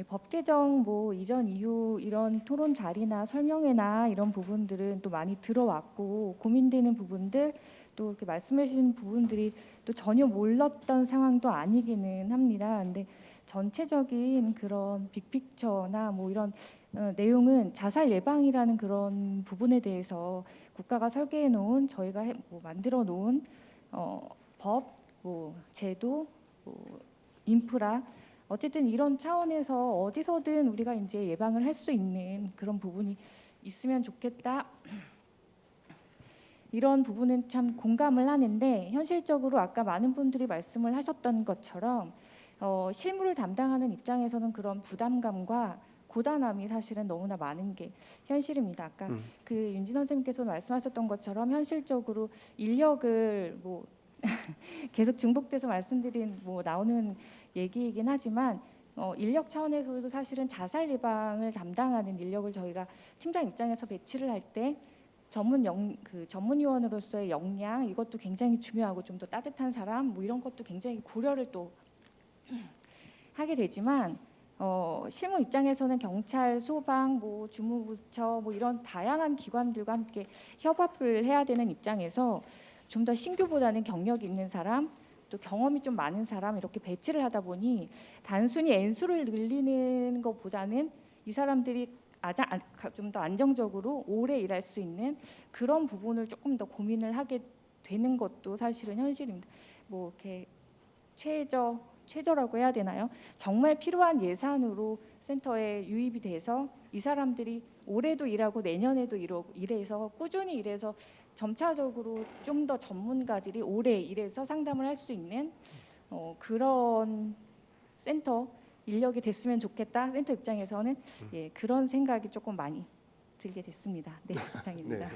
법 개정 뭐 이전 이후 이런 토론 자리나 설명회나 이런 부분들은 또 많이 들어왔고 고민되는 부분들 또 이렇게 말씀해 주신 부분들이 또 전혀 몰랐던 상황도 아니기는 합니다. 근데 전체적인 그런 빅픽처나 뭐 이런 내용은 자살 예방이라는 그런 부분에 대해서 국가가 설계해 놓은 저희가 만들어 놓은 법, 뭐 제도, 뭐 인프라 어쨌든 이런 차원에서 어디서든 우리가 이제 예방을 할 수 있는 그런 부분이 있으면 좋겠다. 이런 부분은 참 공감을 하는데 현실적으로 아까 많은 분들이 말씀을 하셨던 것처럼 실무를 담당하는 입장에서는 그런 부담감과 고단함이 사실은 너무나 많은 게 현실입니다. 아까 그 윤진 선생님께서 말씀하셨던 것처럼 현실적으로 인력을 뭐 계속 중복돼서 말씀드린 뭐 나오는 얘기이긴 하지만 인력 차원에서도 사실은 자살 예방을 담당하는 인력을 저희가 팀장 입장에서 배치를 할 때 전문위원으로서의 역량 이것도 굉장히 중요하고 좀 더 따뜻한 사람 뭐 이런 것도 굉장히 고려를 또 하게 되지만 실무 입장에서는 경찰, 소방, 뭐 주무부처 뭐 이런 다양한 기관들과 함께 협업을 해야 되는 입장에서 좀 더 신규보다는 경력이 있는 사람 또 경험이 좀 많은 사람 이렇게 배치를 하다 보니 단순히 N수를 늘리는 것보다는 이 사람들이 좀 더 안정적으로 오래 일할 수 있는 그런 부분을 조금 더 고민을 하게 되는 것도 사실은 현실입니다. 뭐 이렇게 최저라고 해야 되나요? 정말 필요한 예산으로 센터에 유입이 돼서 이 사람들이 올해도 일하고 내년에도 일해서 꾸준히 일해서 점차적으로 좀 더 전문가들이 오래 일해서 상담을 할 수 있는 그런 센터 인력이 됐으면 좋겠다. 센터 입장에서는 예, 그런 생각이 조금 많이 들게 됐습니다. 네, 이상입니다. 네.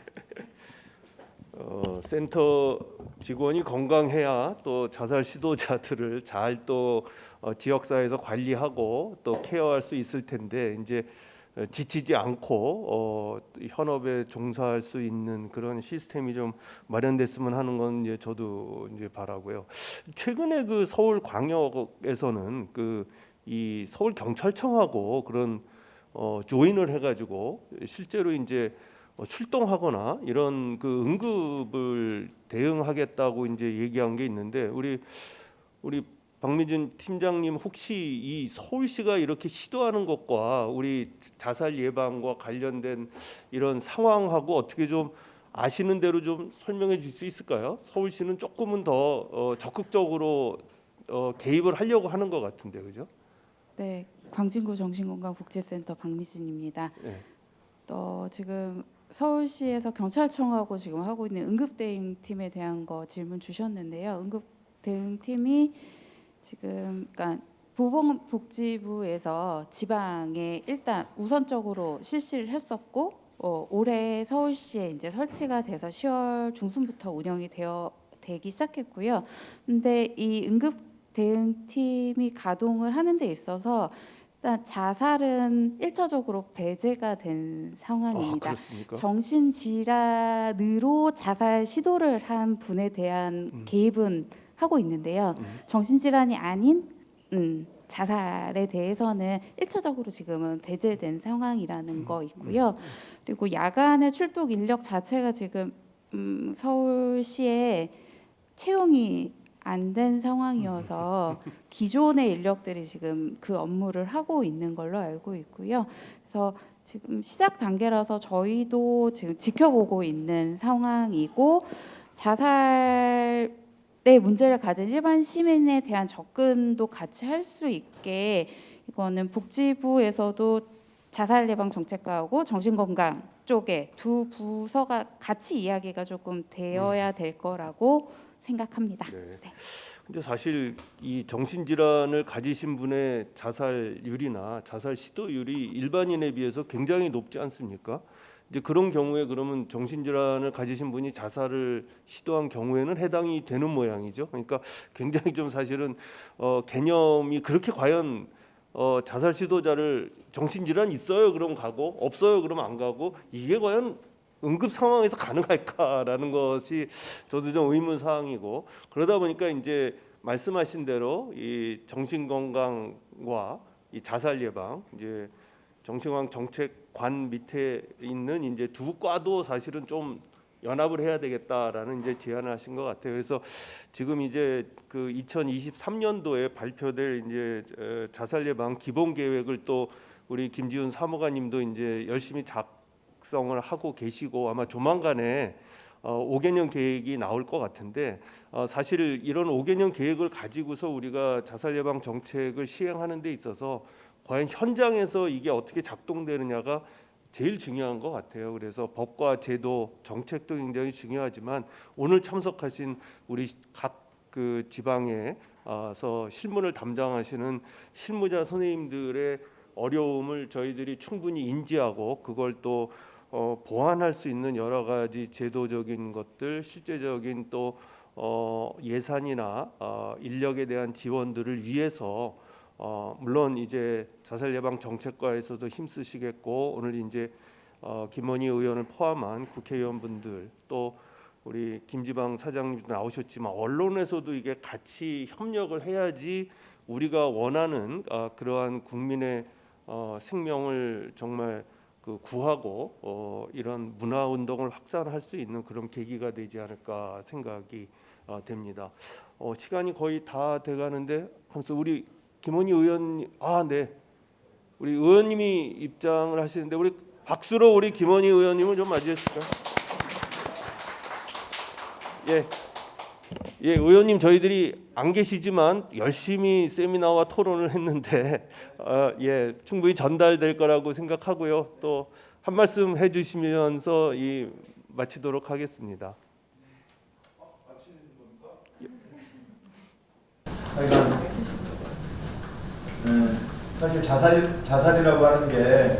센터 직원이 건강해야 또 자살 시도자들을 잘 또 지역사회에서 관리하고 또 케어할 수 있을 텐데 이제 지치지 않고 현업에 종사할 수 있는 그런 시스템이 좀 마련됐으면 하는 건 이제 저도 이제 바라고요. 최근에 그 서울 광역에서는 이 서울 경찰청하고 그런 조인을 해가지고 실제로 이제 출동하거나 이런 그 응급을 대응하겠다고 이제 얘기한 게 있는데 우리 박미준 팀장님 혹시 이 서울시가 이렇게 시도하는 것과 우리 자살 예방과 관련된 이런 상황하고 어떻게 좀 아시는 대로 좀 설명해 줄 수 있을까요? 서울시는 조금은 더 적극적으로 개입을 하려고 하는 것 같은데 그죠? 네, 광진구 정신건강복지센터 박미진입니다. 네. 지금 서울시에서 경찰청하고 지금 하고 있는 응급대응팀에 대한 거 질문 주셨는데요. 응급대응팀이 지금 그러니까 보건복지부에서 지방에 일단 우선적으로 실시를 했었고 올해 서울시에 이제 설치가 돼서 10월 중순부터 운영이 되기 시작했고요. 근데 이 응급대응팀이 가동을 하는 데 있어서 일단 자살은 1차적으로 배제가 된 상황입니다. 정신질환으로 자살 시도를 한 분에 대한 개입은 하고 있는데요. 정신질환이 아닌 자살에 대해서는 1차적으로 지금은 배제된 상황이라는 거 있고요. 그리고 야간의 출동 인력 자체가 지금 서울시에 채용이 안 된 상황이어서 기존의 인력들이 지금 그 업무를 하고 있는 걸로 알고 있고요. 그래서 지금 시작 단계라서 저희도 지금 지켜보고 있는 상황이고 자살의 문제를 가진 일반 시민에 대한 접근도 같이 할 수 있게 이거는 복지부에서도 자살 예방 정책과하고 정신건강 쪽에 두 부서가 같이 이야기가 조금 되어야 될 거라고 생각합니다. 네. 근데 사실 이 정신질환을 가지신 분의 자살률이나 자살 시도율이 일반인에 비해서 굉장히 높지 않습니까? 이제 그런 경우에 그러면 정신질환을 가지신 분이 자살을 시도한 경우에는 해당이 되는 모양이죠. 그러니까 굉장히 좀 사실은 개념이 그렇게 과연 자살 시도자를 정신질환 있어요 그럼 가고 없어요 그러면 안 가고 이게 과연 응급 상황에서 가능할까라는 것이 저도 좀 의문 사항이고 그러다 보니까 이제 말씀하신 대로 이 정신 건강과 이 자살 예방 이제 정신건강 정책관 밑에 있는 이제 두 과도 사실은 좀 연합을 해야 되겠다라는 이제 제안을 하신 것 같아요. 그래서 지금 이제 그 2023년도에 발표될 이제 자살 예방 기본 계획을 또 우리 김지훈 사무관님도 이제 열심히 작성을 하고 계시고 아마 조만간에 5개년 계획이 나올 것 같은데 사실 이런 5개년 계획을 가지고서 우리가 자살 예방 정책을 시행하는 데 있어서 과연 현장에서 이게 어떻게 작동되느냐가 제일 중요한 것 같아요. 그래서 법과 제도, 정책도 굉장히 중요하지만 오늘 참석하신 우리 각 그 지방에서 실무를 담당하시는 실무자 선생님들의 어려움을 저희들이 충분히 인지하고 그걸 또 보완할 수 있는 여러 가지 제도적인 것들, 실제적인 또 예산이나 인력에 대한 지원들을 위해서 물론 이제 자살 예방 정책과에서도 힘쓰시겠고 오늘 이제 김원희 의원을 포함한 국회의원분들 또 우리 김지방 사장님도 나오셨지만 언론에서도 이게 같이 협력을 해야지 우리가 원하는 그러한 국민의 생명을 정말 그 구하고 이런 문화 운동을 확산할 수 있는 그런 계기가 되지 않을까 생각이 됩니다. 시간이 거의 다 돼가는데 하면서 우리 김원희 의원님 네 우리 의원님이 입장을 하시는데 우리 박수로 우리 김원희 의원님을 좀 맞이해 주실까요? 예, 의원님 저희들이 안 계시지만 열심히 세미나와 토론을 했는데 충분히 전달될 거라고 생각하고요. 또 한 말씀 해주시면서 마치도록 하겠습니다. 사실 자살이라고 하는 게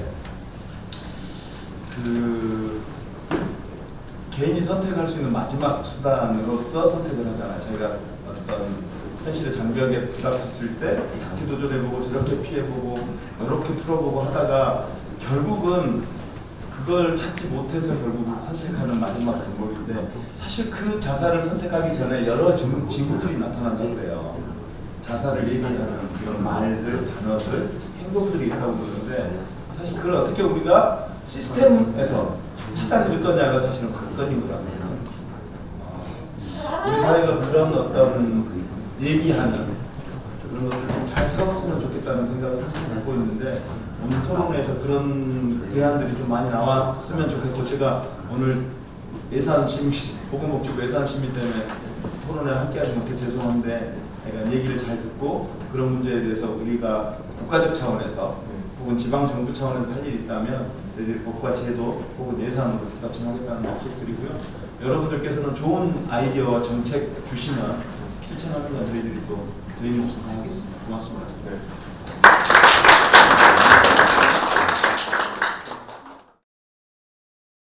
개인이 선택할 수 있는 마지막 수단으로서 선택을 하잖아요. 저희가 어떤 현실의 장벽에 부닥쳤을 때 이렇게 도전해보고 저렇게 피해보고 이렇게 풀어보고 하다가 결국은 그걸 찾지 못해서 결국 선택하는 마지막 방법인데 사실 그 자살을 선택하기 전에 여러 징후들이 나타난다고 그래요. 자살을 얘기하는 그런 말들, 단어들, 행동들이 있다고 그러는데 사실 그걸 어떻게 우리가 시스템에서 찾아낼 거냐가 사실은 관건인 것 같아요. 우리 사회가 그런 어떤 예비하는 그런 것들을 좀 잘 세웠으면 좋겠다는 생각을 항상 갖고 있는데 오늘 토론회에서 그런 대안들이 좀 많이 나왔으면 좋겠고 제가 오늘 보건복지부 예산심의 때문에 토론회 함께하지 못해 죄송한데 그러니까 얘기를 잘 듣고 그런 문제에 대해서 우리가 국가적 차원에서 혹은 지방정부 차원에서 할 일이 있다면 저희들이 법과 제도 혹은 예산으로 뒷받침하겠다는 약속 드리고요. 여러분들께서는 좋은 아이디어와 정책 주시면 실천하는 건 저희들이 또 저희 몫을 다하겠습니다. 고맙습니다.